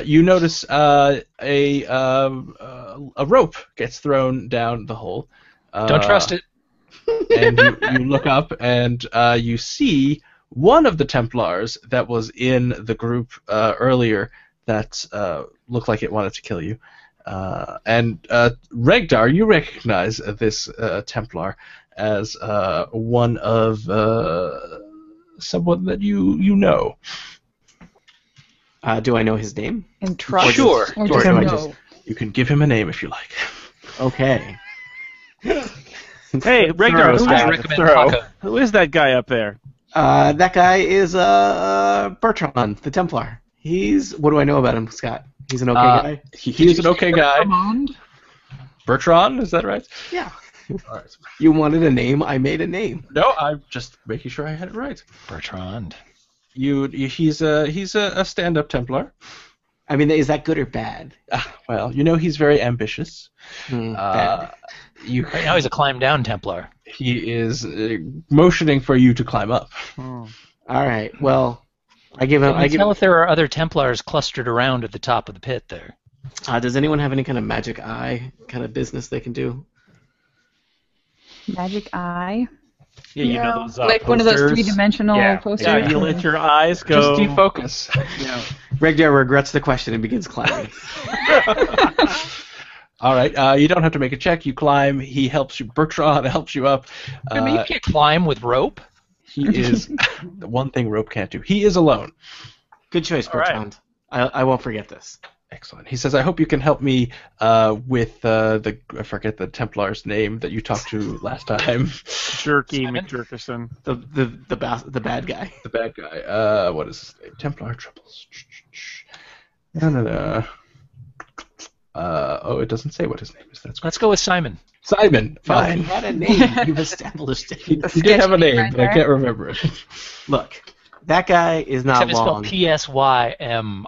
You notice a rope gets thrown down the hole. Don't trust it. And you look up and you see one of the Templars that was in the group earlier that looked like it wanted to kill you. And Regdar, you recognize this Templar as one of someone that you know. Do I know his name? And trust. Sure. Or Sure, just do I know. just- You can give him a name if you like. Okay. Hey, Regdar, Throw, I Scott, recommend throw. Paco. who is that guy up there? That guy is Bertrand, the Templar. What do I know about him, Scott? He's an okay guy? He's an okay guy. Bertrand, is that right? Yeah. All right. You wanted a name, I made a name. No, I'm just making sure I had it right. Bertrand. He's a stand-up Templar. I mean, is that good or bad? Well, he's very ambitious. Bad. You Right now he's a climb down Templar. He is motioning for you to climb up. All right. Well, I give him. Can you tell if there are other Templars clustered around at the top of the pit there? Does anyone have any kind of magic eye kind of business they can do? Magic eye. Yeah, you know those Like one of those posters? three-dimensional Yeah. posters. Yeah, you let your eyes go. Just defocus. Regdar regrets the question and begins climbing. All right. You don't have to make a check. You climb. He helps you. Bertrand helps you up. I mean, you can't climb with rope. He is the one thing rope can't do. He is alone. Good choice, All right. Bertrand. I won't forget this. Excellent. He says, "I hope you can help me with I forget the Templar's name that you talked to last time. Jerky Simon? McJerkerson. The bad guy. The bad guy. What is his name? Templar Troubles. No. It doesn't say what his name is. That's Let's go with Simon. Simon. Fine. He had a name. You've established it. He did have a name, but I can't remember it. Look, that guy is not Except it's long. spelled P-S-Y-M-I-N.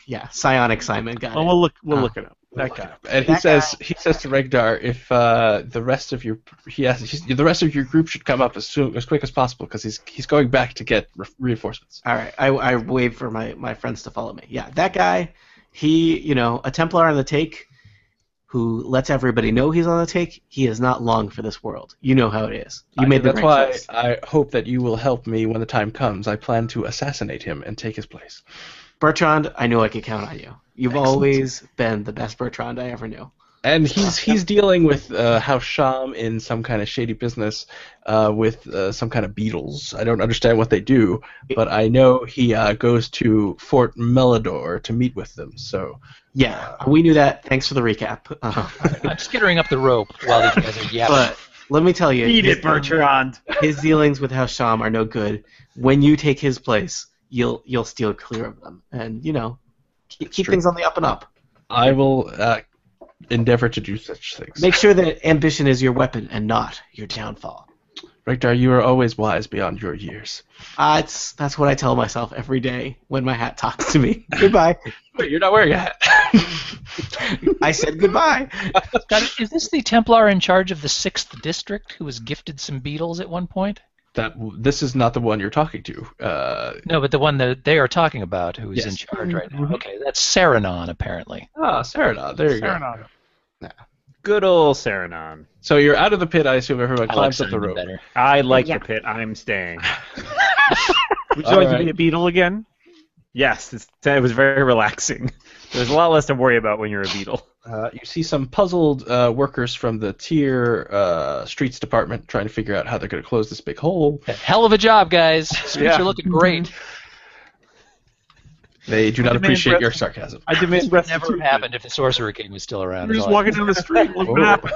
Yeah, Psionic Simon got Well, it. we'll look it up. That guy. And he says to Regdar, if the rest of your group should come up as quick as possible because he's going back to get reinforcements. All right, I wave for my friends to follow me. Yeah, that guy, he, a Templar on the take, who lets everybody know he's on the take. He is not long for this world. You know how it is. You made the That's right why choice. I hope that you will help me when the time comes. I plan to assassinate him and take his place. Bertrand, I knew I could count on you. You've Excellent. always been the best Bertrand I ever knew. And he's dealing with House Sham in some kind of shady business with some kind of beetles. I don't understand what they do, but I know he goes to Fort Melidor to meet with them. So Yeah, we knew that. Thanks for the recap. I'm skittering up the rope while these guys are yapping. But let me tell you, Eat it, Bertrand. his dealings with House Sham are no good. When you take his place, you'll steal clear of them, and keep true. things on the up and up. I will endeavor to do such things. Make sure that ambition is your weapon and not your downfall. Regdar, you are always wise beyond your years. That's what I tell myself every day when my hat talks to me. Goodbye. Wait, you're not wearing a hat. I said goodbye. Is this the Templar in charge of the 6th District who was gifted some beetles at one point? This is not the one you're talking to. No, but the one that they are talking about who is Yes. in charge right now. Okay, that's Saranon, apparently. Serenade. There you go. Serenade. Good old Saranon. So you're out of the pit. I assume everyone I like climbs up the Simon rope. better. I like Yeah. the pit. I'm staying. Would you like to Alright. be a beetle again? Yes, it was very relaxing. There's a lot less to worry about when you're a beetle. You see some puzzled workers from the tier streets department trying to figure out how they're going to close this big hole. Hell of a job, guys. Streets are looking great. They do not demand appreciate rest- your sarcasm. I demand Never restitution. happened if the Sorcerer King was still around. We're is just all I- walking down the street. Look what Whoa. happened.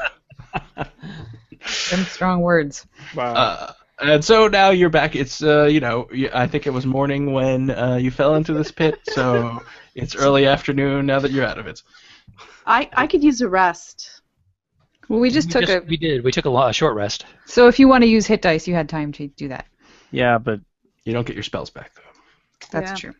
Them strong words. Wow. And so now you're back. It's I think it was morning when you fell into this pit. So it's early afternoon now that you're out of it. I could use a rest. Well, we took a. We did. We took a short rest. So if you want to use hit dice, you had time to do that. Yeah, but You don't get your spells back though. That's Yeah. true.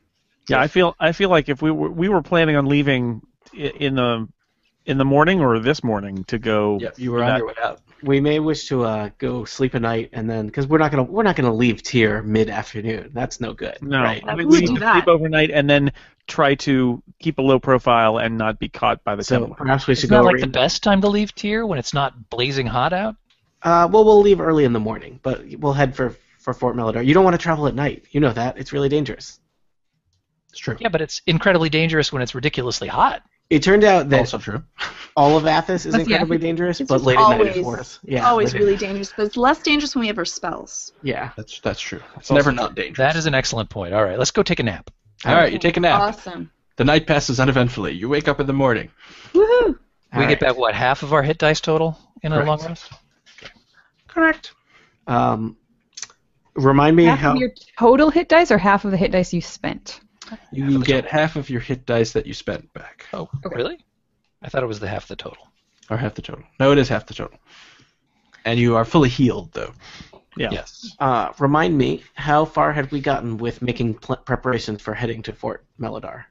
yeah, I feel like if we were planning on leaving in the morning or this morning to go. Yep, you were on your way out. We may wish to go sleep a night and then, because we're not gonna leave Tier mid-afternoon. That's no good. No, right? I think Who'd we need do to that? sleep overnight and then try to keep a low profile and not be caught by the So Templar. perhaps we should Isn't go. that like the best time to leave Tier when it's not blazing hot out? Well, we'll leave early in the morning, but we'll head for Fort Melidor. You don't want to travel at night. You know that. It's really dangerous. It's true. Yeah, but it's incredibly dangerous when it's ridiculously hot. It turned out that Also true. all of Athos is Yeah. incredibly dangerous, It's but just late at night is always- worse. Yeah, Always late- really dangerous, but it's less dangerous when we have our spells. Yeah. That's true. It's never not dangerous. That is an excellent point. All right, let's go take a nap. All right, you take a nap. Awesome. The night passes uneventfully. You wake up in the morning. Woohoo! We All get right. back, what, half of our hit dice total in a Correct. long rest? Correct. Remind me Half how of your total hit dice, or half of the hit dice you spent. You get half of your hit dice that you spent back. Oh, Okay. really? I thought it was the half the total. Or half the total. No, it is half the total. And you are fully healed, though. Yeah. Yes. remind me how far had we gotten with making preparations for heading to Fort Melidor?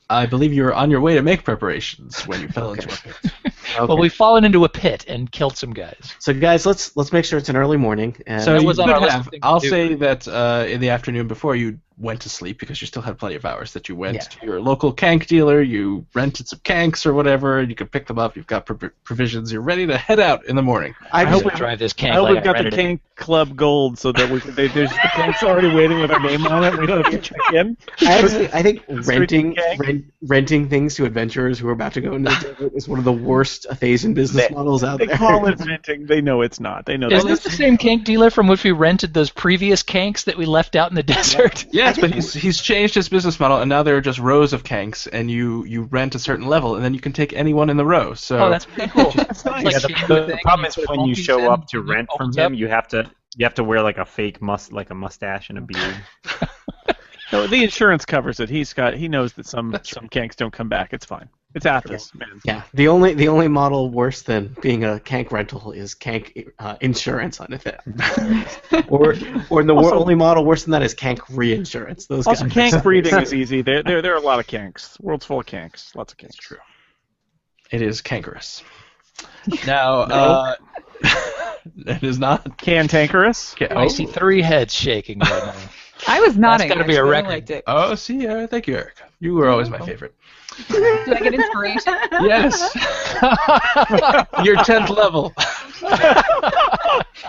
I believe you were on your way to make preparations when you fell into a pit. Well, we've fallen into a pit and killed some guys. So guys, let's make sure it's an early morning. And So That you was on could our list have. of things to I'll do. say that in the afternoon before you went to sleep, because you still had plenty of hours, that you went to your local kank dealer, you rented some kanks or whatever, and you could pick them up. You've got provisions. You're ready to head out in the morning. I hope hope we we- drive this I kank hope like we've got the rented it. Kank Club Gold so that there's the Kanks already waiting with our name on it. We don't have to check in. I think Street gang? renting things to adventurers who are about to go into the desert is one of the worst Athasian business models out They there. call it renting. They know it's not. They know Is that. this the same kank dealer from which we rented those previous kanks that we left out in the desert? Yes, but he's changed his business model, and now there are just rows of kanks, and you rent a certain level, and then you can take anyone in the row. So Oh, that's pretty cool. It's nice. like Yeah, King the thing, problem is put when you monkeys show in, up to and it rent from opens him, up. you have to wear like a fake mustache and a beard. No, the insurance covers it. He knows that some Kanks don't come back. It's fine. It's Athos, man. Yeah, the only model worse than being a kank rental is kank insurance on it. or the Also- only model worse than that is kank reinsurance. Those Also, guys. Kank breeding is easy. There are a lot of Kanks. The world's full of Kanks. Lots of Kanks. true. It is cankerous. Now, it is not. Cantankerous. I see 3 heads shaking right now. I was nodding. gotta be a actually. I record. liked it. Oh, see, thank you, Eric. You were always my favorite. Did I get inspiration? Yes. Your 10th level.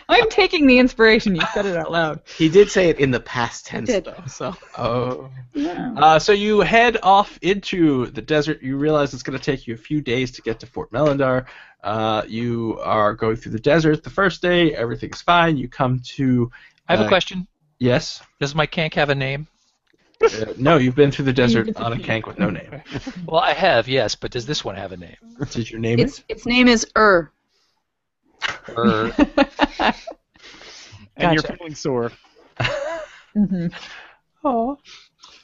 I'm taking the inspiration. You said it out loud. He did say it in the past tense, Did. though. So Oh. Yeah. So you head off into the desert. You realize it's going to take you a few days to get to Fort Melindar. You are going through the desert the first day. Everything's fine. You come to. I have a question. Yes. Does my kank have a name? No, you've been through the desert on a kank with no name. Well, I have, yes, but does this one have a name? Did your name it? Its name is Or And you're Gotcha. feeling sore. hmm Oh.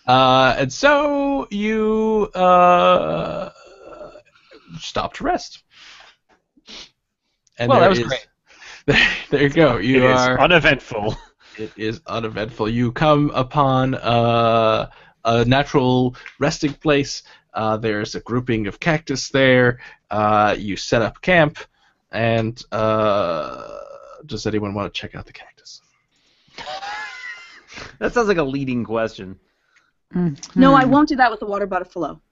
And so you stop to rest. And Well, there that was is- great. There you go. You It is are. uneventful. It is uneventful. You come upon a natural resting place. There's a grouping of cactus there. You set up camp, and does anyone want to check out the cactus? That sounds like a leading question. No, I won't do that with the water buffalo.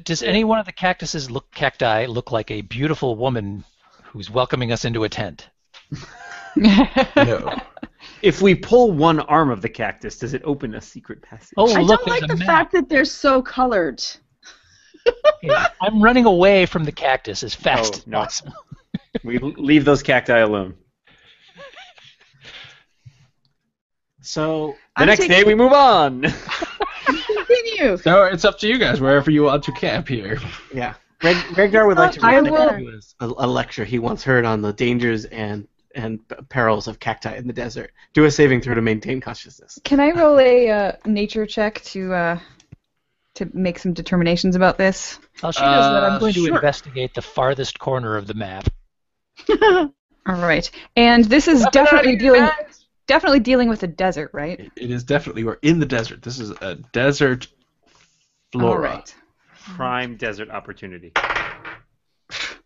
Does any one of the cacti look like a beautiful woman who's welcoming us into a tent? No. If we pull one arm of the cactus, does it open a secret passage? Oh, I look, don't there's like a the map. fact that they're so colored. Yeah, I'm running away from the cactus as fast Oh, as no. possible. We leave those cacti alone. So The next day we move on. Continue. So it's up to you guys, wherever you want to camp here. yeah, Regdar would like to I read will- to us a lecture he once heard on the dangers and perils of cacti in the desert. Do a saving throw to maintain consciousness. Can I roll a nature check to make some determinations about this? While she does that, I'm going to Sure. investigate the farthest corner of the map. All right. And this is definitely dealing with the desert, right? It is definitely, we're in the desert. This is a desert flora. All right. Prime desert opportunity.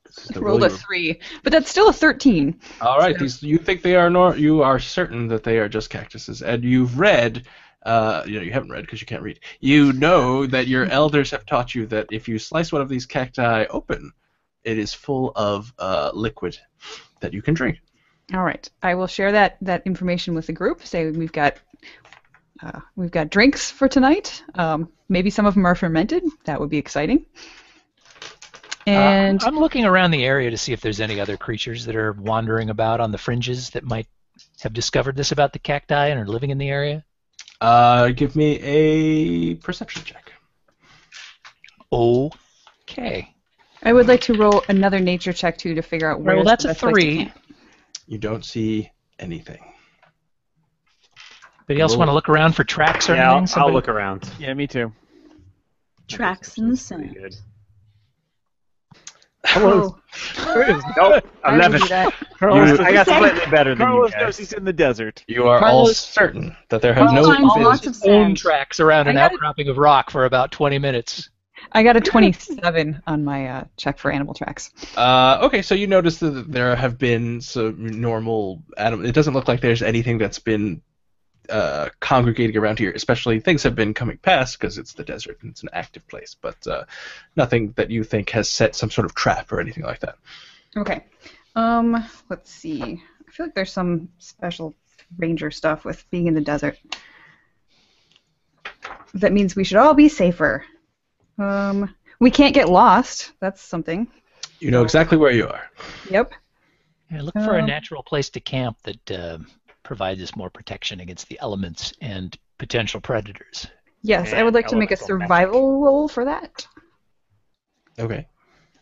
This is the Rolled a really- 3, but that's still a 13. All right, you think they are you are certain that they are just cactuses, and you've read, you haven't read because you can't read. You know that your elders have taught you that if you slice one of these cacti open, it is full of liquid that you can drink. All right. I will share that information with the group. Say we've got drinks for tonight. Maybe some of them are fermented. That would be exciting. And I'm looking around the area to see if there's any other creatures that are wandering about on the fringes that might have discovered this about the cacti and are living in the area. Give me a perception check. Okay. I would like to roll another nature check too to figure out where. Well, that's a 3. You don't see anything. Anybody else want to look around for tracks or Yeah, anything? I'll look around. Yeah, me too. Tracks in the Pretty sand. good. Oh, Nope, I will 11. do that. I got slightly better than you Carlos guys. knows he's in the desert. You are all Carlos- certain that there have no Carlos finds been lots of Own sand. tracks around an I got it. outcropping of rock for about 20 minutes. I got a 27 on my check for animal tracks. Okay, so you notice that there have been some normal animal. It doesn't look like there's anything that's been congregating around here. Especially things have been coming past because it's the desert and it's an active place, but nothing that you think has set some sort of trap or anything like that. Okay. Let's see. I feel like there's some special ranger stuff with being in the desert. That means we should all be safer. We can't get lost. That's something. You know exactly where you are. Yep. Yeah, look for a natural place to camp that provides us more protection against the elements and potential predators. Yes, I would like to make a elemental survival roll for that. Okay.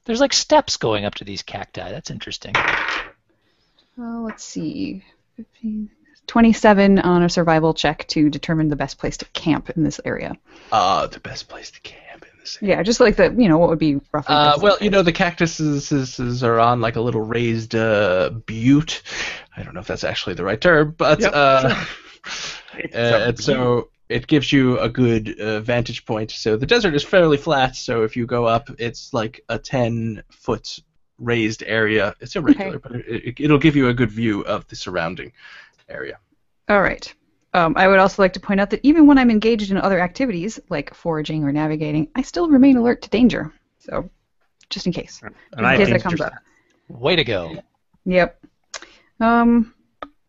There's like steps going up to these cacti. That's interesting. Let's see. 15, 27 on a survival check to determine the best place to camp in this area. The best place to camp in this area. Yeah, just like what would be roughly. Well, the cactuses are on like a little raised butte. I don't know if that's actually the right term, but and so it gives you a good vantage point. So the desert is fairly flat, so if you go up, it's like a 10-foot raised area. It's irregular, but it'll give you a good view of the surrounding area. All right. I would also like to point out that even when I'm engaged in other activities, like foraging or navigating, I still remain alert to danger. So, just in case. And I in case think it comes up. Way to go. Yep. All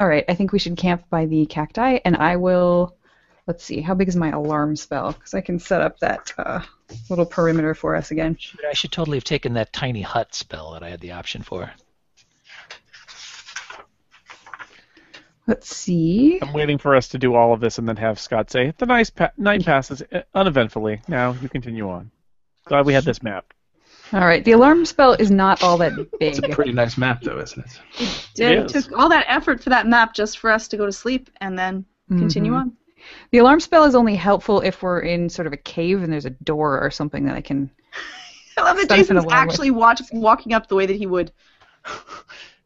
right. I think we should camp by the cacti, and I will. Let's see. How big is my alarm spell? Because I can set up that little perimeter for us again. I should totally have taken that tiny hut spell that I had the option for. Let's see. I'm waiting for us to do all of this and then have Scott say, the night passes uneventfully. Now you continue on. Glad we had this map. All right. The alarm spell is not all that big. It's a pretty nice map, though, isn't it? It is. took all that effort for that map just for us to go to sleep and then continue on. The alarm spell is only helpful if we're in sort of a cave and there's a door or something that I can. I love that Stunt an Jason's alarm actually walking up the way that he would.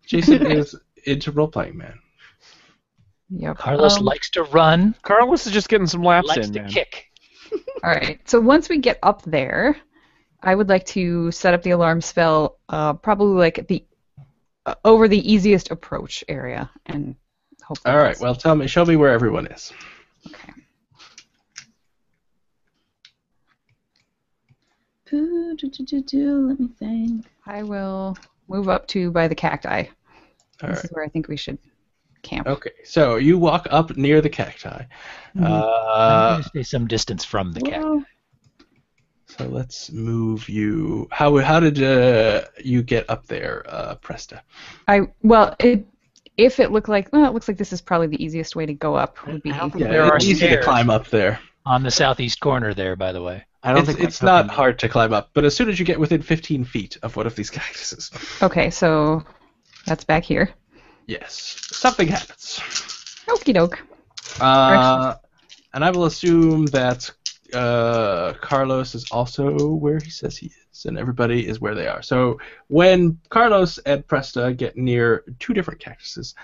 Jason is into role-playing, man. Yep. Carlos likes to run, Carlos is just getting some laps likes in, to man. kick. All right. So once we get up there, I would like to set up the alarm spell, probably like the over the easiest approach area, and hopefully. All right. Well, show me where everyone is. Okay. Let me think. I will move up to by the cacti. All This right. is where I think we should camp. Okay. So you walk up near the cacti. I'm going to stay some distance from the cacti. Whoa. So let's move you. How did you get up there, Presta? If it looked like, it looks like this is probably the easiest way to go up. Would be. There are it's easy to stairs. climb up there. On the southeast corner there, by the way. I don't think It's not hard to climb up, but as soon as you get within 15 feet of one of these cactuses, Okay, so that's back here. yes, something happens. Okie doke. And I will assume that Carlos is also where he says he is, and everybody is where they are. So when Carlos and Presta get near two different cactuses,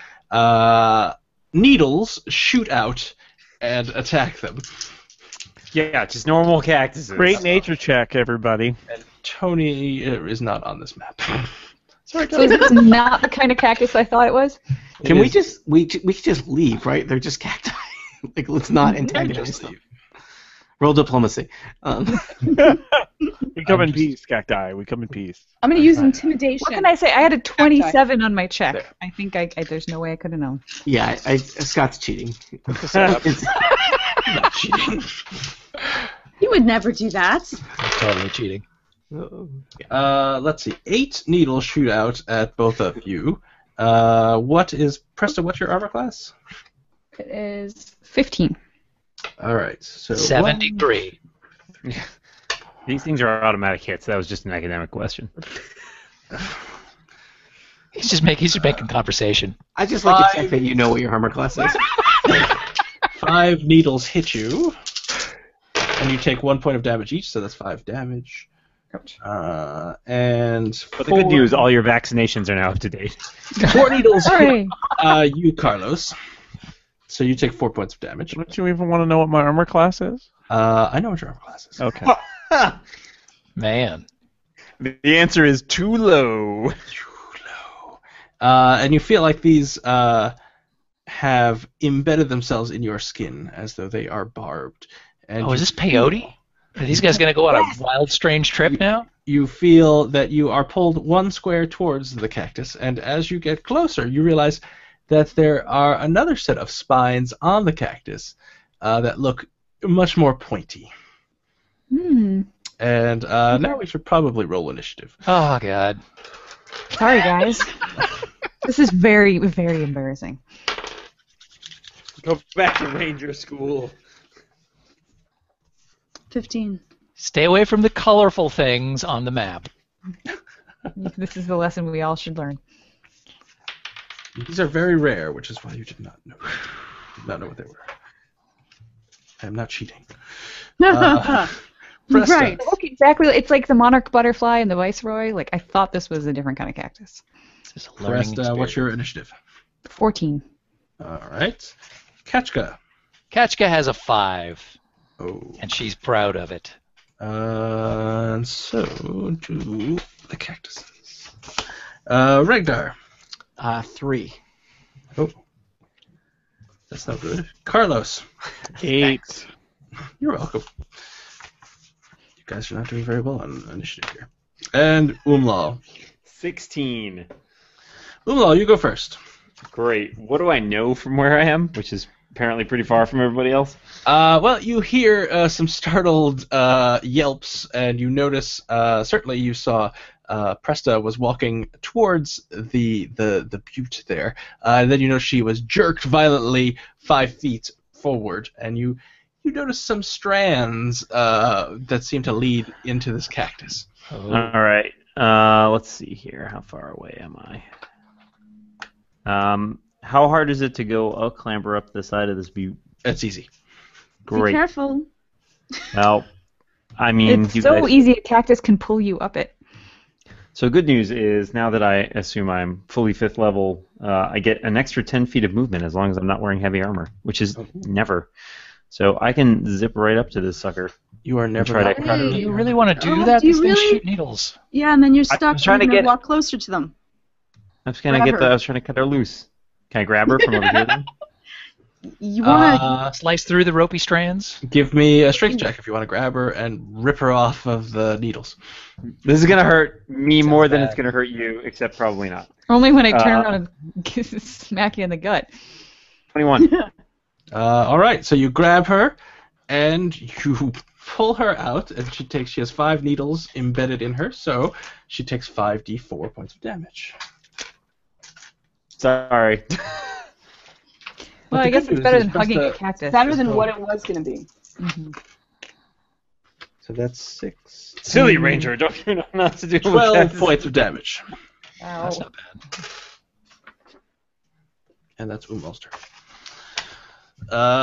needles shoot out and attack them. Yeah, just normal cactuses. Great nature check, everybody. And Tony is not on this map. Sorry, So is this not the kind of cactus I thought it was? Can we just we could just leave, right? They're just cacti. Like, let's not Yeah, antagonize just them. leave. Roll diplomacy. We come in peace, cacti. We come in peece. I'm going to use intimidation. What can I say? I had a 27 on my check. There. I think there's no way I could have known. Yeah, Scott's cheating. Not cheating. You would never do that. Totally cheating. Let's see. 8 needles shoot out at both of you. What's your armor class? It is 15. All right. So 73. These things are automatic hits. That was just an academic question. He's making conversation. I just like to check that you know what your armor class is. 5 needles hit you, and you take 1 point of damage each, so that's 5 damage. Ouch. And But the good news, all your vaccinations are now up to date. 4 needles Sorry. hit you, Carlos. So you take 4 points of damage. Don't you even want to know what my armor class is? I know what your armor class is. Okay. Man. The answer is too low. And you feel like these have embedded themselves in your skin as though they are barbed. And Oh, is this peyote? Are these guys going to go on a wild, strange trip now? You feel that you are pulled 1 square towards the cactus, and as you get closer, you realize that there are another set of spines on the cactus that look much more pointy. Hmm. And now we should probably roll initiative. Oh, God. Sorry, guys. This is very, very embarrassing. Go back to ranger school. 15. Stay away from the colorful things on the map. This is the lesson we all should learn. These are very rare, which is why you did not know what they were. I am not cheating. Presta. Right. Look, exactly. It's like the monarch butterfly and the viceroy. Like, I thought this was a different kind of cactus. This is a learning Presta, what's experience. your initiative? 14. All right. Kachka. Kachka has a 5, Oh. and she's proud of it. And so do the cactuses. Regdar. 3. Oh. That's not good. Carlos. 8. You're welcome. You guys are not doing very well on initiative here. And Umlal. 16. Umlal, you go first. Great. What do I know from where I am? Which is apparently pretty far from everybody else. Well, you hear some startled yelps, and you notice, certainly you saw Presta was walking towards the butte there. And then you know she was jerked violently 5 feet forward, and you notice some strands that seem to lead into this cactus. Oh. All right. Let's see here. How far away am I? How hard is it to go? I'll clamber up the side of this butte. It's easy. Be Great. careful. Well, I mean, It's you so guys. easy, a cactus can pull you up it. So good news is now that I assume I'm fully 5th level, I get an extra 10 feet of movement as long as I'm not wearing heavy armor, which is never. So I can zip right up to this sucker. You are never try to not cut proud of it. me. You really want to do Oh, that? do you These things really? shoot needles. Yeah, and then you're I'm stuck trying to trying to get- walk closer to them. I was trying to cut her loose. Can I grab her from over here then? You want Slice through the ropey strands. Give me a strength check if you want to grab her and rip her off of the needles. This is gonna hurt me more than bad. it's gonna hurt you, except probably not. Only when I turn around and smack you in the gut. 21. All right, so you grab her and you pull her out, and she has 5 needles embedded in her, so she takes 5d4 points of damage. Sorry. Well, the I guess good it's news better is than hugging a Presta- cactus. better than what it was going to be. Mhm. So that's 6. Silly ranger, don't you know not to do 12 with that? points of damage. That's Ow. not bad. And that's Umlal's turn.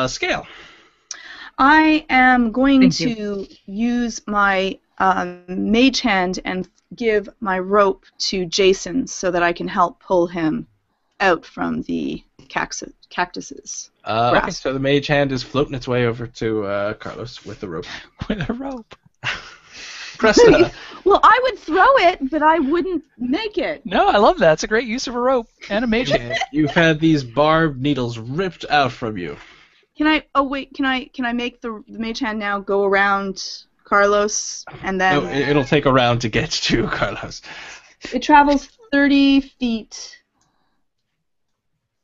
Scale. I am going Thank to use my mage hand and give my rope to Jason so that I can help pull him out from the cactuses. Okay, Grasp. so the mage hand is floating its way over to Carlos with the rope. With a rope. Presta. Well, I would throw it, but I wouldn't make it. No, I love that. It's a great use of a rope and a mage hand. You've had these barbed needles ripped out from you. Can I? Oh wait, can I make the mage hand now go around Carlos and then No, it'll take a round to get to Carlos. it travels 30 feet.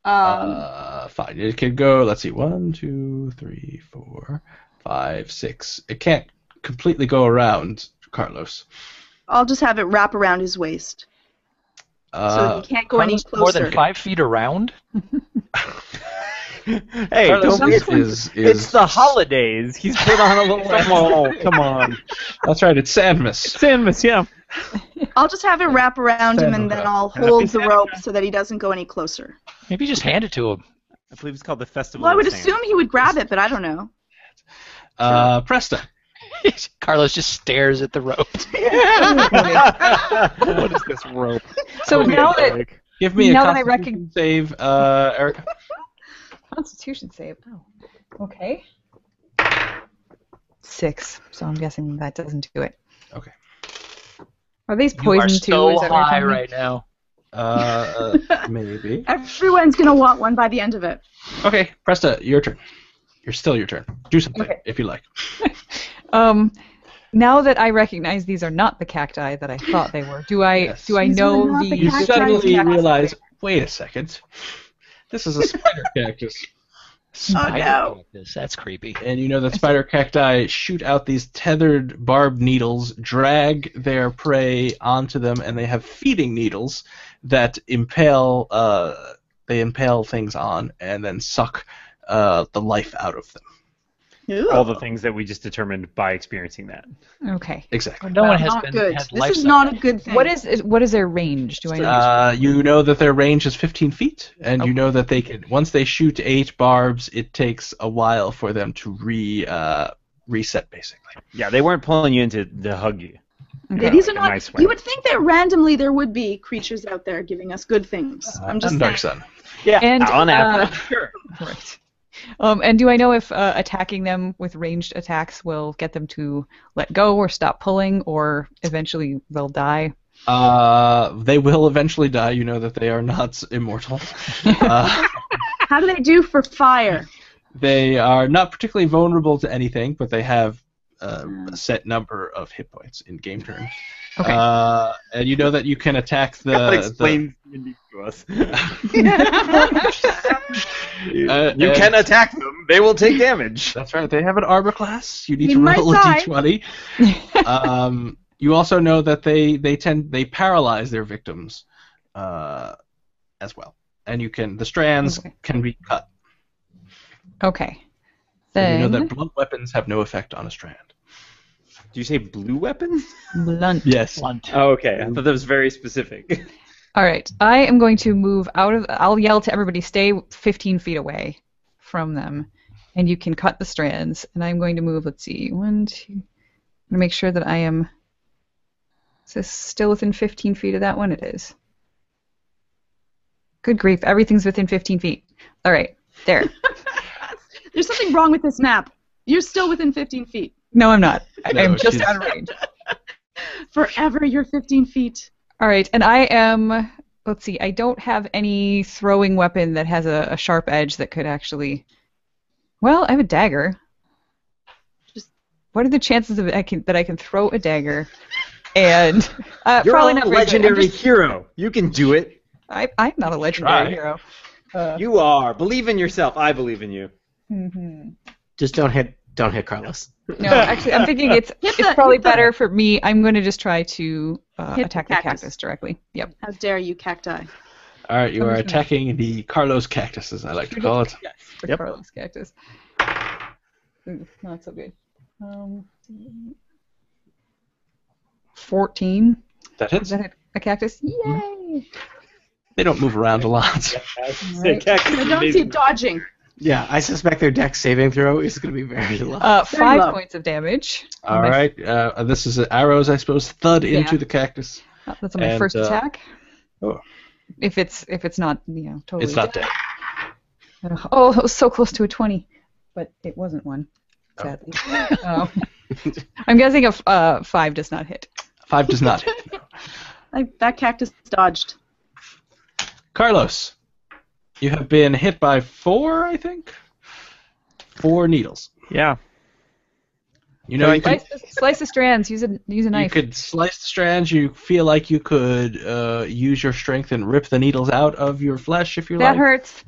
Fine. It can go, let's see, 1, 2, 3, 4, 5, 6. It can't completely go around Carlos. I'll just have it wrap around his waist so that he can't go any Carlos more closer. than 5 feet around? Hey, Carlos don't be It's the holidays. He's put on a little. Come on. That's right, it's Sandmas. Sandmas, yeah. I'll just have it wrap around him and then I'll hold the Happy rope so that he doesn't go any closer. Maybe just hand it to him. I believe it's called the Festival Well, I of would Sand. assume he would grab it, but I don't know. Presta. Carlos just stares at the rope. What is this rope? So now that Give me a Now that I Constitution save, Erica. Constitution save. Oh, okay. 6. So I'm guessing that doesn't do it. Okay. Are these You are poison too? so Is that what you're high telling me? right now. Maybe. Everyone's gonna want one by the end of it. Okay, Presta, your turn. Still your turn. Do something Okay. if you like. Now that I recognize these are not the cacti that I thought they were, do I Yes. do I These are know not the You cacti. suddenly Cacti. realize, wait a second, this is a spider cactus. Spider no. cactus. That's creepy. And you know that spider cacti shoot out these tethered barbed needles, drag their prey onto them, and they have feeding needles that impale things on and then suck the life out of them. Ooh. All the things that we just determined by experiencing that. Okay. Exactly. No one has Not been good. had This life is not a good thing. What is their range? Do I know? You know that their range is 15 feet, and you know that they can. Once they shoot 8 barbs, it takes a while for them to reset, basically. Yeah, they weren't pulling you in to hug you. Yeah, these are in a not. nice way. You would think that randomly there would be creatures out there giving us good things. I'm just And Dark saying. Sun. Yeah, And, on average. Sure. Right. And do I know if attacking them with ranged attacks will get them to let go or stop pulling, or eventually they'll die? They will eventually die. You know that they are not immortal. How do they do for fire? They are not particularly vulnerable to anything, but they have a set number of hit points in game terms. Okay. And you know that you can attack That the. explains D&D to us. You You can attack them. They will take damage. That's right. They have an armor class. You need They to might roll a die. d20. You also know that they paralyze their victims, as well. And the strands Okay. can be cut. Okay. And you know Then that blunt weapons have no effect on a strand. Do you say blue weapons? blunt. Yes. Blunt. Oh, okay. I thought that was very specific. All right. I am going to move out of. I'll yell to everybody, stay 15 feet away from them, and you can cut the strands. And I'm going to move. Let's see, 1, 2. I'm going to make sure that I am. Is this still within 15 feet of that one? It is. Good grief! Everything's within 15 feet. All right. There. There's something wrong with this map. You're still within 15 feet. No, I'm not. No, I'm just she's- out of range. Forever, you're 15 feet. All right, and I am. Let's see. I don't have any throwing weapon that has a sharp edge that could actually. Well, I have a dagger. What are the chances of that I can throw a dagger? And You're probably a not very good. legendary hero. You can do it. I'm not a legendary Try. hero. You are. Believe in yourself. I believe in you. Just don't hit Carlos. No, actually, I'm thinking it's probably better for me. I'm going to just try to Hit attack the the cactus. cactus directly. Yep. How dare you, cacti? All right, you are Okay. attacking the Carlos cactus, as I like to call it. Yes, the Yep. Carlos cactus. Ooh, not so good. 14. That Is hits. that a cactus? Yay! They don't move around a lot. Right. I don't see dodging. Yeah, I suspect their dex saving throw is going to be very low. 5 low. points of damage. All right, this is arrows, I suppose, thud Yeah. into the cactus. That's on my And, first attack. oh. If it's not totally. It's not dead. dead. Oh, it was so close to a 20, but it wasn't one. Sadly. I'm guessing a 5 does not hit. 5 does not hit. That cactus dodged. Carlos, you have been hit by 4, I think? 4 needles. Yeah. You know, you could, Slice the strands. Use a you knife. could slice the strands. You feel like you could use your strength and rip the needles out of your flesh if you That like. hurts.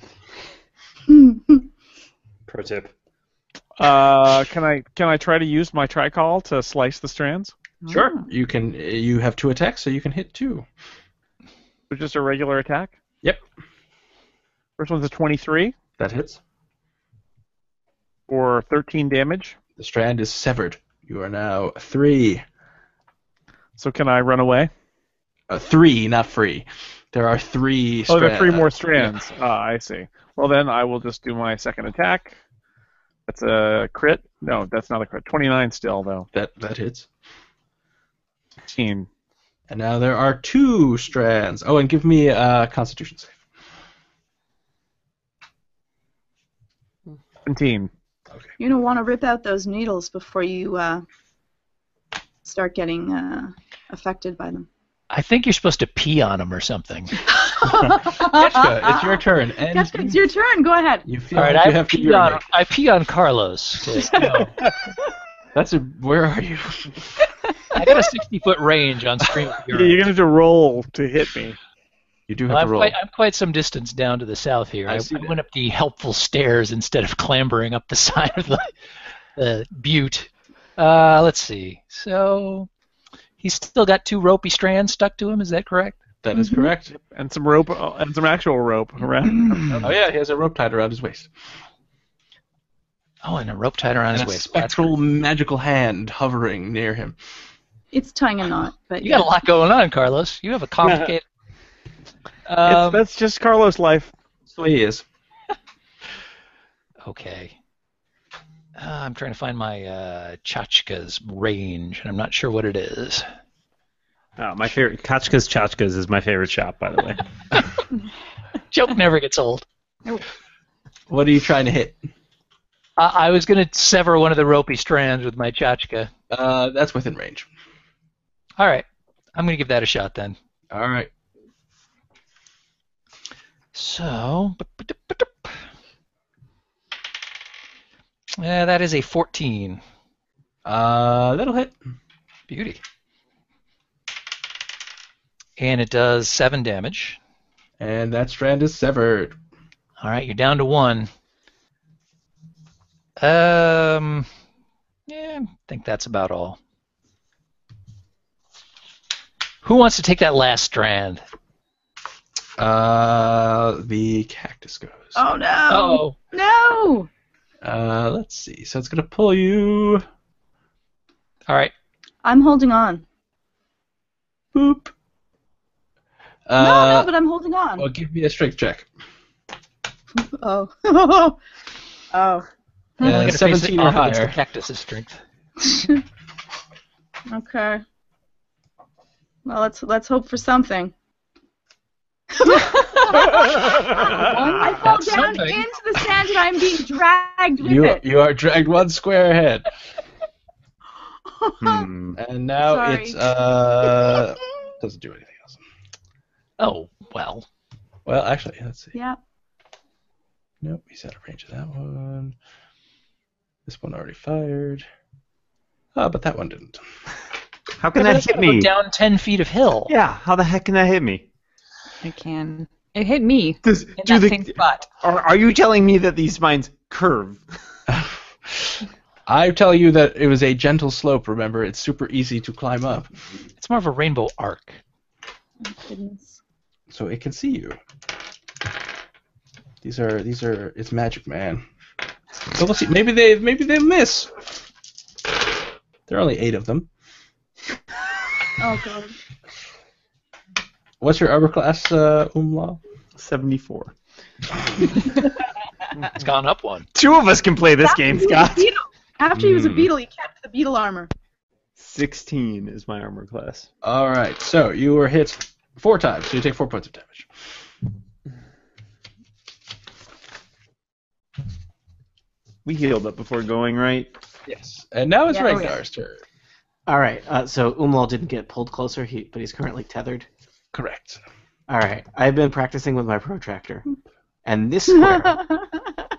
Pro tip. Can I try to use my tricol to slice the strands? Sure. Oh. You can. You have 2 attacks, so you can hit 2. So just a regular attack? Yep. First one's a 23 That hits. for 13 damage. The strand is severed. You are now 3. So can I run away? 3, not free. There are 3 Oh, strands. there are 3 more strands. I see. Well, then I will just do my second attack. That's a crit. No, that's not a crit. 29 still, though. That hits. 15. And now there are 2 strands. Oh, and give me a Constitution save. 17. Okay. You don't want to rip out those needles before you start getting affected by them. I think you're supposed to pee on him or something. Ketchka, it's your turn. And Ketchka, it's your turn. Go ahead. you feel All right, like you I have to pee on urinate. Carlos. No. Where are you? I got a 60-foot range on screen. You're going to have to roll to hit me. You do have to roll. I'm quite some distance down to the south here. I see that. went up the helpful stairs instead of clambering up the side of the butte. Let's see. So he's still got 2 ropey strands stuck to him. Is that correct? That is correct. And some rope, and some actual rope around. Oh yeah, he has a rope tied around his waist. Oh, and a rope tied around And his a waist. spectral magical hand hovering near him. It's tying a knot, but You got a lot going on, Carlos. You have a complicated. That's just Carlos' life. So he is. Okay. I'm trying to find my Chachka's range, and I'm not sure what it is. Oh, my favorite Kachka's Chachka's is my favorite shop, by the way. Joke never gets old. What are you trying to hit? I was going to sever one of the ropey strands with my Chachka. That's within range. All right. I'm going to give that a shot then. All right. So, that is a 14. That'll hit. Beauty. And it does 7 damage. And that strand is severed. All right, you're down to 1. Yeah, I think that's about all. Who wants to take that last strand? The cactus goes. Oh no! Uh-oh. No! Let's see. So it's gonna pull you. All right. I'm holding on. Boop. No, but I'm holding on. Well, give me a strength check. Oh. Oh. I'm only gonna face 17 it or off against higher. the cactus's strength. Okay. Well, let's hope for something. I fall That's down something. into the sand and I'm being dragged with it. You are dragged 1 square ahead. Hmm. And now Sorry. it's doesn't do anything else. Oh, well. Well, actually, let's see. Yeah. Nope, he's out of range of that one. This one already fired. But that one didn't. How can that That's hit gonna go me? down 10 feet of hill. Yeah, how the heck can that hit me? It can. It hit me Does, in do that the, same spot. are you telling me that these spines curve? I tell you that it was a gentle slope, remember? It's super easy to climb up. It's more of a rainbow arc. Oh, goodness. So it can see you. These are it's magic, man. So we'll see. Maybe they miss. There are only 8 of them. Oh god. What's your armor class, Umlaw? 74. It's gone up 1. 2 of us can play this game, Scott. After he was a beetle, he kept the beetle armor. 16 is my armor class. All right. So you were hit 4 times, so you take 4 points of damage. We healed up before going, right? Yes. And now it's Yeah. Ragnar's turn. All right. So Umlal didn't get pulled closer, but he's currently tethered. Correct. All right. I've been practicing with my protractor, and this square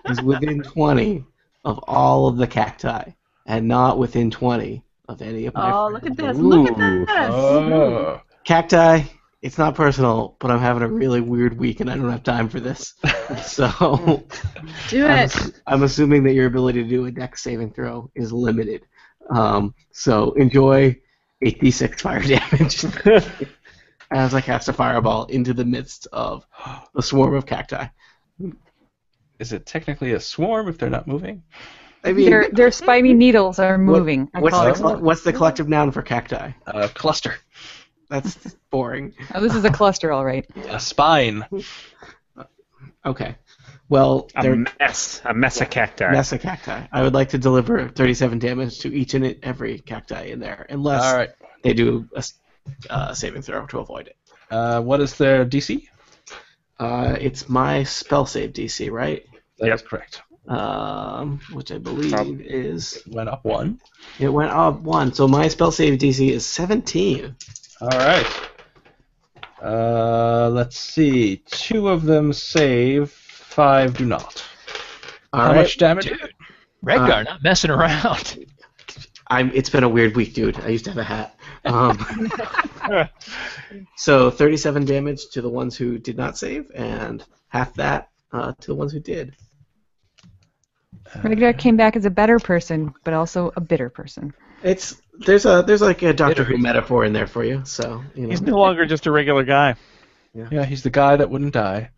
is within 20 of all of the cacti, and not within 20 of any of my Oh, friends. look at this. Look at Ooh. this. Oh. Cacti, it's not personal, but I'm having a really weird week, and I don't have time for this. So Do it. I'm assuming that your ability to do a dex saving throw is limited. So enjoy 8d6 fire damage as I cast a fireball into the midst of a swarm of cacti. Is it technically a swarm if they're not moving? I mean, Their spiny needles are moving. I what's call the, it. what's the collective noun for cacti? Cluster. That's boring. Oh, this is a cluster, all right. A spine. Okay. Well, A they're mess of cacti. mess of cacti. I would like to deliver 37 damage to each and every cacti in there, unless All right. they do a saving throw to avoid it. What is their DC? It's my spell save DC, right? That is correct. Which I believe is... Went up 1. It went up 1, so my spell save DC is 17. All right. Let's see. 2 of them save, 5 do not. How much damage? Dude, Redgar, not messing around. It's been a weird week, dude. I used to have a hat. So 37 damage to the ones who did not save, and half that to the ones who did. Redgar came back as a better person, but also a bitter person. There's like a Doctor Who metaphor in there for you. So He's no longer just a regular guy. Yeah, he's the guy that wouldn't die.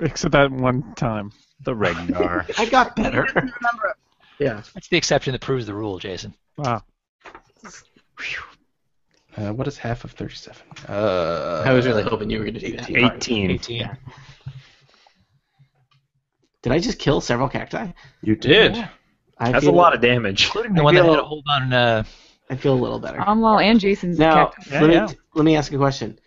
Except that one time. The Regnar. I got better. Remember, Yeah. That's the exception that proves the rule, Jason. Wow. What is half of 37? I was really hoping you were going to do that. 18. 18. Did I just kill several cacti? You did. That's a lot of damage. Including the one that had to hold on. I feel a little better. Amlal and Jason's Now, cacti. let me ask a question.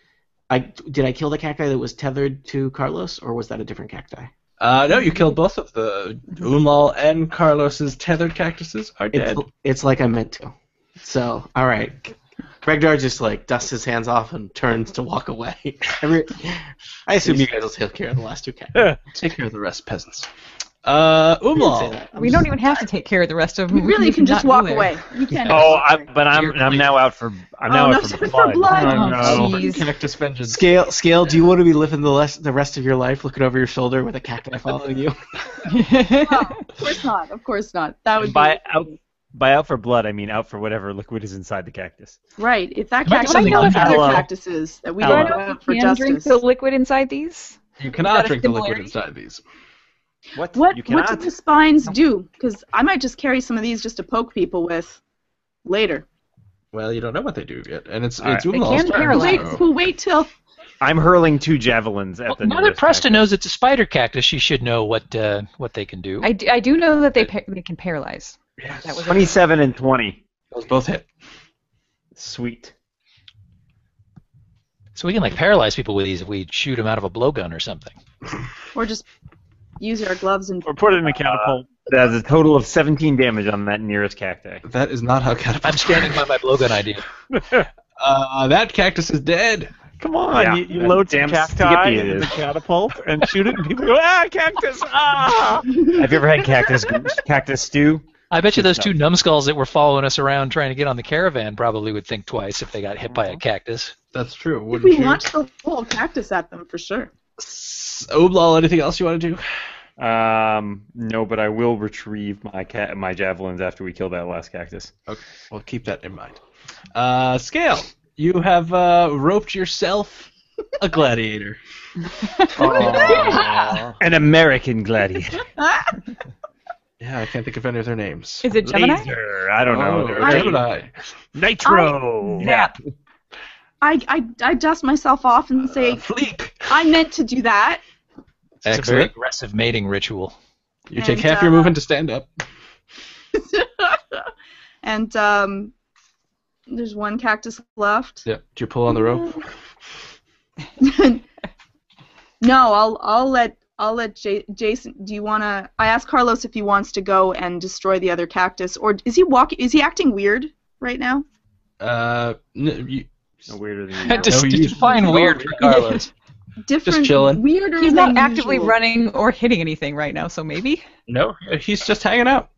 Did I kill the cacti that was tethered to Carlos, or was that a different cacti? No, you killed both of the Umlal and Carlos's tethered cactuses are dead. It's like I meant to. So, all right. Regdar just dusts his hands off and turns to walk away. I assume you guys will take care of the last 2 cacti. Take care of the rest, peasants. You didn't say Umlal. that. We don't even have to take care of the rest of them. you really can just not walk go there. away. You can. I'm now out for blood. blood. Oh, jeez. Cactus vengeance. Scale, do you want to be living the rest of your life looking over your shoulder with a cacti following you? No, of course not. That would By out for blood, I mean out for whatever liquid is inside the cactus. right. If that Might be cactus something has else. other Aloe. cactuses that we Aloe. don't You have for can drink justice. the liquid inside these? You Is cannot that a drink the liquid similarity? inside these. What? What You do cannot? the spines do? Because I might just carry some of these just to poke people with later. Well, you don't know what they do yet, and it's All right. Umlal's can turn. paralyze. so- Wait till. I'm hurling 2 javelins at Well, the now that nearest Presta cactus. knows it's a spider cactus, she should know what they can do. I do know that they can paralyze. Yes. That was 27 and 20. Those both hit. Sweet. So we can paralyze people with these if we shoot them out of a blowgun or something. Or just use our gloves and. Or put it in a catapult. That has a total of 17 damage on that nearest cacti. That is not how catapults I'm standing by my blowgun idea. That cactus is dead. Come on, Yeah, you that load some damn cacti skippy it into the is. catapult and shoot it, and people go, cactus! Ah! Have you ever had cactus stew? I bet you Good those 2 numbskulls that were following us around trying to get on the caravan probably would think twice if they got hit by a cactus. That's true. If Wouldn't we you? launch the whole cactus at them, for sure. Umlal, anything else you want to do? No, but I will retrieve my javelins after we kill that last cactus. Okay, well, keep that in mind. Scale, you have roped yourself a gladiator. An American gladiator. Yeah, I can't think of any of their names. Is it Gemini? Laser. I don't know. Oh, Gemini. Nitro. Nap. I dust myself off and say, Fleek. I meant to do that. It's a very Excellent. aggressive mating ritual. You take And, half your movement to stand up. And there's 1 cactus left. Yep. Do you pull on the rope? No, I'll let Jason. Do you wanna? I asked Carlos if he wants to go and destroy the other cactus, or is he acting weird right now? No, No weirder than you. Just No, you- define weird for Carlos. Different, chilling. weirder. He's not than actively usual. running or hitting anything right now, so maybe. no, he's just hanging out.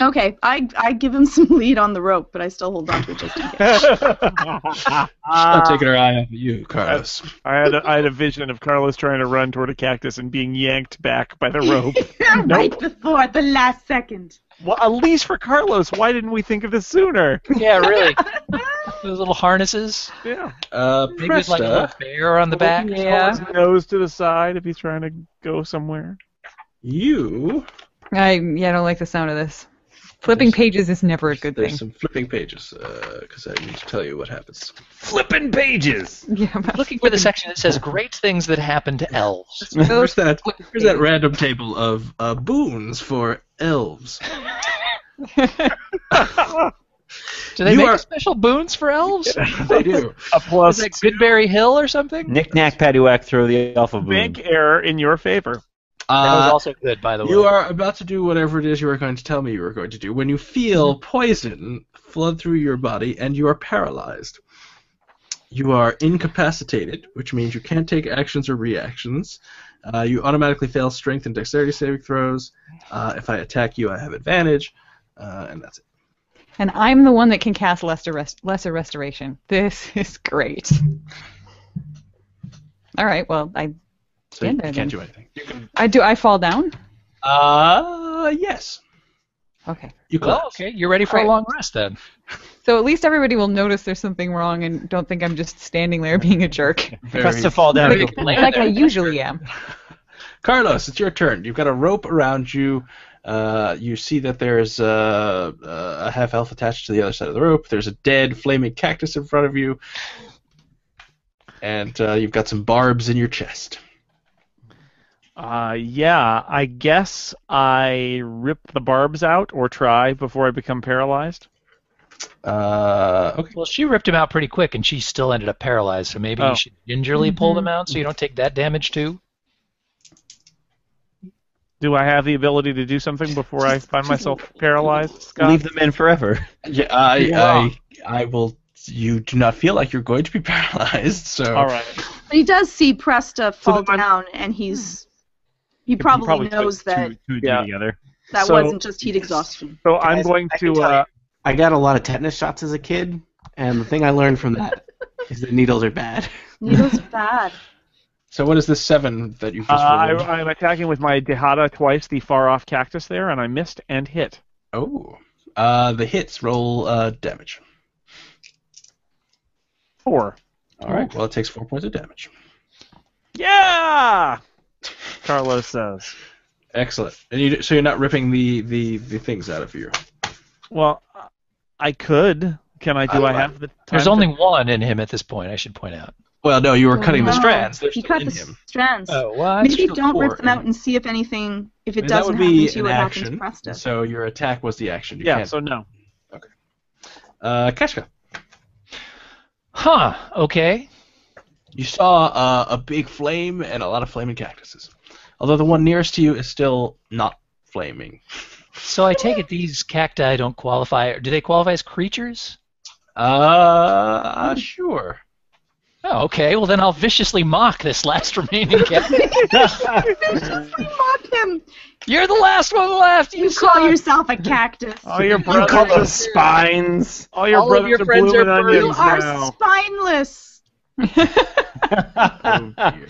Okay, I give him some lead on the rope, but I still hold on to it just in case. She's not taking her eye off of you, Carlos. I had a vision of Carlos trying to run toward a cactus and being yanked back by the rope. Right before the last second. Well, at least for Carlos, why didn't we think of this sooner? Yeah, really. Those little harnesses. Yeah. Maybe with a little bear on the back. Yeah. His nose to the side if he's trying to go somewhere. You I don't like the sound of this. Flipping pages is never a good There's thing. some flipping pages, because I need to tell you what happens. Flipping pages. Yeah, but Looking for the section that says great things that happen to elves. There's that random table of boons for elves. Do they You make are- special boons for elves? They do. A Is plus that Goodberry Hill or something? Knick-knack, paddywhack, throw the alpha boom. bank error in your favor. That was also good, by the way. You are about to do whatever it is you are going to tell me you are going to do when you feel poison flood through your body and you are paralyzed. You are incapacitated, which means you can't take actions or reactions. You automatically fail strength and dexterity saving throws. If I attack you, I have advantage, and that's it. And I'm the one that can cast lesser restoration. This is great. All right, well, I So you stand there can't then. do anything. You can. I fall down? Yes. Okay. You Well, collapse. okay, you're ready for a Alright. long rest then. So at least everybody will notice there's something wrong and don't think I'm just standing there being a jerk. Press to fall down. Like- Like I usually am. Carlos, it's your turn. You've got a rope around you. You see that there's a half elf attached to the other side of the rope. There's a dead flaming cactus in front of you. And you've got some barbs in your chest. Yeah, I guess I rip the barbs out or try before I become paralyzed. Okay. Well, she ripped him out pretty quick, and she still ended up paralyzed, so maybe Oh. you should gingerly pull them out so you don't take that damage too. Do I have the ability to do something before I find myself paralyzed, Scott? Leave them in forever. Yeah, I will. You do not feel like you're going to be paralyzed, so. All right. But he does see Presta fall then I'm- down, and he probably knows put that two Yeah. together. that So- wasn't just heat exhaustion. So I'm Guys, going I can to. tell you, I got a lot of tetanus shots as a kid, and the thing I learned from that is that needles are bad. Needles bad. So what is this 7 that you've just rolled? I'm attacking with my Dehada twice the far off cactus there, and I missed and hit. Oh. The hits roll damage. 4. All right. Well, it takes 4 points of damage. Yeah! Carlos says. Excellent. And so you're not ripping the things out of you. Well, I could. Can I? Do I have the time? There's to- only one in him at this point, I should point out. Well, no, you were cutting the No, strands. They're He still cut in the him. strands. Oh, what? Maybe still don't rip 4 them out in. and see if anything, if it That doesn't would happen be to you, an it action. happens to Presta. So your attack was the action. You Yeah. can't. So no. Kashka, Huh, okay. you saw a big flame and a lot of flaming cactuses. Although the one nearest to you is still not flaming. So I take it these cacti don't qualify. Do they qualify as creatures? Sure. Oh, okay. Well, then I'll viciously mock this last remaining cactus. Mock him. You're the last one left. You suck. call yourself a cactus. All your You call brothers, those spines. all your all of brothers your are friends blooming are You onions are now. spineless. Oh, dear.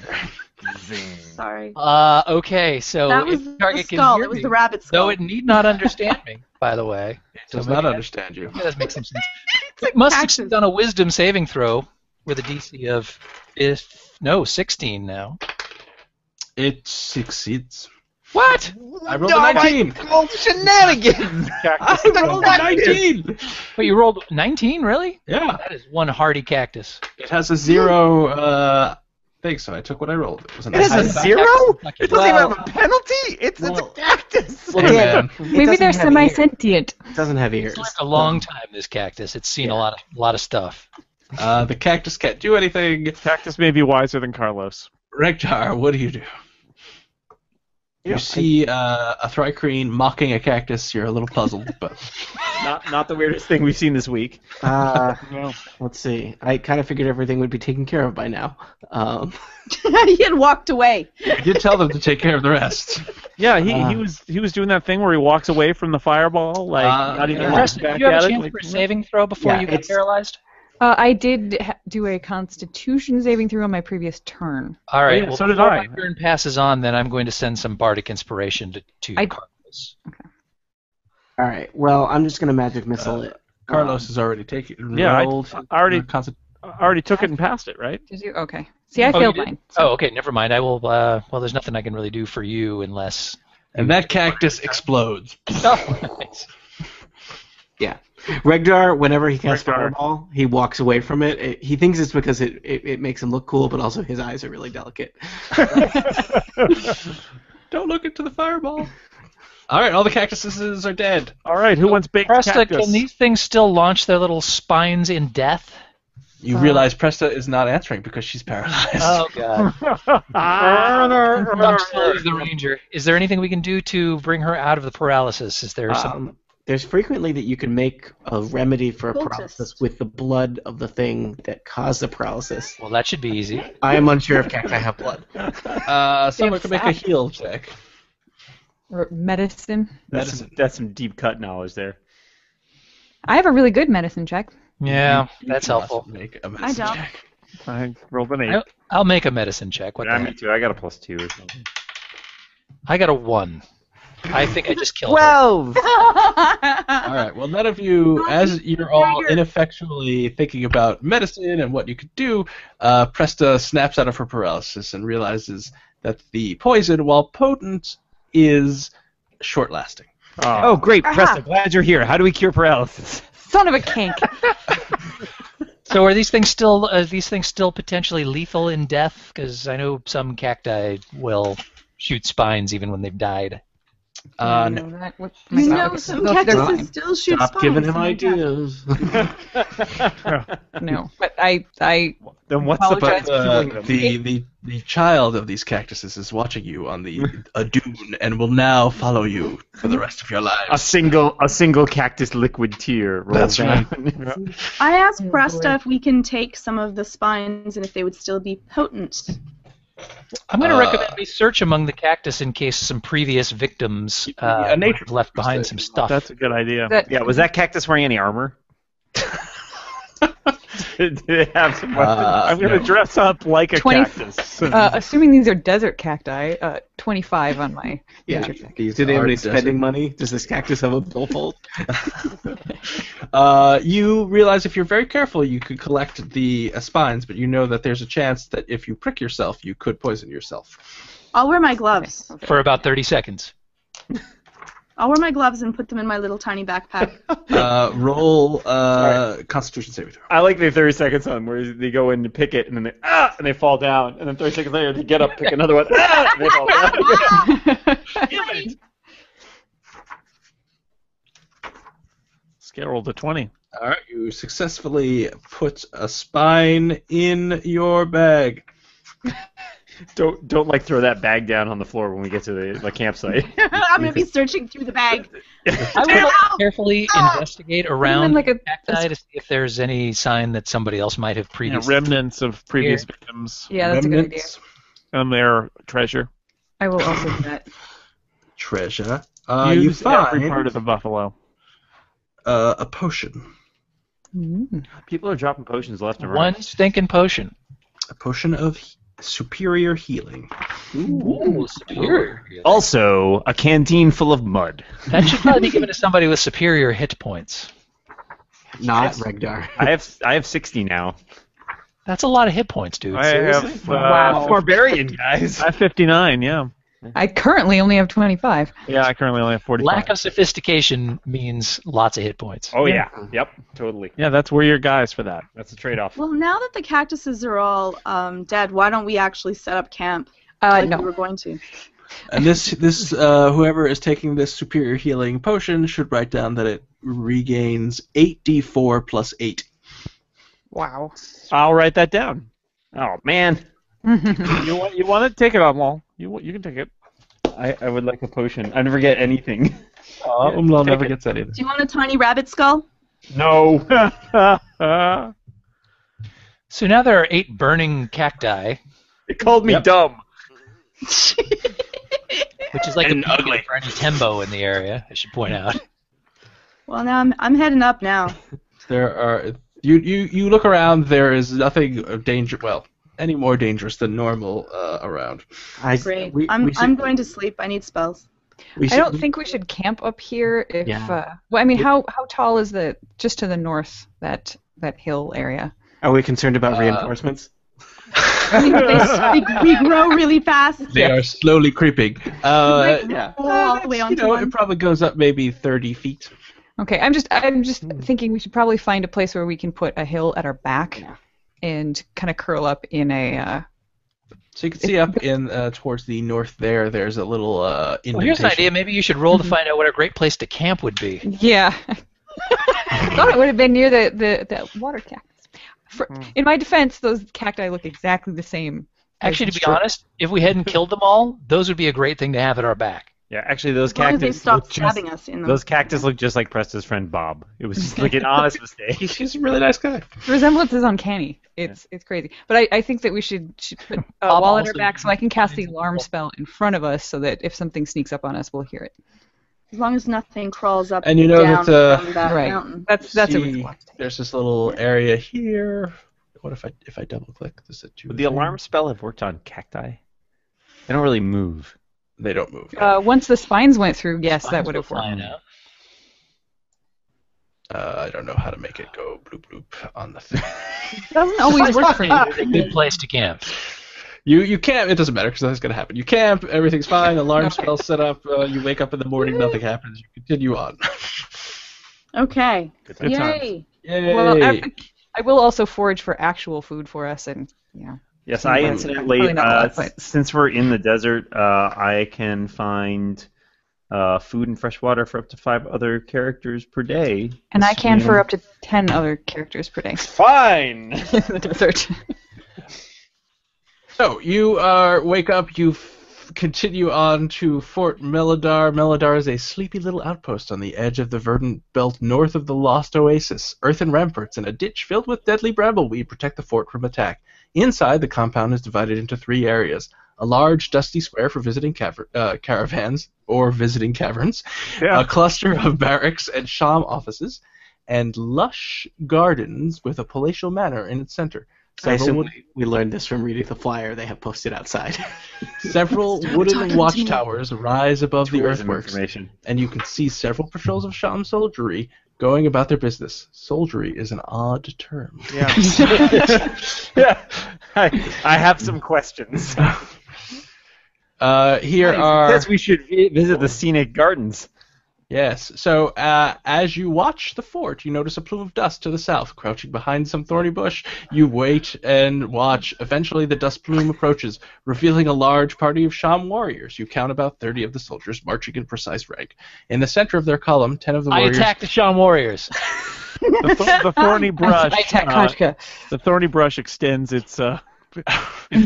Sorry. Okay. So That was if the target can skull. hear It was me, the rabbit skull. though it need not understand me, by the way. It does So not maybe understand you. That does make some sense. It's a It must cactus. have done a wisdom saving throw with a DC of 16 now. It succeeds. What? I rolled a 19. Oh, shenanigans! I rolled a 19. Wait, you rolled 19, really? Yeah. That is one hardy cactus. It has a 0 thing, so I took what I rolled. It was a It has a nice- zero? Lucky. It doesn't even have a penalty? It's a cactus! Hey, man. Maybe they're semi-sentient. It doesn't have ears. It's lived a long time, this cactus. It's seen a lot of stuff. The cactus can't do anything. Cactus may be wiser than Carlos. Rektar, what do you do? You see a Thrycreen mocking a cactus. You're a little puzzled, but Not the weirdest thing we've seen this week. No. Let's see. I kind of figured everything would be taken care of by now. He had walked away. you did tell them to take care of the rest. Yeah, he was doing that thing where he walks away from the fireball, like not even yeah. looking Preston, back did you have at a it. chance Like, for a saving throw before Yeah, you got it's- paralyzed? I did do a Constitution saving throw on my previous turn. All right. yeah, well, so did before I. my turn passes on, then I'm going to send some bardic inspiration to Carlos. All right. Well, I'm just gonna magic missile it. Carlos has already taken. Yeah, rolled. I already- Concent- I already took it and passed it, right? Did you? Okay. See, I Oh, failed you did? mine. Oh, okay. Never mind. I will. Well, there's nothing I can really do for you unless. and that cactus explodes. Oh, nice. Yeah. Regdar, whenever he casts Regdar. Fireball, he walks away from it. He thinks it's because it makes him look cool, but also his eyes are really delicate. Don't look into the fireball. All right, all the cactuses are dead. All right, who wants baked Presta, cactus? can these things still launch their little spines in death? You realize Presta is not answering because she's paralyzed. Oh, God. I'm still the ranger. Is there anything we can do to bring her out of the paralysis? Is there some... There's frequently that you can make a remedy for a Poultice. paralysis with the blood of the thing that caused the paralysis. Well, that should be easy. I am unsure if cacti have blood. Someone can make a heal check. Or medicine. That's some deep cut knowledge there. I have a really good medicine check. Yeah, You that's can helpful. also Make a medicine don't. check. I rolled an 8. I'll make a medicine check. What the Yeah, heck? me too. I got a +2 or something. I got a 1. I think I just killed her. 12. All right. Well, none of you, as you're all ineffectually thinking about medicine and what you could do, Presta snaps out of her paralysis and realizes that the poison, while potent, is short-lasting. Oh, great, Presta. Glad you're here. How do we cure paralysis? Son of a kink. So are these things still potentially lethal in death? Because I know some cacti will shoot spines even when they've died. No. You know, some cactuses still shoot Stop spines. giving him Oh my God. ideas. No, but I Then what's the Apologize point of killing them? The child of these cactuses is watching you on a dune and will now follow you for the rest of your A lives. single cactus liquid tear rolls That's down. I asked Presta if we can take some of the spines and if they would still be potent. I'm going to recommend we search among the cactus in case some previous victims A nature have left behind some stuff. That's a good idea. Yeah, was that cactus wearing any armor? Did it have some weapons? I'm going to dress up like a 20 cactus. assuming these are desert cacti, 25 on my Yeah. nature check. These Do they have are any desert- spending money? Does this cactus have a billfold? You realize if you're very careful, you could collect the spines, but you know that there's a chance that if you prick yourself, you could poison yourself. I'll wear my gloves. For about 30 seconds. I'll wear my gloves and put them in my little tiny backpack. Roll Constitution saving throw. I like the 30 seconds on where they go in to pick it and then they fall down, and then 30 seconds later they get up, pick another one, and they fall down. Scale rolled a 20. All right, you successfully put a spine in your bag. Don't like throw that bag down on the floor when we get to the campsite. I'm going to be searching through the bag. I would like to carefully investigate around like a- cacti to see if there's any sign that somebody else might have You know, previously. remnants of previous victims Yeah, that's a good idea. Remnants, and their treasure. I will also do that. treasure. Use You every find part of the buffalo. a potion. People are dropping potions left and right. One stinking potion. A potion of superior healing. Ooh, superior. Also, a canteen full of mud. That should probably be given to somebody with superior hit points. Not Regdar. I have 60 now. That's a lot of hit points, dude. I have, Wow. Barbarian, guys. I have 59, yeah. I currently only have 25. Yeah, I currently only have 45. Lack of sophistication means lots of hit points. Oh yeah. Yep. Totally. Yeah, that's where your guys for that. That's a trade-off. Well, now that the cactuses are all dead, why don't we actually set up camp like No. we were going to? And this whoever is taking this superior healing potion should write down that it regains 8d4 plus 8. Wow. I'll write that down. Oh man. You want it? Take it, Umlal. You can take it. I would like a potion. I never get anything. Umlaut never gets that either. Do you want a tiny rabbit skull? No. So now there are 8 burning cacti, It called me dumb. which is like And a ugly. for any tembo in the area, I should point out. Well, now I'm heading up now. There are you look around. There is nothing of danger. Well, any more dangerous than normal around. Great. We I'm should- going to sleep. I need spells. we I should- don't think we should camp up here if Yeah. well, I mean how tall is the just to the north that hill area? Are we concerned about reinforcements? We grow really fast. They are slowly creeping. Yeah. All the way You onto know, one. it probably goes up maybe 30 feet. Okay, I'm just thinking we should probably find a place where we can put a hill at our back and kind of curl up in a. So you can see up in towards the north there. There's a little indentation. Well, here's an idea. Maybe you should roll to find out what a great place to camp would be. Yeah. I thought it would have been near the water cactus. In my defense, those cacti look exactly the same. Actually, to be honest, if we hadn't killed them all, those would be a great thing to have at our back. Yeah, actually, those As long as they cactus stop look just, stabbing us in them. those cactus look just like Presta's friend Bob. It was just like an honest mistake. He's a really nice guy. The resemblance is uncanny. It's crazy. But I think that we should put a wall at our back so I can cast the alarm spell in front of us so that if something sneaks up on us, we'll hear it. As long as nothing crawls up And you know down that, from that right. mountain. That's what we See, want. there's this little area here. What if I double click? Does it do Would the alarm spell have worked on cacti? They don't really move. They don't move. Once the spines went through, yes, that Spines would have will fly worked. out. I don't know how to make it go bloop bloop on the thing. It doesn't always work for me. It's a good place to camp. You camp. It doesn't matter because nothing's gonna happen. You camp. Everything's fine. Alarm spell set up. You wake up in the morning. Nothing happens. You continue on. Okay. Good times. Yay. Yay! Well, I will also forage for actual food for us, and yeah. Yes, I Probably incidentally, not a lot, but- since we're in the desert, I can find food and fresh water for up to 5 other characters per day. And I can for up to 10 other characters per day Fine! in the desert. So you wake up. You continue on to Fort Melodar. Melodar is a sleepy little outpost on the edge of the verdant belt north of the Lost Oasis. Earthen ramparts and a ditch filled with deadly brambleweed protect the fort from attack. Inside, the compound is divided into 3 areas. A large, dusty square for visiting caravans, or visiting caverns, a cluster of barracks and sham offices, and lush gardens with a palatial manor in its center. I assume we learned this from reading the flyer they have posted outside. Several wooden watchtowers rise above the Tourism earthworks, information. and you can see several patrols of sham soldiery going about their business. Soldiery is an odd term. Yeah. Yeah. I have some questions. Here are... Says we should visit the scenic gardens. Yes. So as you watch the fort, you notice a plume of dust to the south. Crouching behind some thorny bush, you wait and watch. Eventually, the dust plume approaches, revealing a large party of sham warriors. You count about 30 of the soldiers marching in precise rank. In the center of their column, 10 of the warriors... I attack the sham warriors. The thorny brush. I attack Kashka. The thorny brush extends its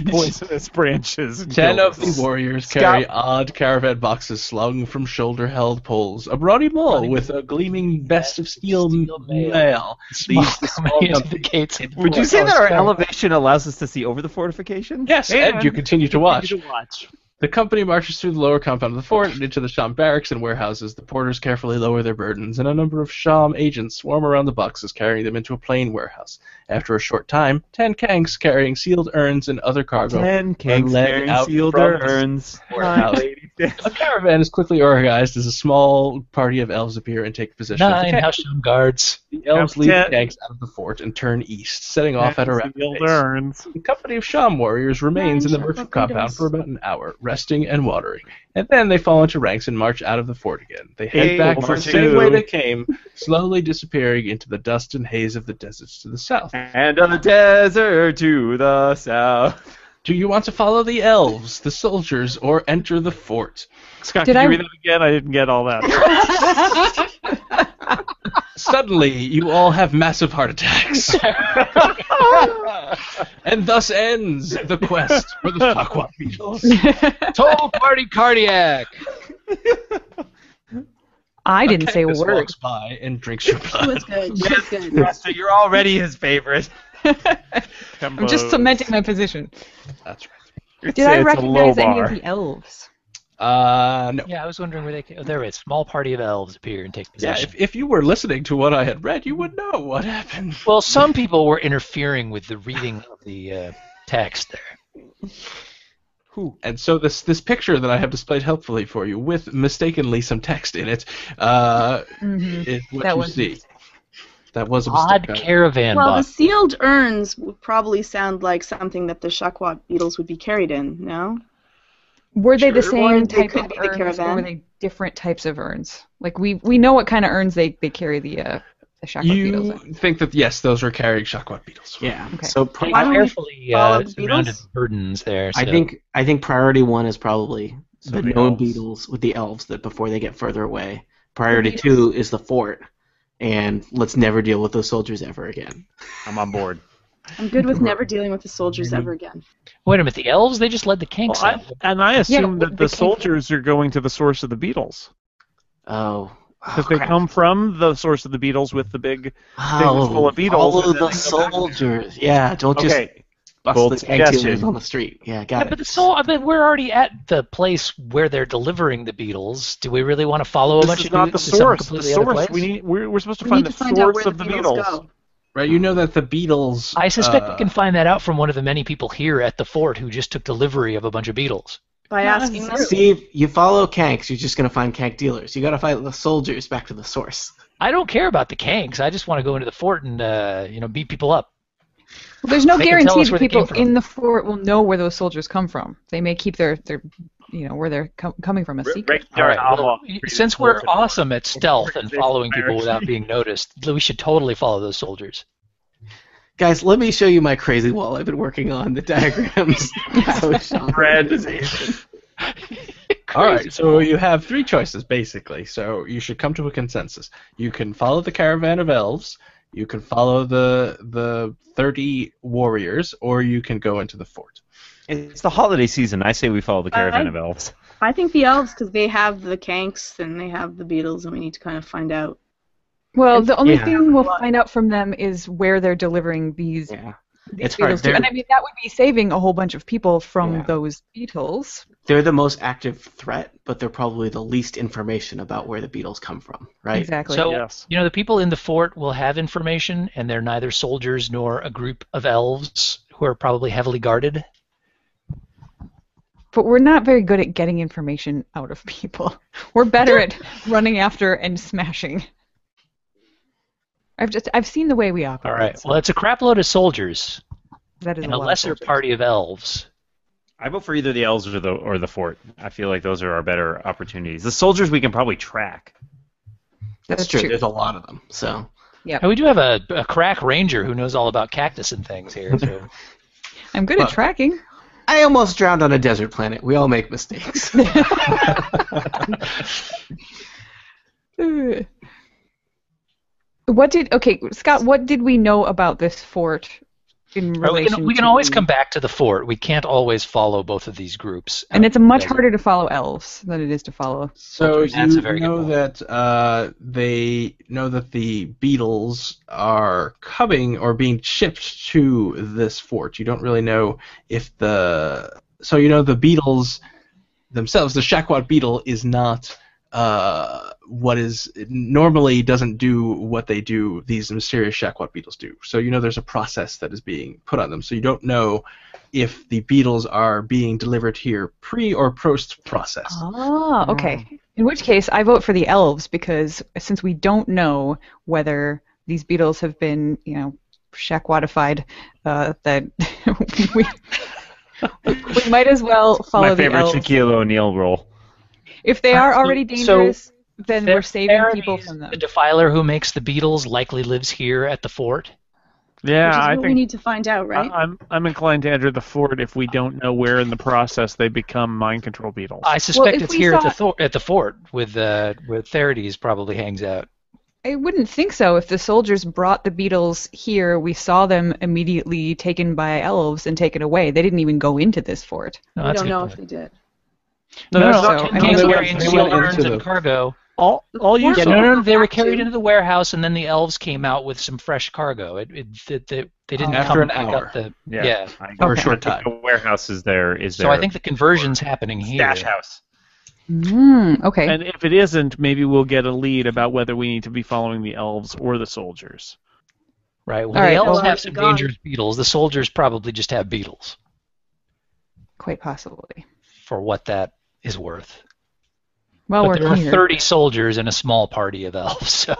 poisonous branches. And 10 of kills the warriors carry odd caravan boxes slung from shoulder-held poles. A brawny mole with a gleaming vest of steel mail leads the small company. Would you say that our elevation allows us to see over the fortification? Yes, and you continue to watch. Continue to watch. The company marches through the lower compound of the fort and into the sham barracks and warehouses. The porters carefully lower their burdens, and a number of sham agents swarm around the boxes, carrying them into a plain warehouse. After a short time, 10 kanks carrying sealed urns and other cargo 10 kanks led carrying out sealed from the urns. warehouse. A caravan is quickly organized as a small party of elves appear and take possession of the 9 house sham guards. The elves Have lead the 10. kanks out of the fort and turn east, setting off at a rapid Sealed pace. urns. The company of sham warriors remains in the 9 merchant torpedoes. compound for about an hour, resting and watering. And then they fall into ranks and march out of the fort again. They head Hey, back the marching. same way they came, slowly disappearing into the dust and haze of the deserts to the south. And a desert to the south. Do you want to follow the elves, the soldiers, or enter the fort? Scott, Did can you I- read that again? I didn't get all that. Suddenly, you all have massive heart attacks. And thus ends the quest for the Shockwat beetles. Total party cardiac. I didn't say a Cactus word. walks by and drinks your It blood. was good. It was good. So you're already his favorite. I'm just cementing my position. That's right. Did I It's a recognize low any of bar. the elves? No. Yeah, I was wondering where they came. Oh, there a small party of elves appear and take Yeah, possession. if you were listening to what I had read, you would know what happened. Well, some people were interfering with the reading of the text there. And so this picture that I have displayed helpfully for you, with mistakenly some text in it, is what That you was see. That was a Odd mistake. caravan Well, the box. sealed urns would probably sound like something that the Shockwat beetles would be carried in, no? Were they the Or same they type could of be the urns, or caravan. were they different types of urns? Like we know what kind of urns they carry the Shakwat beetles You in. think that, yes, those are carrying Shakwat beetles. Yeah. Okay. So Why don't we Carefully follow the surrounded beetles? burdens there. So. I think priority 1 is probably So the the known elves. beetles with the elves that before they get further away. Priority beetles. 2 is the fort, and let's never deal with those soldiers ever again. I'm on board. I'm good with never dealing with the soldiers ever again. Wait a minute, the elves, they just led the kinks Well, out. I assume that they the came- soldiers are going to the source of the beetles. Oh. Because they crap. come from the source of the beetles with the big Oh, things full of beetles, follow and then the they go back. soldiers. Yeah, don't just Okay. bust Bold the keg suggestion. dealers on the street. Yeah, got Yeah, it. but we're already at the place where they're delivering the beetles. Do we really want to follow a This bunch is of not dudes the to some source. The completely other source. place? We're supposed to We find need the to find out source where of the the beetles beetles. go. Right, you know that the beetles... I suspect we can find that out from one of the many people here at the fort who just took delivery of a bunch of beetles. By asking them. Steve, you follow Kanks, you're just going to find Kank dealers. You got to fight the soldiers back to the source. I don't care about the kanks. I just want to go into the fort and beat people up. Well, there's no They can tell guarantee us that where they people came from. in the fort will know where those soldiers come from. They may keep their where they're coming from a secret. All right. Well, since we're awesome at stealth and following people without being noticed, we should totally follow those soldiers. Guys, let me show you my crazy wall I've been working on, the diagrams. All right, so you have 3 choices, basically. So you should come to a consensus. You can follow the caravan of elves, you can follow the 30 warriors, or you can go into the fort. It's the holiday season. I say we follow the caravan of elves. I think the elves, because they have the Kanks and they have the beetles, and we need to kind of find out. Well, the only Yeah. thing we'll find out from them is where they're delivering these Yeah. these It's hard. beetles to. And I mean, that would be saving a whole bunch of people from Yeah. those beetles. They're the most active threat, but they're probably the least information about where the beetles come from, right? Exactly. So, Yes. the people in the fort will have information, and they're neither soldiers nor a group of elves who are probably heavily guarded. But we're not very good at getting information out of people. We're better at running after and smashing. I've seen the way we operate. All right. so Well, it's a crapload of soldiers that is and a a lot of lesser soldiers. party of elves. I vote for either the elves or the fort. I feel like those are our better opportunities. The soldiers we can probably track. That's true. There's a lot of them. So Yep. And we do have a crack ranger who knows all about cactus and things here. So. I'm good at tracking. I almost drowned on a desert planet. We all make mistakes. Scott, what did we know about this fort in relation We can to... always come back to the fort. We can't always follow both of these groups. And it's much Desert. harder to follow elves than it is to follow... So That's you a very good know point. that they know that the beetles are coming or being shipped to this fort. You don't really know if the beetles themselves, the Shakwat beetle is not it normally doesn't do what they do. These mysterious Shakwat beetles do. So there's a process that is being put on them. So you don't know if the beetles are being delivered here pre or post process. Ah, okay. In which case, I vote for the elves because since we don't know whether these beetles have been, Shakwatified, that we might as well follow My the favorite elves. Shaquille O'Neal role. If they are already So- dangerous, then we're saving people from them. The defiler who makes the beetles likely lives here at the fort. Yeah, Which is I what we think need to find out, right? I'm inclined to enter the fort if we don't know where in the process they become mind control beetles. I suspect if it's we here saw- at the fort with where Therides probably hangs out. I wouldn't think so. If the soldiers brought the beetles here, we saw them immediately taken by elves and taken away. They didn't even go into this fort. No, we that's don't a good know point. if they did. No, No, that's no, not- so, Ten I mean, kings they carrying went sealed urns into and the- cargo. all you Yeah, saw. no, they were back carried to- into the warehouse, and then the elves came out with some fresh cargo. They didn't After come an pick hour. up the Yeah. For a Okay. short time. The warehouse is there. So I think the conversion's happening here. stash house. Okay. And if it isn't, maybe we'll get a lead about whether we need to be following the elves or the soldiers. Right. Well, All the right, elves well, have some gone. dangerous beetles. The soldiers probably just have beetles, Quite possibly. for what that is worth. Well, But we're there are here. 30 soldiers and a small party of elves, so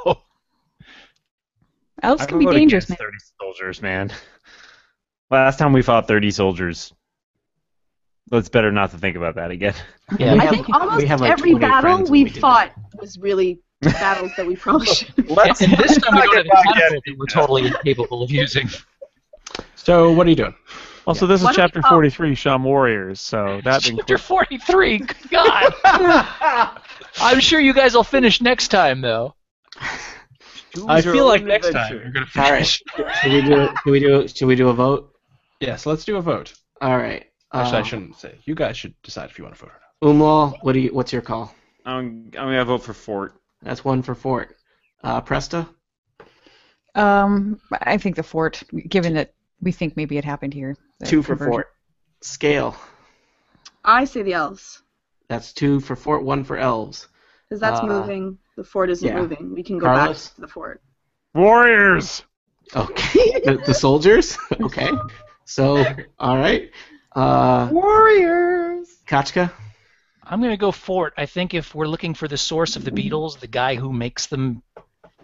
Elves I can be vote dangerous, man. against 30 soldiers, man. Last time we fought 30 soldiers. It's better not to think about that again. Yeah. I think almost every battle we've fought was really battles that we probably should have. And this time we not go to get the back catapult at it. that we're totally incapable of using. So what are you doing? Also, this is What do we chapter call- 43, Sham Warriors, so that Chapter includes... 43. Good God. I'm sure you guys will finish next time, though. I feel like next time you're going to All right. finish. Should we do a vote? Yes, let's do a vote. All right. Actually, I shouldn't say. You guys should decide if you want to vote or not. Umlal, what's your call? I'm gonna vote for Fort. That's one for Fort. Presta? I think the fort, given that we think maybe it happened here. the Two for conversion. Fort. Scale. I say the elves, That's two for Fort, one for elves. because that's Uh, moving. The fort isn't yeah. moving. We can go Carlos? back to the fort. Warriors! Okay. the soldiers? Okay. So, all right. Warriors. Kachka? I'm going to go fort. I think if we're looking for the source of the beetles, the guy who makes them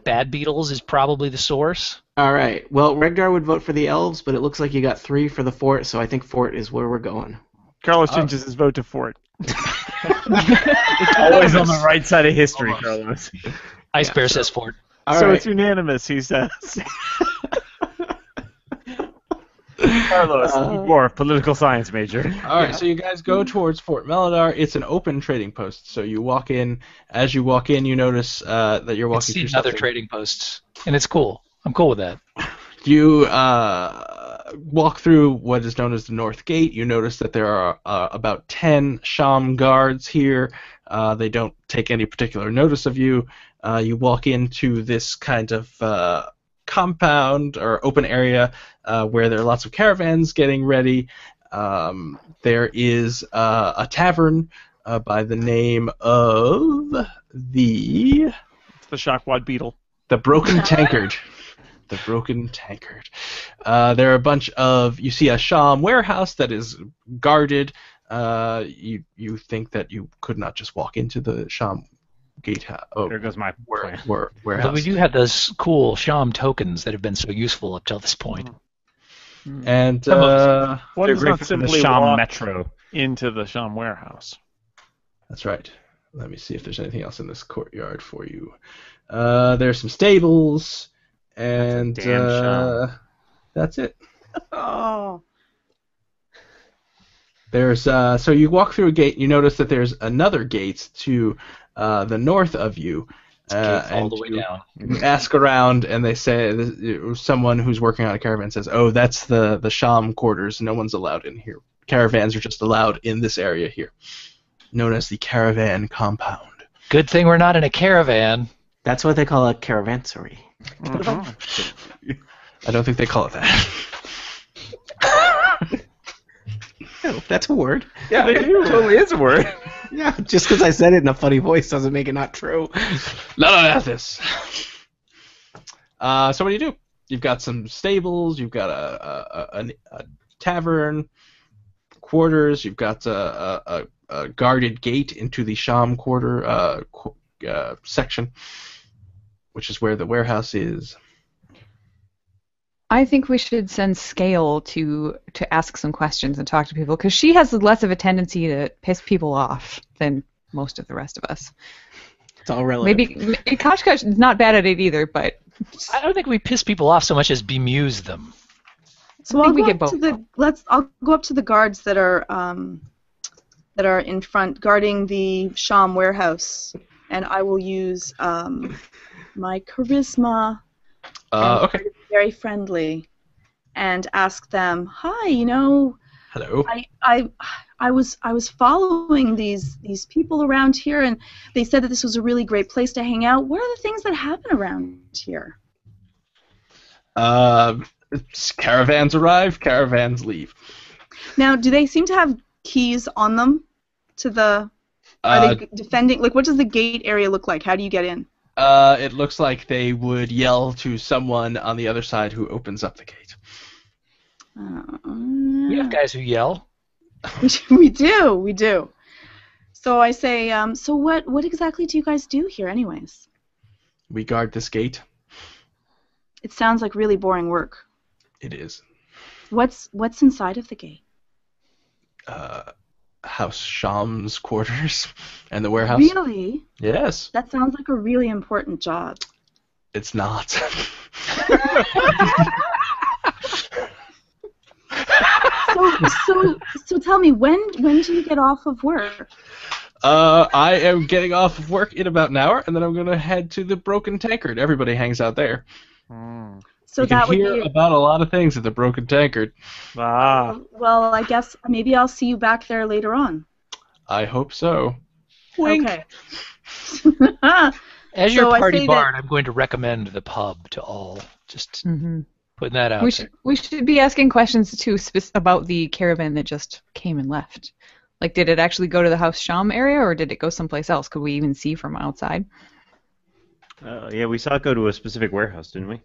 bad beetles is probably the source. All right. Well, Regdar would vote for the elves, but it looks like you got 3 for the Fort, so I think Fort is where we're going. Carlos changes his vote to Fort. Always on the right side of history, Carlos. Ice Bear says fort. All So right. it's unanimous, he says. Carlos, more political science major. All right, so you guys go towards Fort Melodar. It's an open trading post, so you walk in. As you walk in, you notice that you're I've walking seen through other something. trading posts, and it's cool. I'm cool with that. You walk through what is known as the North Gate. You notice that there are about 10 Sham guards here. They don't take any particular notice of you. You walk into this kind of compound or open area where there are lots of caravans getting ready. There is a tavern by the name of the It's the Shockwad Beetle. Broken Tankard. The Broken Tankard. There are a bunch of... You see a Sham warehouse that is guarded. You think that you could not just walk into the Sham gatehouse. Oh, There goes my plan. warehouse. But we do have those cool Sham tokens that have been so useful up till this point. And One They're does great not for the simply Sham walk Metro. into the Sham warehouse. that's right. Let me see if there's anything else in this courtyard for you. There's some stables, and That's a damn Sham. that's it. Oh. There's so you walk through a gate. You notice that there's another gate to the north of you. All the way you down. ask around, and they say someone who's working on a caravan says, "Oh, that's the Sham quarters. No one's allowed in here. Caravans are just allowed in this area here, known as the caravan compound." Good thing we're not in a caravan. That's what they call a caravanserai. I don't think they call it that. No, that's a word. Yeah, it totally is a word. Yeah, just because I said it in a funny voice doesn't make it not true. None of this. So what do you do? You've got some stables. You've got a tavern, quarters. You've got a guarded gate into the Sham quarter section, which is where the warehouse is. I think we should send Scale to ask some questions and talk to people, because she has less of a tendency to piss people off than most of the rest of us. It's all relative. Maybe Kashkash is not bad at it either, but I don't think we piss people off so much as bemuse them. So I I'll think we go get up to both. I'll go up to the guards that are in front guarding the Sham warehouse, and I will use my charisma. Okay. Very friendly, and ask them, "Hi, Hello. I was following these people around here, and they said that this was a really great place to hang out. What are the things that happen around here?" Caravans arrive. Caravans leave. Now, do they seem to have keys on them to the? Are they defending? Like, what does the gate area look like? How do you get in? It looks like they would yell to someone on the other side who opens up the gate. We have guys who yell. We do. So I say, so what exactly do you guys do here, anyways? We guard this gate. It sounds like really boring work. It is. What's inside of the gate? House Sham's quarters and the warehouse. Really? Yes. That sounds like a really important job. It's not. So tell me, when do you get off of work? I am getting off of work in about an hour, and then I'm going to head to the Broken Tankard. Everybody hangs out there. So you that can hear would be about a lot of things at the Broken Tankard. Well, I guess maybe I'll see you back there later on. I hope so. Wink. Okay. As your So I party say bard, I'm going to recommend the pub to all. Just putting that out there. We should be asking questions too about the caravan that just came and left. Like, did it actually go to the House Sham area, or did it go someplace else? Could we even see from outside? Yeah, we saw it go to a specific warehouse, didn't we?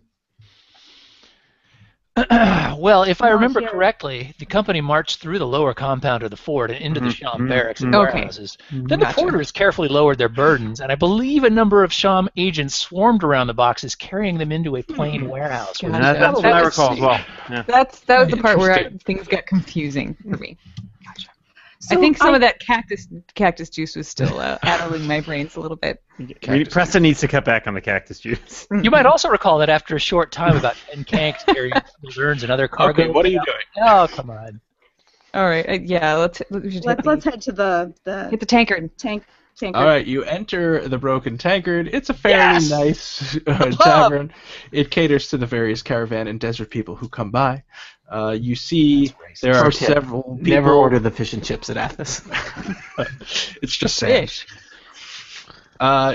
Well, if I Not remember here. correctly, the company marched through the lower compound of the fort and into the Sham barracks and Okay. warehouses. Then the Gotcha. porters carefully lowered their burdens, and I believe a number of Sham agents swarmed around the boxes, carrying them into a plain warehouse. Gotcha. That's what I recall as well. Yeah. That was the part where Interesting. things got confusing for me. Gotcha. So I think some of that cactus juice was still addling my brains a little bit. Preston needs to cut back on the cactus juice. You might also recall that after a short time, about 10 kanks carrying urns and other cargo. Okay, what are you doing? Oh, come on. All right, yeah, let's head to the hit the tankard. tankard. All right, you enter the Broken Tankard. It's a fairly nice tavern. It caters to the various caravan and desert people who come by. You see there are Pro tip, several people. Never order the fish and chips at Athos. It's just Sam's.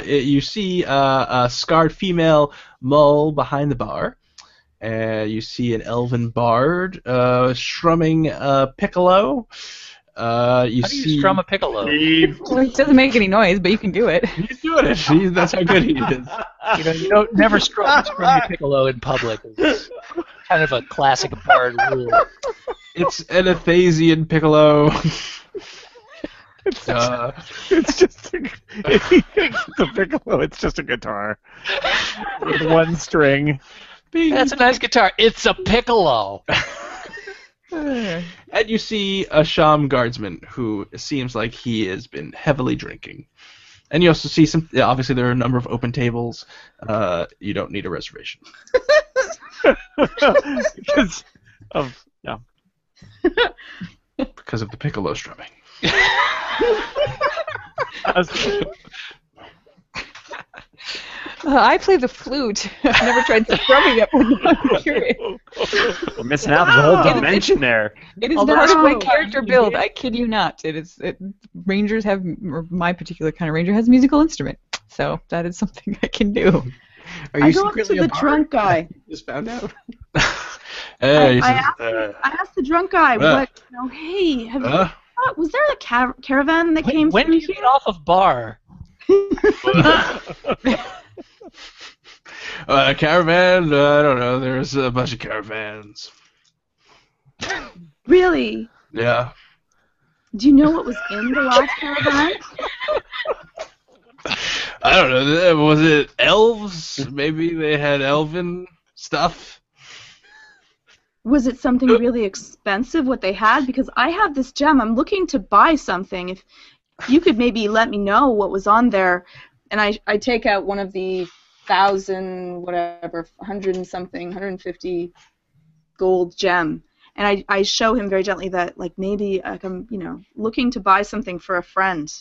You see a scarred female mull behind the bar. You see an elven bard strumming a piccolo. How do you strum a piccolo? Well, it doesn't make any noise, but you can do it. He's doing it. That's how good he is. You don't never strum your piccolo in public. It's kind of a classic bard rule. It's an Athasian piccolo. It's just it's a piccolo. It's just a guitar with one string. That's a nice guitar. It's a piccolo. And you see a Sham guardsman who seems like he has been heavily drinking. And you also see some. Yeah, obviously, there are a number of open tables. You don't need a reservation. Because of Because of the piccolo strumming. I play the flute. I've never tried strumming it, but I'm curious. We're missing out. There's a whole dimension there. It is Although part of my I- character build. I kid you not. Rangers have, or my particular kind of ranger has a musical instrument, so that is something I can do. Are you I go up to secretly the a bard? drunk guy. Just found out. Hey, I asked the drunk guy, hey, was there a caravan that came When through did you get off of bar? a caravan? I don't know. There's a bunch of caravans. Really? Yeah. Do you know what was in the last caravan? I don't know. Was it elves? Maybe they had elven stuff. Was it something really expensive, what they had? Because I have this gem. I'm looking to buy something. If you could maybe let me know what was on there. And I take out one of the 1,000, whatever, 100 and something, 150 gold gem. And I show him very gently that, like, maybe I'm, looking to buy something for a friend.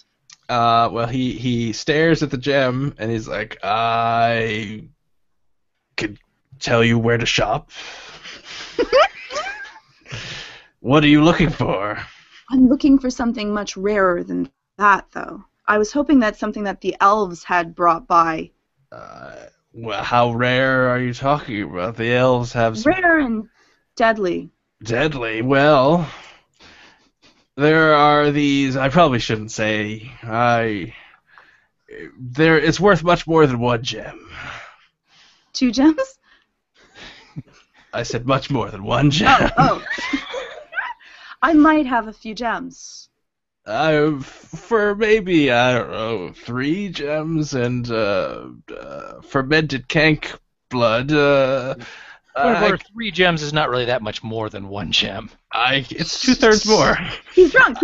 Well, he stares at the gem and he's like, I could tell you where to shop. What are you looking for? I'm looking for something much rarer than that, though. I was hoping that's something that the elves had brought by. Well, how rare are you talking about? The elves have some Rare and deadly. deadly. Well, there are these. I probably shouldn't say. It's worth much more than one gem. 2 gems? I said much more than one gem. Oh. I might have a few gems. For maybe, I don't know, 3 gems and fermented kank blood. Or 3 gems is not really that much more than 1 gem. It's 2/3 more. He's drunk.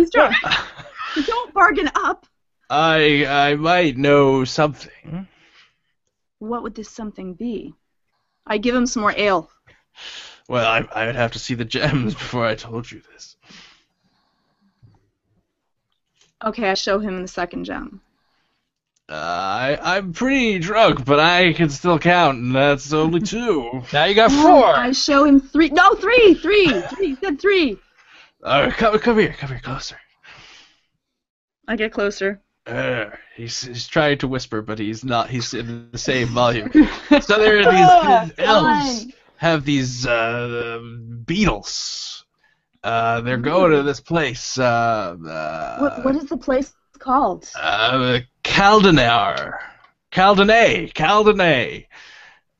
Don't bargain up. I might know something. What would this something be? I give him some more ale. Well, I would have to see the gems before I told you this. Okay, I show him the second gem. I'm pretty drunk, but I can still count, and that's only 2. Now you got 4. I show him 3. No, 3. 3. He said 3. Come here closer. I get closer. He's trying to whisper, but he's not. He's in the same volume. So there are these elves have these beetles. They're going to this place. What is the place called? Caldenar. Caldenay.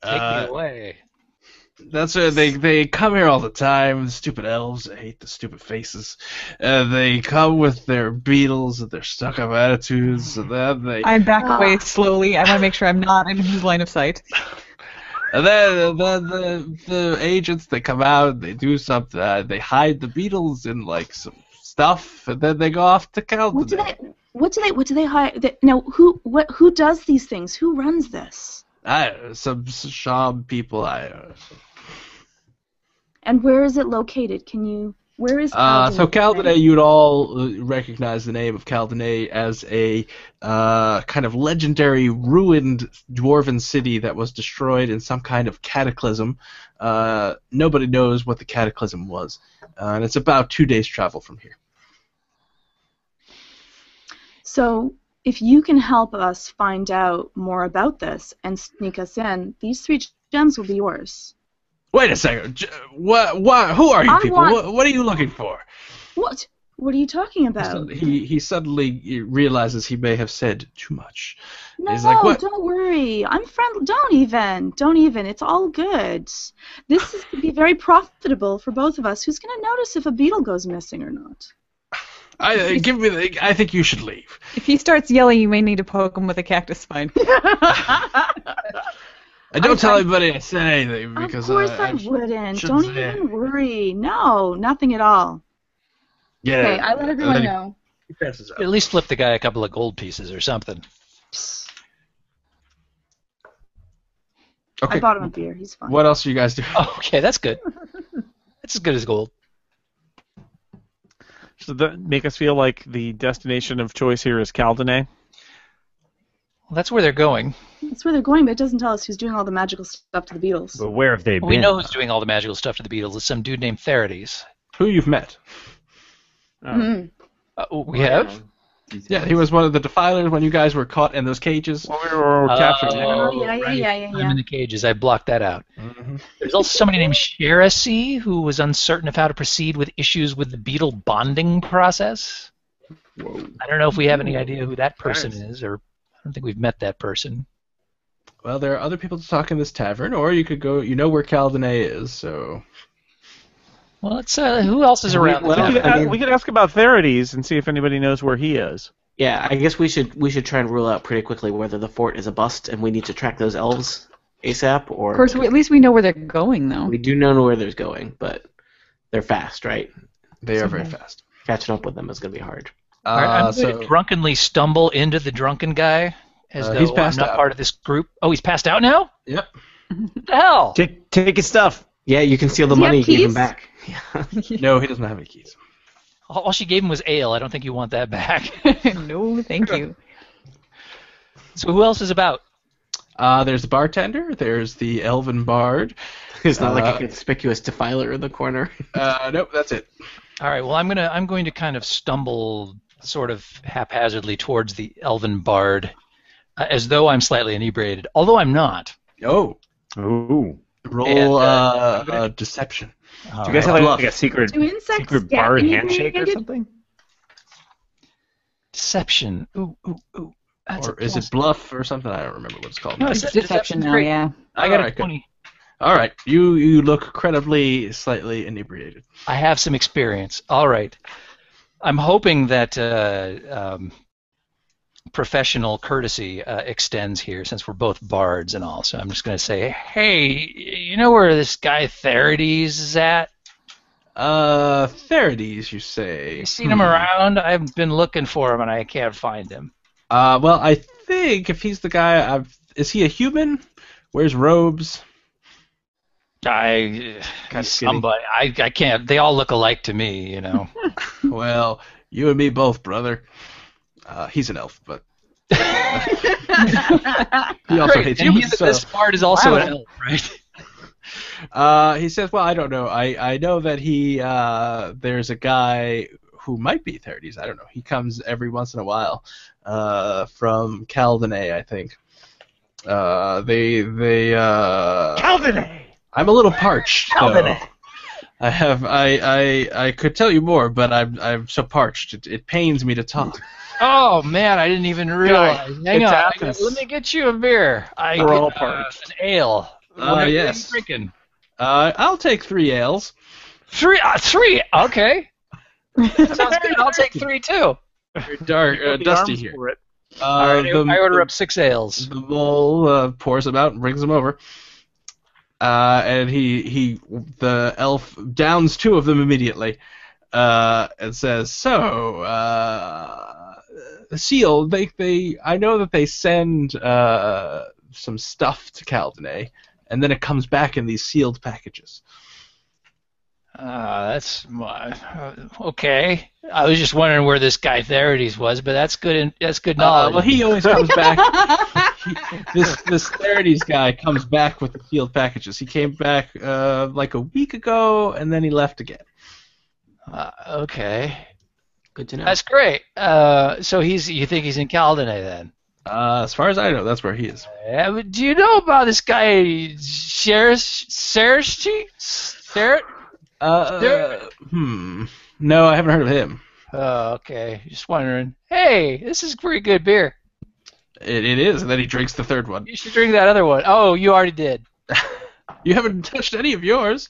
Take me away. That's where they come here all the time. The stupid elves. I hate the stupid faces. They come with their beetles and their stuck-up attitudes, and then they. I back away slowly. I want to make sure I'm not in his line of sight. And then the agents, they come out, they do something, they hide the beetles in like some stuff, and then they go off to Caldenar. What do they hide? No, who does these things? Who runs this? Some Sham people. And where is it located? Where is Caldenar? So Caldenar, you'd all recognize the name of Caldenar as a kind of legendary ruined dwarven city that was destroyed in some kind of cataclysm. Nobody knows what the cataclysm was, and it's about 2 days' travel from here. So, if you can help us find out more about this and sneak us in, these 3 gems will be yours. Wait a second. What? Who are you people? What are you looking for? What? What are you talking about? He suddenly realizes he may have said too much. No, He's like, what? Don't worry. I'm friendly. Don't even. It's all good. This is going to be very profitable for both of us. Who's going to notice if a beetle goes missing or not? I think you should leave. If he starts yelling, you may need to poke him with a cactus spine. And don't tell anybody I said anything because of course I wouldn't. Don't even worry. No, nothing at all. Yeah. Okay, I let everyone know. At least flip the guy a couple of gold pieces or something. Okay. I bought him a beer. He's fine. What else are you guys doing? Oh, okay, that's good. That's as good as gold. So that make us feel like the destination of choice here is Caldenar? Well, that's where they're going. That's where they're going, but it doesn't tell us who's doing all the magical stuff to the beetles. But where have they been? We know who's doing all the magical stuff to the beetles. It's some dude named Therides. Who you've met? We have? Yeah, he was one of the defilers when you guys were caught in those cages. Well, we were captured. Yeah. I'm in the cages. I blocked that out. Mm-hmm. There's also somebody named Sherasi who was uncertain of how to proceed with issues with the beetle bonding process. Whoa. I don't know if we have any idea who that person is, or I don't think we've met that person. Well, there are other people to talk in this tavern, or you could go. You know where Caldenar is, so. Well, let's. Who else is around? We could ask about Therides and see if anybody knows where he is. Yeah, I guess we should try and rule out pretty quickly whether the fort is a bust and we need to track those elves ASAP, or. Of course, at least we know where they're going, though. We do know where they're going, but they're fast, right? They are very fast. Catching up with them is going to be hard. All right, I'm going to drunkenly stumble into the drunken guy as though he's passed I'm not out. part of this group. Oh, he's passed out now? Yep. What the hell? Take his stuff. Yeah, you can steal the Does he money have and give him keys? back. No, he doesn't have any keys. All she gave him was ale. I don't think you want that back. No, thank you. So who else is about? There's the bartender. There's the elven bard. It's not like a conspicuous defiler in the corner. Nope, that's it. All right. Well, I'm going to kind of stumble sort of haphazardly towards the elven bard, as though I'm slightly inebriated, although I'm not. Oh. Ooh. Roll deception. Do you guys have like a secret Do insects secret get bard handshake or inebriated? something? Deception. Ooh. That's Or is it bluff or something? I don't remember what it's called. No, It's deception now, great. yeah. I got a Alright, good. 20. All right, you look credibly slightly inebriated. I have some experience. All right. I'm hoping that professional courtesy extends here, since we're both bards and all. So I'm just going to say, hey, you know where this guy Therides is at? Therides, you say? You seen him around? I've been looking for him and I can't find him. Well, I think if he's the guy, is he a human? Wears robes. He's skinny. somebody. I can't. They all look alike to me, you know. Well, you and me both, brother. He's an elf, but he also Great. hates And humans. this bard is also an elf, right? He says, well, I don't know. I know that there's a guy who might be Therides. I don't know. He comes every once in a while from Caldenay, I think. Caldenay! I'm a little parched. Caldenay. I could tell you more, but I'm so parched. It pains me to talk. Oh man, I didn't even realize. Hang it's on, Athos. let me get you a beer. We're all parched. An ale. What are you Yes. drinking? I'll take 3 ales. Three. Okay. That sounds good. I'll take 3 too. Very dark, The dusty arms here. for it. I order up 6 ales. The mole pours them out and brings them over. And the elf downs 2 of them immediately, and says, "So, Seal, I know that they send some stuff to Caldenay, and then it comes back in these sealed packages." That's okay. I was just wondering where this guy Therides was, but that's good. That's good knowledge. Well, he always comes back. This Therides guy comes back with the sealed packages. He came back like a week ago, and then he left again. Okay, Good to know. that's great. So you think he's in Caldenay then? As far as I know, that's where he is. Yeah, but do you know about this guy Seresti? No, I haven't heard of him. Oh, okay. Just wondering. Hey, this is pretty good beer. It is, and then he drinks the 3rd one. You should drink that other one. Oh, you already did. You haven't touched any of yours.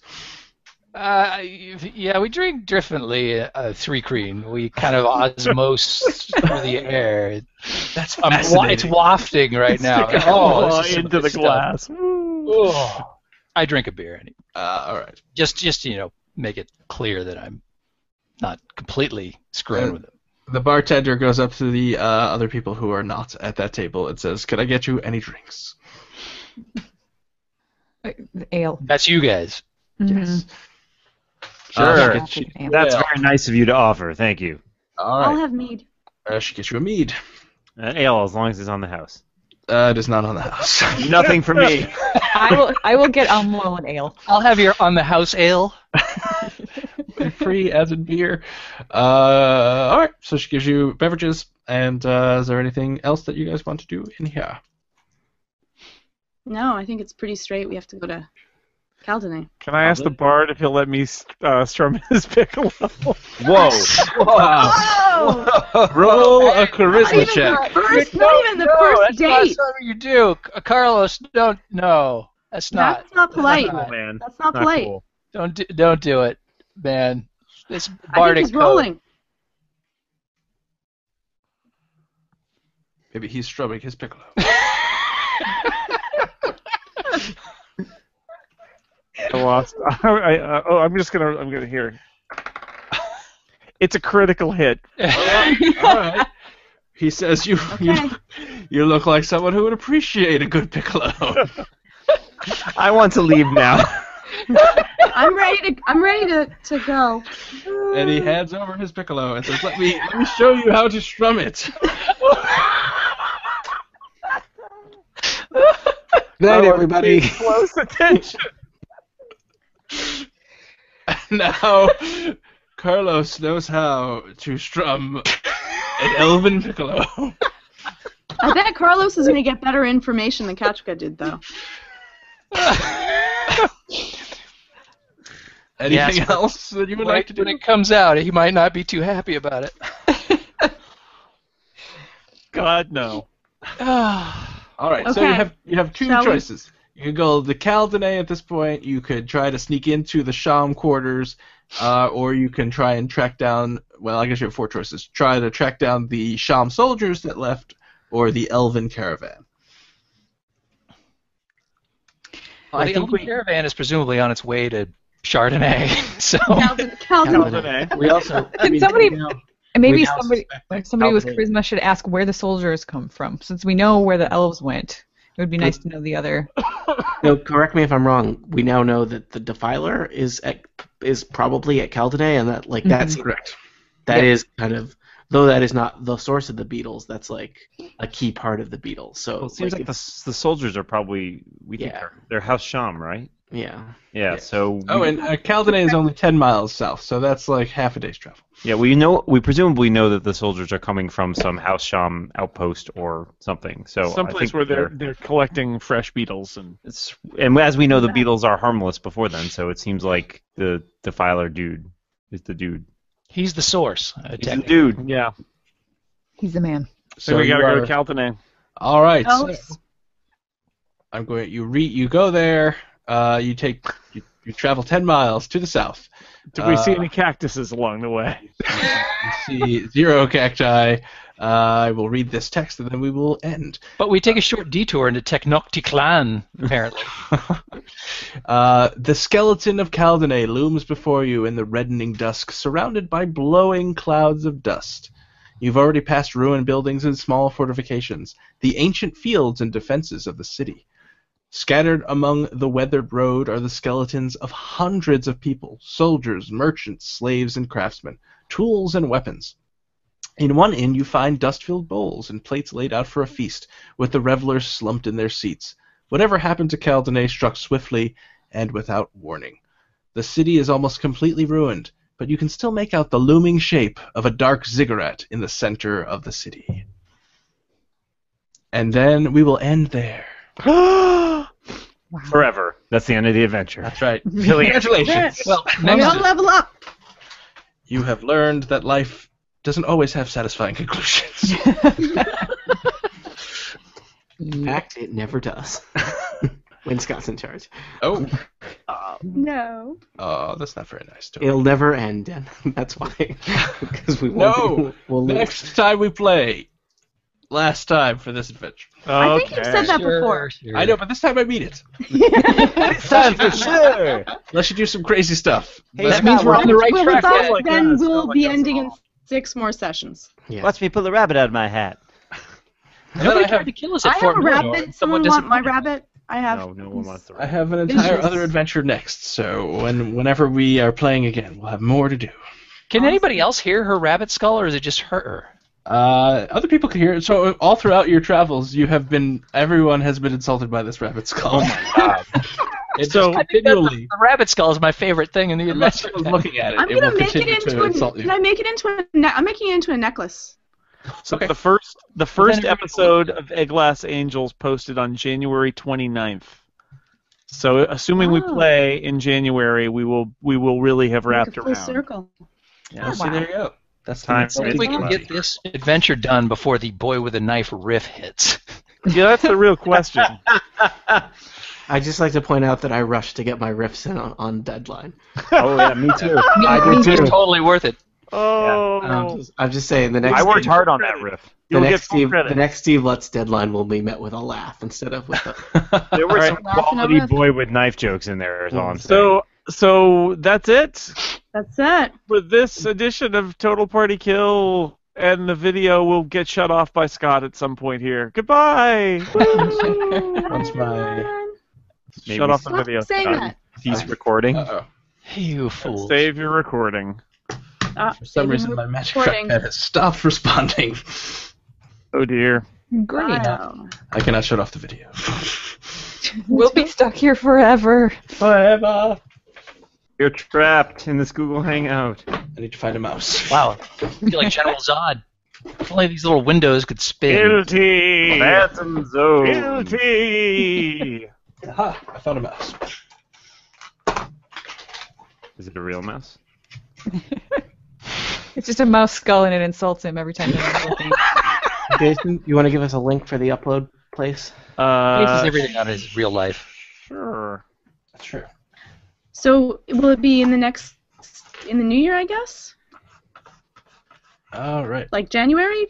Yeah, we drink differently. 3 Crean. We kind of osmose through the air. That's It's fascinating. wafting right now. Stick it Oh, all this is some into good the stuff. glass. Oh. I drink a beer. All right. Just make it clear that I'm not completely screwing with it. The bartender goes up to the other people who are not at that table and says, "Can I get you any drinks?" Ale. That's you guys. Yes. Sure. She gets you- That's ale. very nice of you to offer. Thank you. All I'll right. have mead. She gets you a mead. Ale, as long as it's on the house. It is not on the house. Nothing for me. I will get Almo an ale. I'll have your on the house ale. Free as in beer. All right. So she gives you beverages. And is there anything else that you guys want to do in here? No, I think it's pretty straight. We have to go to Caldenay. Can I ask the bard if he'll let me strum his piccolo? Whoa. Oh! Roll a Not charisma even check. the first, not even the first That's not date. something you do. Carlos, don't. No, that's not. That's not polite. That's not- Man. That's not Not polite. cool. Don't do it, man. This I think bardic he's rolling. Maybe he's strumming his piccolo. I lost. I'm gonna hear. It's a critical hit. All right. He says you look like someone who would appreciate a good piccolo. I want to leave now. I'm ready to go. And he hands over his piccolo and says, "Let me show you how to strum it." Good night, everybody. Close attention. Now, Carlos knows how to strum an elven piccolo. I bet Carlos is going to get better information than Kachka did, though. Anything Yes, else that you would like to do? When it comes out, he might not be too happy about it. God no. All right, so Okay. you have 2 Shall we? choices. You could go the Caldenay at this point. You could try to sneak into the Sham quarters, or you can try and track down. Well, I guess you have 4 choices. Try to track down the Sham soldiers that left, or the Elven caravan. The Elven caravan is presumably on its way to Chardonnay. So Calvin. We also. Can somebody- And maybe We now somebody suspect somebody with Calvin- charisma should ask where the soldiers come from, since we know where the elves went. It would be nice to know the other. No, correct me if I'm wrong. We now know that the Defiler is probably at Caldenay, and that that's Correct. that is kind of, though that is not the source of the beetles. That's like a key part of the beetles. So Well, it seems like the soldiers are probably think they're House Sham, right? yeah. Yeah. So. Oh, and Caldenay is only 10 miles south, so that's like half a day's travel. Yeah, we presumably know that the soldiers are coming from some House Sham outpost or something. So Someplace where they're collecting fresh beetles and. and as we know, the beetles are harmless before then. So it seems like the Defiler dude is the dude. he's the source. He's the technically. dude. Yeah. He's the man. So we gotta you go are- to Caltonay. All right. Elves. So I'm going. You go there. You travel 10 miles to the south. Did we see any cactuses along the way? You see 0 cacti. I will read this text and then we will end. But we take a short detour into Technocticlan, apparently. The skeleton of Caldenay looms before you in the reddening dusk, surrounded by blowing clouds of dust. You've already passed ruined buildings and small fortifications, the ancient fields and defenses of the city. Scattered among the weathered road are the skeletons of hundreds of people, soldiers, merchants, slaves, and craftsmen, tools and weapons. In one inn you find dust-filled bowls and plates laid out for a feast, with the revelers slumped in their seats. Whatever happened to Caldenay struck swiftly and without warning. The city is almost completely ruined, but you can still make out the looming shape of a dark ziggurat in the center of the city. And then we will end there. Forever. That's the end of the adventure. That's right. Really? Congratulations. Well, We all next, level up. You have learned that life doesn't always have satisfying conclusions. In fact, it never does. When Scott's in charge. Oh, No. that's not very nice. Tony. It'll never end, and that's why. Because we won't. No. We'll lose. Next time we play. Last time for this adventure. I think you've said that before. Sure. I know, but this time I mean it. This time for sure. Unless you do some crazy stuff. That means we're on the right Well, track. with us, like then that. we'll Like be that's ending in all. 6 more sessions. Yeah. Watch me pull the rabbit out of my hat. And then Nobody I tried have, to kill us I at have Fort a Mordor. rabbit. Someone want my rabbit? I have. No one wants the I rabbit. have an entire Vicious. other adventure next, so whenever we are playing again, we'll have more to do. Can anybody else hear her rabbit skull, or is it just her? Other people can hear it. So all throughout your travels, everyone has been insulted by this rabbit skull. Oh my god. It's So- just I think that continually, the rabbit skull is my favorite thing in the unless adventure. someone's looking at it, I'm it gonna will make it continue into to insult you. Can I make it into I'm making it into a necklace. So Okay. the first then episode of Eglath Angels posted on January 29th. So assuming we Oh. play in January, we will really have Make wrapped a full around. circle. Yeah, see, wow. there you go. That's Time the for If we It's can get this adventure done before the boy with a knife riff hits. Yeah, that's the real question. I'd just like to point out that I rushed to get my riffs in on deadline. Oh yeah, me too. I do It's too. totally worth it. Oh, I'm just saying the next. I worked hard on that riff. you'll get full The credit. next Steve Lutz deadline will be met with a laugh instead of with a. There were All some right. quality boy with knife jokes in there. Is all I'm saying. So that's it That's it. for this edition of Total Party Kill, and the video will get shut off by Scott at some point here. Goodbye. Once my Maybe Shut off the Stop video. saying Scott. that. He's recording. uh-oh. You fool. Save your recording. For some reason, my magic trackpad has stopped responding. Oh dear. Great. Wow. I cannot shut off the video. We'll be stuck here forever. Forever. You're trapped in this Google Hangout. I need to find a mouse. Wow. I feel like General Zod. If only these little windows could spin. Guilty. Phantom Zone. Guilty. Aha, I found a mouse. Is it a real mouse? It's just a mouse skull and it insults him every time he's looking. Jason, you want to give us a link for the upload place? Bases everything on his real life. Sure. That's true. So will it be in the new year, I guess? All right. Like January?